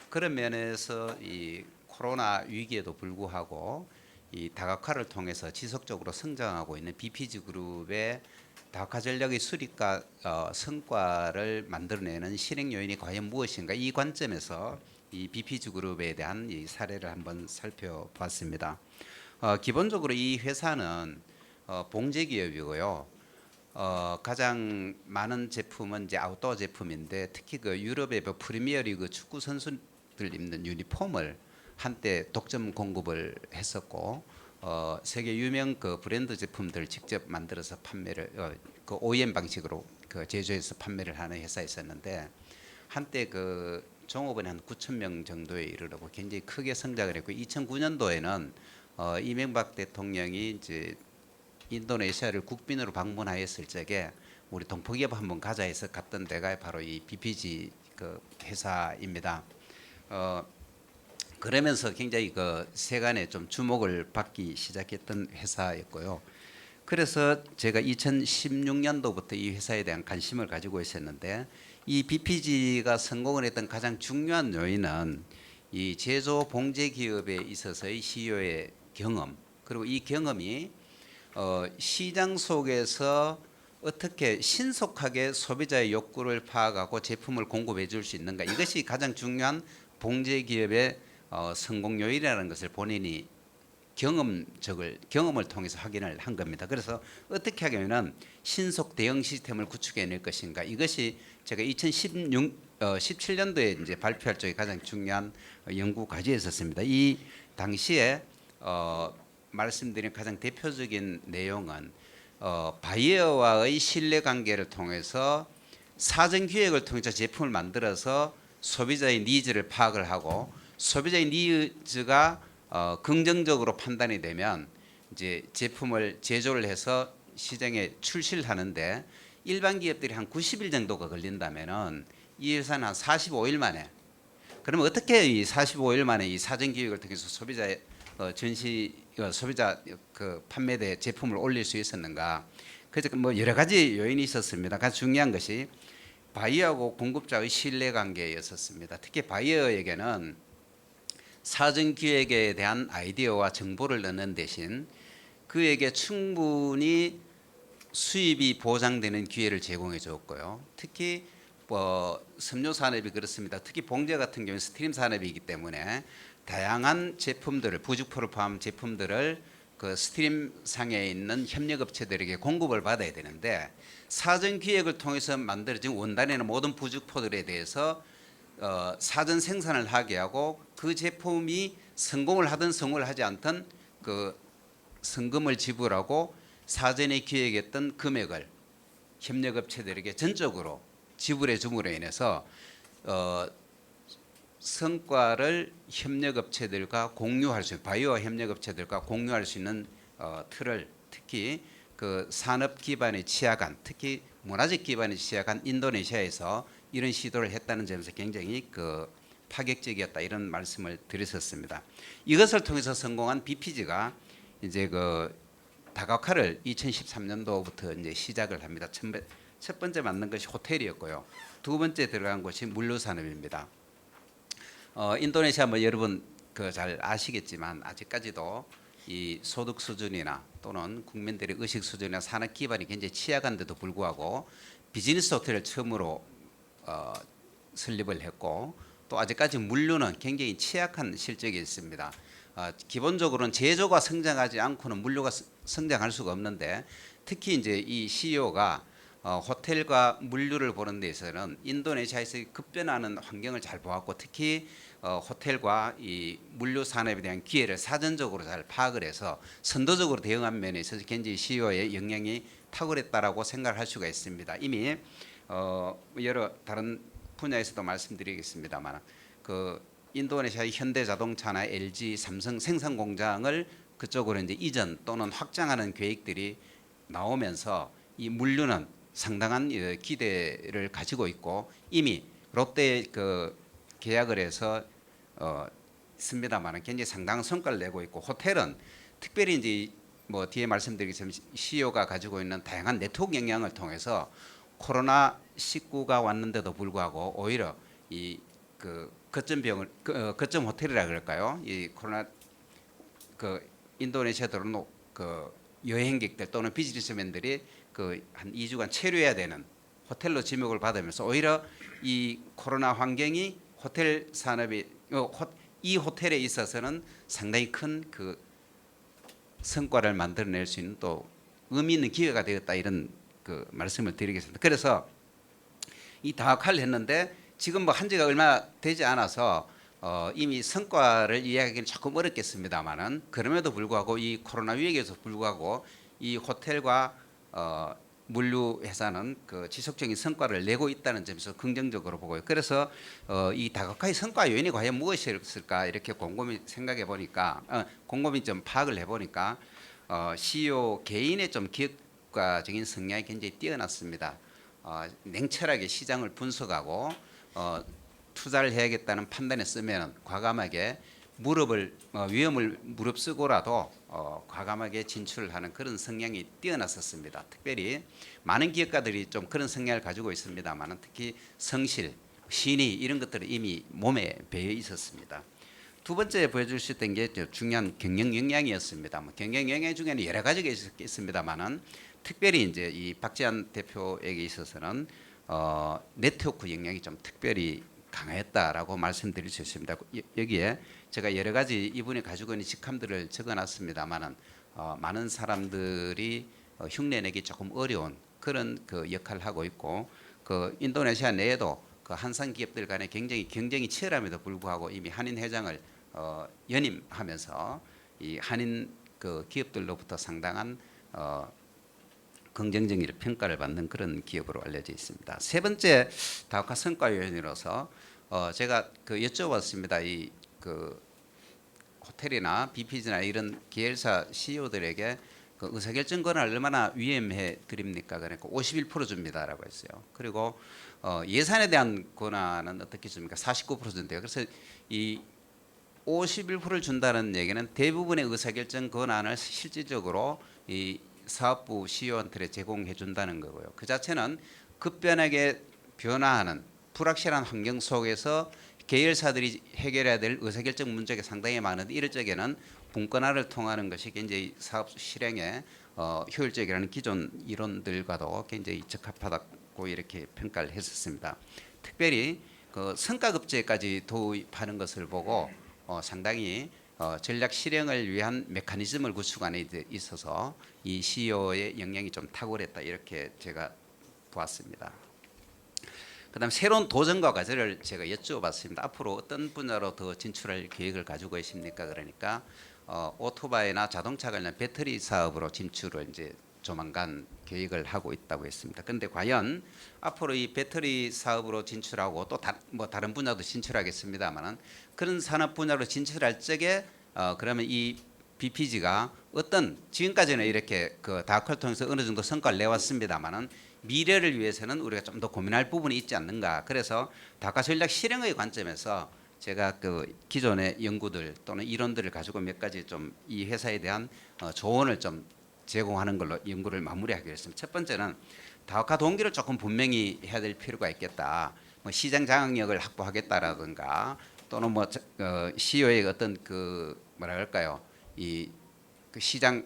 그런 면에서 이 코로나 위기에도 불구하고 이 다각화를 통해서 지속적으로 성장하고 있는 BPG 그룹의 다각화 전략의 수립과 성과를 만들어내는 실행 요인이 과연 무엇인가 이 관점에서 이 BPG 그룹에 대한 이 사례를 한번 살펴봤습니다. 기본적으로 이 회사는 봉제 기업이고요. 가장 많은 제품은 이제 아웃도어 제품인데 특히 그 유럽의 프리미어리그 축구 선수들 입는 유니폼을 한때 독점 공급을 했었고 세계 유명 그 브랜드 제품들 직접 만들어서 판매를 그 OEM 방식으로 그 제조해서 판매를 하는 회사였었는데 한때 그 종업원이 한 9천 명 정도에 이르르고 굉장히 크게 성장을 했고 2009년도에는 이명박 대통령이 이제 인도네시아를 국빈으로 방문하였을 적에 우리 동포기업 한번 가자 해서 갔던 데가 바로 이 BPG 그 회사입니다. 그러면서 굉장히 그 세간에 좀 주목을 받기 시작했던 회사였고요. 그래서 제가 2016년도부터 이 회사에 대한 관심을 가지고 있었는데 이 BPG가 성공을 했던 가장 중요한 요인은 이 제조 봉제 기업에 있어서의 CEO의 경험 그리고 이 경험이 시장 속에서 어떻게 신속하게 소비자의 욕구를 파악하고 제품을 공급해 줄 수 있는가 이것이 가장 중요한 봉제 기업의 성공 요인이라는 것을 본인이 경험을 통해서 확인을 한 겁니다. 그래서 어떻게 하냐면 신속 대응 시스템을 구축해낼 것인가 이것이 제가 2017년도에 이제 발표할 적에 가장 중요한 연구 과제였었습니다. 이 당시에 말씀드린 가장 대표적인 내용은 바이어와의 신뢰관계를 통해서 사전 기획을 통해서 제품을 만들어서 소비자의 니즈를 파악을 하고 소비자의 니즈가 긍정적으로 판단이 되면 이제 제품을 제조를 해서 시장에 출시를 하는데 일반 기업들이 한 90일 정도가 걸린다면은 이 회사는 한 45일 만에 그러면 어떻게 이 45일 만에 이 사전 기획을 통해서 소비자의 전시 소비자 그 판매대 제품을 올릴 수 있었는가? 그래서 뭐 여러 가지 요인이 있었습니다. 가장 중요한 것이 바이어하고 공급자의 신뢰 관계였었습니다. 특히 바이어에게는 사전 기획에 대한 아이디어와 정보를 넣는 대신 그에게 충분히 수입이 보장되는 기회를 제공해 줬고요. 특히 섬유 산업이 그렇습니다. 특히 봉제 같은 경우는 스트림 산업이기 때문에 다양한 제품들을 부직포를 포함한 제품들을 그 스트림 상에 있는 협력업체들에게 공급을 받아야 되는데 사전 기획을 통해서 만들어진 원단이나 모든 부직포들에 대해서 사전 생산을 하게 하고 그 제품이 성공을 하든 성공을 하지 않든 그 성금을 지불하고 사전에 기획했던 금액을 협력업체들에게 전적으로 지불해 줌으로 인해서 성과를 협력업체들과 공유할 수 있는 바이오와 협력업체들과 공유할 수 있는 틀을 특히 그 산업 기반의 취약한 특히 문화적 기반의 취약한 인도네시아에서 이런 시도를 했다는 점에서 굉장히 그 파격적이었다 이런 말씀을 드렸었습니다. 이것을 통해서 성공한 BPG가 이제 그 다각화를 2013년도부터 이제 시작을 합니다. 첫 번째 만든 것이 호텔이었고요. 두 번째 들어간 것이 물류 산업입니다. 인도네시아 뭐 여러분 그 잘 아시겠지만 아직까지도 이 소득 수준이나 또는 국민들의 의식 수준이나 산업 기반이 굉장히 취약한데도 불구하고 비즈니스 호텔을 처음으로 설립을 했고 또 아직까지 물류는 굉장히 취약한 실적이 있습니다. 기본적으로는 제조가 성장하지 않고는 물류가 성장할 수가 없는데 특히 이제 이 CEO가 호텔과 물류를 보는 데 있어서는 인도네시아에서 급변하는 환경을 잘 보았고 특히 호텔과 이 물류 산업에 대한 기회를 사전적으로 잘 파악을 해서 선도적으로 대응한 면에 있어서 굉장히 CEO의 영향이 탁월했다라고 생각할 수가 있습니다. 이미 여러 다른 분야에서도 말씀드리겠습니다만 그 인도네시아의 현대자동차나 LG, 삼성 생산 공장을 그쪽으로 이제 이전 또는 확장하는 계획들이 나오면서 이 물류는 상당한 기대를 가지고 있고 이미 롯데 그 계약을 해서 있습니다만 굉장히 상당한 성과를 내고 있고 호텔은 특별히 이제 뭐 뒤에 말씀드리겠지만 CEO가 가지고 있는 다양한 네트워크 영향을 통해서 코로나 19가 왔는데도 불구하고 오히려 이 그 거점 호텔이라 그럴까요? 이 코로나 그 인도네시아 들어오는 그 여행객들 또는 비즈니스맨들이 그 한 2주간 체류해야 되는 호텔로 지목을 받으면서 오히려 이 코로나 환경이 호텔 산업이 이 호텔에 있어서는 상당히 큰 그 성과를 만들어낼 수 있는 또 의미 있는 기회가 되었다 이런 그 말씀을 드리겠습니다. 그래서 이 다각화를 했는데 지금 뭐 한 지가 얼마 되지 않아서 이미 성과를 이야기하기는 조금 어렵겠습니다만은 그럼에도 불구하고 이 코로나 위기에도 불구하고 이 호텔과 물류 회사는 그 지속적인 성과를 내고 있다는 점에서 긍정적으로 보고요. 그래서 이 다각화의 성과 요인이 과연 무엇이었을까 이렇게 곰곰이 생각해 보니까 곰곰이 좀 파악을 해 보니까 CEO 개인의 좀 기획과적인 성향이 굉장히 뛰어났습니다. 냉철하게 시장을 분석하고 투자를 해야겠다는 판단에 쓰면 과감하게 위험을 무릅쓰고라도 과감하게 진출을 하는 그런 성향이 뛰어났었습니다. 특별히 많은 기업가들이 좀 그런 성향을 가지고 있습니다만 특히 성실, 신의 이런 것들이 이미 몸에 배어 있었습니다. 두 번째 보여줄 수 있던 게 중요한 경영 역량이었습니다. 경영 역량 중에는 여러 가지가 있습니다만은 특별히 이제 이 박지한 대표에게 있어서는 네트워크 역량이 좀 특별히 강했다라고 말씀드릴 수 있습니다. 여기에 제가 여러 가지 이분이 가지고 있는 직함들을 적어놨습니다만은 많은 사람들이 흉내내기 조금 어려운 그런 그 역할을 하고 있고 그 인도네시아 내에도 그 한산 기업들 간에 굉장히 경쟁이 치열함에도 불구하고 이미 한인 회장을 연임하면서 이 한인 그 기업들로부터 상당한 긍정적인 평가를 받는 그런 기업으로 알려져 있습니다. 세 번째 다각화 성과 요인으로서 제가 그 여쭤봤습니다. 이 그 호텔이나 BPG나 이런 계열사 CEO들에게 그 의사결정 권한을 얼마나 위임해 드립니까? 그러니까 51% 줍니다라고 했어요. 그리고 예산에 대한 권한은 어떻게 줍니까? 49% 준대요. 그래서 이 51%를 준다는 얘기는 대부분의 의사결정 권한을 실질적으로 이 사업부 CEO한테 제공해 준다는 거고요. 그 자체는 급변하게 변화하는 불확실한 환경 속에서 계열사들이 해결해야 될 의사결정 문제가 상당히 많은데 이럴 적에는 분권화를 통하는 것이 굉장히 사업 실행에 효율적이라는 기존 이론들과도 굉장히 적합하다고 이렇게 평가를 했었습니다. 특별히 그 성과급제까지 도입하는 것을 보고 상당히 전략 실행을 위한 메커니즘을 구축안에 있어서 이 CEO의 역량이 좀 탁월했다 이렇게 제가 보았습니다. 그다음 새로운 도전과 과제를 제가 여쭤봤습니다. 앞으로 어떤 분야로 더 진출할 계획을 가지고 계십니까? 그러니까 오토바이나 자동차 관련 배터리 사업으로 진출을 이제 조만간 계획을 하고 있다고 했습니다. 그런데 과연 앞으로 이 배터리 사업으로 진출하고 또 다른 분야도 진출하겠습니다만은 그런 산업 분야로 진출할 적에 그러면 이 BPG가 어떤 지금까지는 이렇게 그 다크를 통해서 어느 정도 성과를 내왔습니다만은 미래를 위해서는 우리가 좀 더 고민할 부분이 있지 않는가. 그래서 다카 전략 실행의 관점에서 제가 그 기존의 연구들 또는 이론들을 가지고 몇 가지 좀 이 회사에 대한 조언을 좀 제공하는 걸로 연구를 마무리하기로 했습니다. 첫 번째는 다카 동기를 조금 분명히 해야 될 필요가 있겠다. 뭐 시장 장악력을 확보하겠다라든가 또는 뭐 CEO의 어떤 그 뭐라 그럴까요? 이 그 시장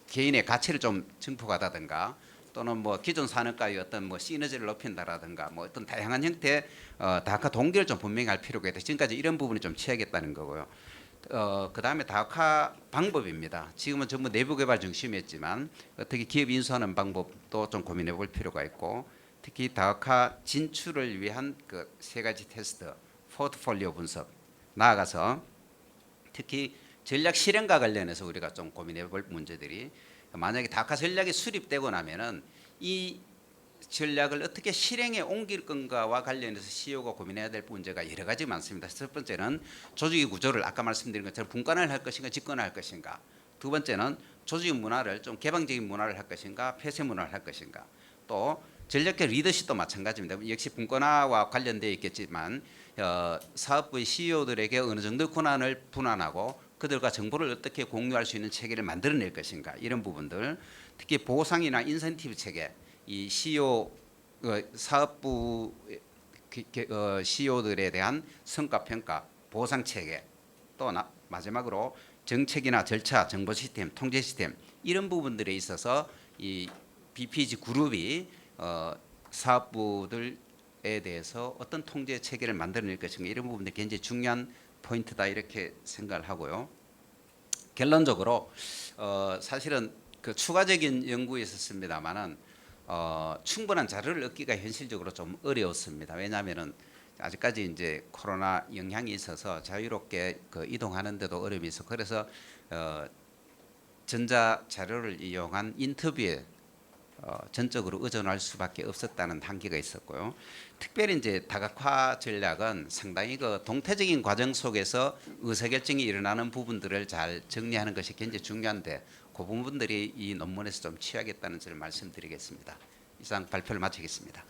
개인의 가치를 좀 증폭하다든가 또는 뭐 기존 산업과의 어떤 뭐 시너지를 높인다라든가 뭐 어떤 다양한 형태의 다카 동기를 좀 분명히 할 필요가 있다. 지금까지 이런 부분이 좀 취하겠다는 거고요. 그다음에 다카 방법입니다. 지금은 전부 내부 개발 중심이었지만 어떻게 기업 인수하는 방법도 좀 고민해 볼 필요가 있고 특히 다카 진출을 위한 그 세 가지 테스트, 포트폴리오 분석, 나아가서 특히 전략 실행과 관련해서 우리가 좀 고민해 볼 문제들이 만약에 다카 전략이 수립되고 나면은 이 전략을 어떻게 실행에 옮길 건가와 관련해서 CEO가 고민해야 될 문제가 여러 가지 많습니다. 첫 번째는 조직의 구조를 아까 말씀드린 것처럼 분권을 할 것인가 집권을 할 것인가. 두 번째는 조직의 문화를 좀 개방적인 문화를 할 것인가 폐쇄 문화를 할 것인가. 또 전략적 리더십도 마찬가지입니다. 역시 분권화와 관련되어 있겠지만 사업부의 CEO들에게 어느 정도 권한을 분할하고 그들과 정보를 어떻게 공유할 수 있는 체계를 만들어낼 것인가 이런 부분들 특히 보상이나 인센티브 체계 이 CEO 사업부 CEO들에 대한 성과 평가 보상 체계 또 마지막으로 정책이나 절차 정보 시스템 통제 시스템 이런 부분들에 있어서 이 BPG 그룹이 사업부들에 대해서 어떤 통제 체계를 만들어낼 것인가 이런 부분들이 굉장히 중요한 포인트다 이렇게 생각을 하고요. 결론적으로 사실은 그 추가적인 연구에 있었습니다만은 충분한 자료를 얻기가 현실적으로 좀 어려웠습니다. 왜냐하면은 아직까지 이제 코로나 영향이 있어서 자유롭게 그 이동하는데도 어려움이 있어. 그래서 전자 자료를 이용한 인터뷰에 전적으로 의존할 수밖에 없었다는 한계가 있었고요. 특별히 이제 다각화 전략은 상당히 그 동태적인 과정 속에서 의사결정이 일어나는 부분들을 잘 정리하는 것이 굉장히 중요한데 그 부분들이 이 논문에서 좀 취하겠다는 점을 말씀드리겠습니다. 이상 발표를 마치겠습니다.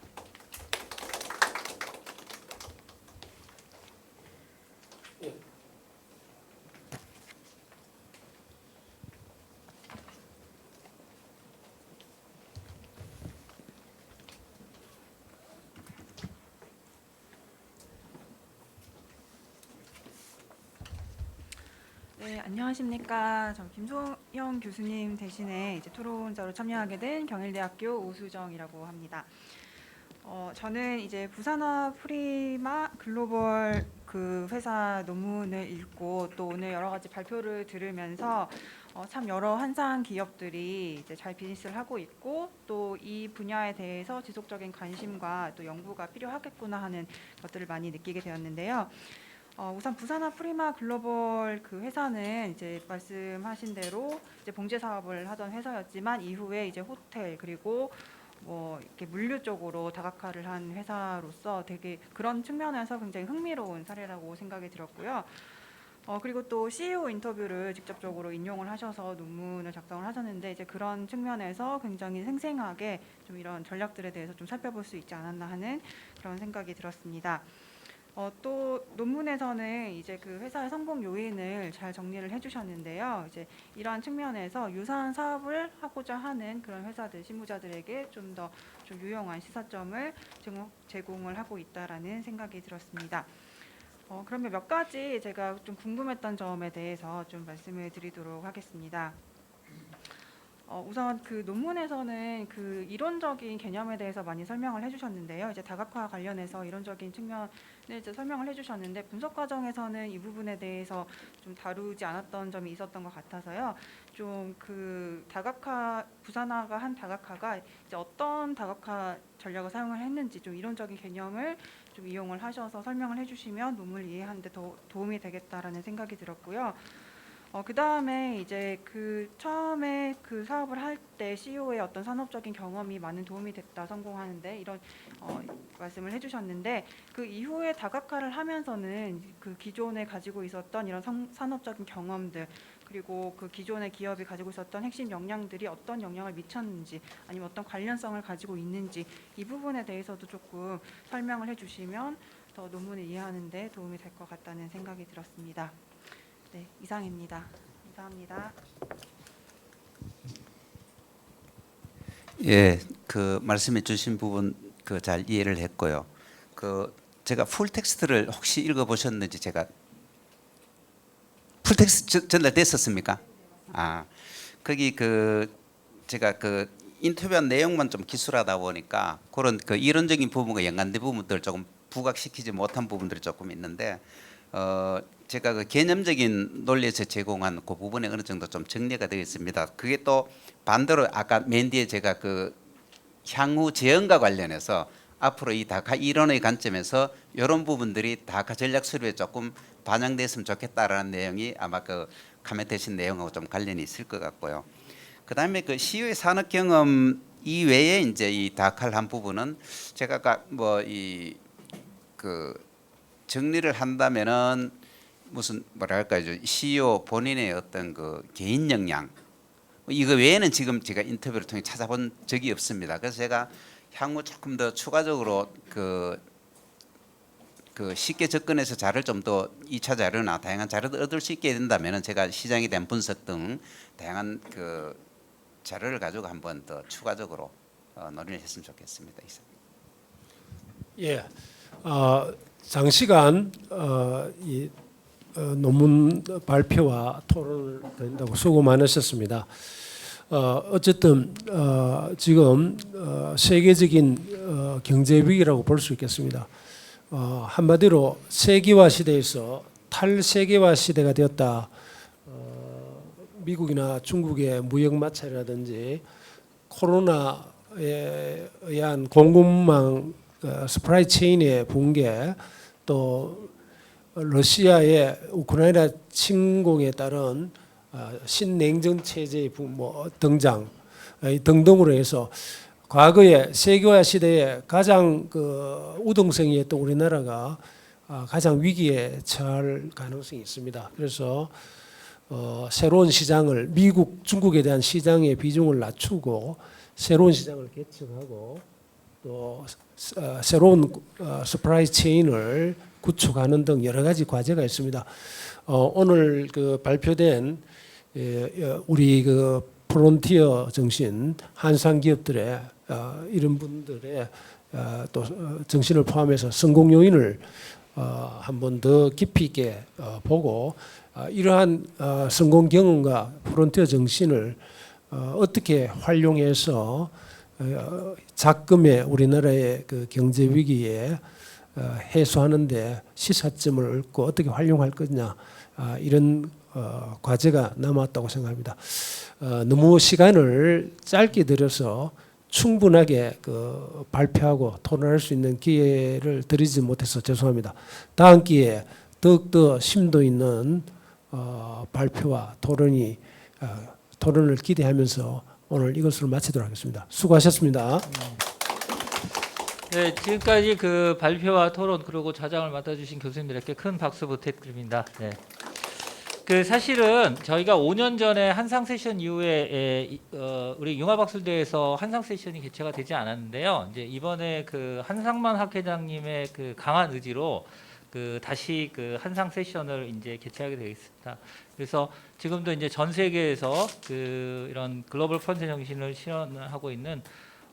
네, 안녕하십니까. 저 김소영 교수님 대신에 이제 토론자로 참여하게 된 경일대학교 오수정이라고 합니다. 저는 이제 부산화 프리마 글로벌 그 회사 논문을 읽고 또 오늘 여러 가지 발표를 들으면서 참 여러 한상 기업들이 이제 잘 비즈니스를 하고 있고 또 이 분야에 대해서 지속적인 관심과 또 연구가 필요하겠구나 하는 것들을 많이 느끼게 되었는데요. 우선 부산화 프리마 글로벌 그 회사는 이제 말씀하신 대로 이제 봉제 사업을 하던 회사였지만 이후에 이제 호텔 그리고 뭐 이렇게 물류 쪽으로 다각화를 한 회사로서 되게 그런 측면에서 굉장히 흥미로운 사례라고 생각이 들었고요. 그리고 또 CEO 인터뷰를 직접적으로 인용을 하셔서 논문을 작성을 하셨는데 이제 그런 측면에서 굉장히 생생하게 좀 이런 전략들에 대해서 좀 살펴볼 수 있지 않았나 하는 그런 생각이 들었습니다. 또 논문에서는 이제 그 회사의 성공 요인을 잘 정리를 해주셨는데요. 이제 이러한 측면에서 유사한 사업을 하고자 하는 그런 회사들, 실무자들에게 좀 더 좀 유용한 시사점을 제공을 하고 있다라는 생각이 들었습니다. 그러면 몇 가지 제가 좀 궁금했던 점에 대해서 좀 말씀을 드리도록 하겠습니다. 우선 그 논문에서는 그 이론적인 개념에 대해서 많이 설명을 해주셨는데요. 이제 다각화 관련해서 이론적인 측면을 이제 설명을 해주셨는데 분석 과정에서는 이 부분에 대해서 좀 다루지 않았던 점이 있었던 것 같아서요. 좀 그 다각화 부산화가 한 다각화가 이제 어떤 다각화 전략을 사용을 했는지 좀 이론적인 개념을 좀 이용을 하셔서 설명을 해주시면 논문을 이해하는데 더 도움이 되겠다라는 생각이 들었고요. 그 다음에 이제 그 처음에 그 사업을 할 때 CEO의 어떤 산업적인 경험이 많은 도움이 됐다 성공하는데 이런 말씀을 해주셨는데 그 이후에 다각화를 하면서는 그 기존에 가지고 있었던 이런 산업적인 경험들 그리고 그 기존의 기업이 가지고 있었던 핵심 역량들이 어떤 영향을 미쳤는지 아니면 어떤 관련성을 가지고 있는지 이 부분에 대해서도 조금 설명을 해주시면 더 논문을 이해하는 데 도움이 될 것 같다는 생각이 들었습니다. 네, 이상입니다. 감사합니다. 예, 그 말씀해 주신 부분 그 잘 이해를 했고요. 그 제가 풀 텍스트를 혹시 읽어 보셨는지 제가 풀 텍스트 전달됐었습니까? 거기 그 제가 그 인터뷰한 내용만 좀 기술하다 보니까 그런 그 이론적인 부분과 연관된 부분들 조금 부각시키지 못한 부분들이 조금 있는데 제가 그 개념적인 논리에서 제공한 그 부분에 어느 정도 좀 정리가 되어 있습니다. 그게 또 반대로 아까 맨 뒤에 제가 그 향후 재현과 관련해서 앞으로 이 다카 이론의 관점에서 이런 부분들이 다카 전략 수립에 조금 반영됐으면 좋겠다라는 내용이 아마 그 카멘트하신 내용하고 좀 관련이 있을 것 같고요. 그다음에 그 CEO의 산업 경험 이외에 이제 이 다카를 한 부분은 제가 아까 뭐 이 그 정리를 한다면은 무슨 뭐랄까요, CEO 본인의 어떤 그 개인 역량 이거 외에는 지금 제가 인터뷰를 통해 찾아본 적이 없습니다. 그래서 제가 향후 조금 더 추가적으로 그 쉽게 접근해서 자료를 좀 더 2차 자료나 다양한 자료를 얻을 수 있게 된다면은 제가 시장에 대한 분석 등 다양한 그 자료를 가지고 한번 더 추가적으로 논의를 했으면 좋겠습니다. 이상. 예, 장시간 이 논문 발표와 토론을 드린다고 수고 많으셨습니다. 어쨌든 지금 세계적인 경제 위기라고 볼 수 있겠습니다. 한마디로 세계화 시대에서 탈세계화 시대가 되었다. 미국이나 중국의 무역 마찰이라든지 코로나에 의한 공급망 스프라이 체인의 붕괴 또 러시아의 우크라이나 침공에 따른 신냉전 체제의 등장 등등으로 해서 과거에 세계화 시대에 가장 그 우등성이었던 우리나라가 가장 위기에 처할 가능성이 있습니다. 그래서 새로운 시장을 미국, 중국에 대한 시장의 비중을 낮추고 새로운 시장을 개척하고 또 새로운 서프라이 체인을 구축하는 등 여러 가지 과제가 있습니다. 오늘 그 발표된 우리 그 프론티어 정신 한상 기업들의 이런 분들의 또 정신을 포함해서 성공 요인을 한 번 더 깊이 있게 보고 이러한 성공 경험과 프론티어 정신을 어떻게 활용해서 작금의 우리나라의 그 경제 위기에 해소하는데 시사점을 얻고 어떻게 활용할 거냐 이런 과제가 남았다고 생각합니다. 너무 시간을 짧게 들여서 충분하게 그 발표하고 토론할 수 있는 기회를 드리지 못해서 죄송합니다. 다음 기회에 더욱더 심도 있는 발표와 토론을 기대하면서 오늘 이것으로 마치도록 하겠습니다. 수고하셨습니다. 네, 지금까지 그 발표와 토론 그리고 자장을 맡아주신 교수님들에게 큰 박수 부탁드립니다. 네. 그 사실은 저희가 5년 전에 한상 세션 이후에 우리 융합학술대에서 한상 세션이 개최가 되지 않았는데요. 이제 이번에 그 한상만 학회장님의 그 강한 의지로 그 다시 그 한상 세션을 이제 개최하게 되겠습니다. 그래서 지금도 이제 전 세계에서 그 이런 글로벌 펀드 정신을 실현하고 있는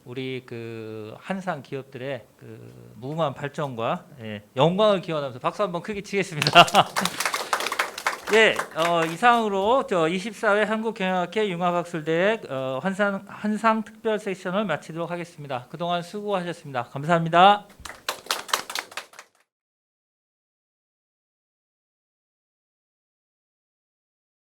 우리 그 한상 기업들의 그 무궁한 발전과 영광을 기원하면서 박수 한번 크게 치겠습니다. 예, 이상으로 24회 한국경영학회 융합학술대회 한상 특별 세션을 마치도록 하겠습니다. 그동안 수고하셨습니다. 감사합니다.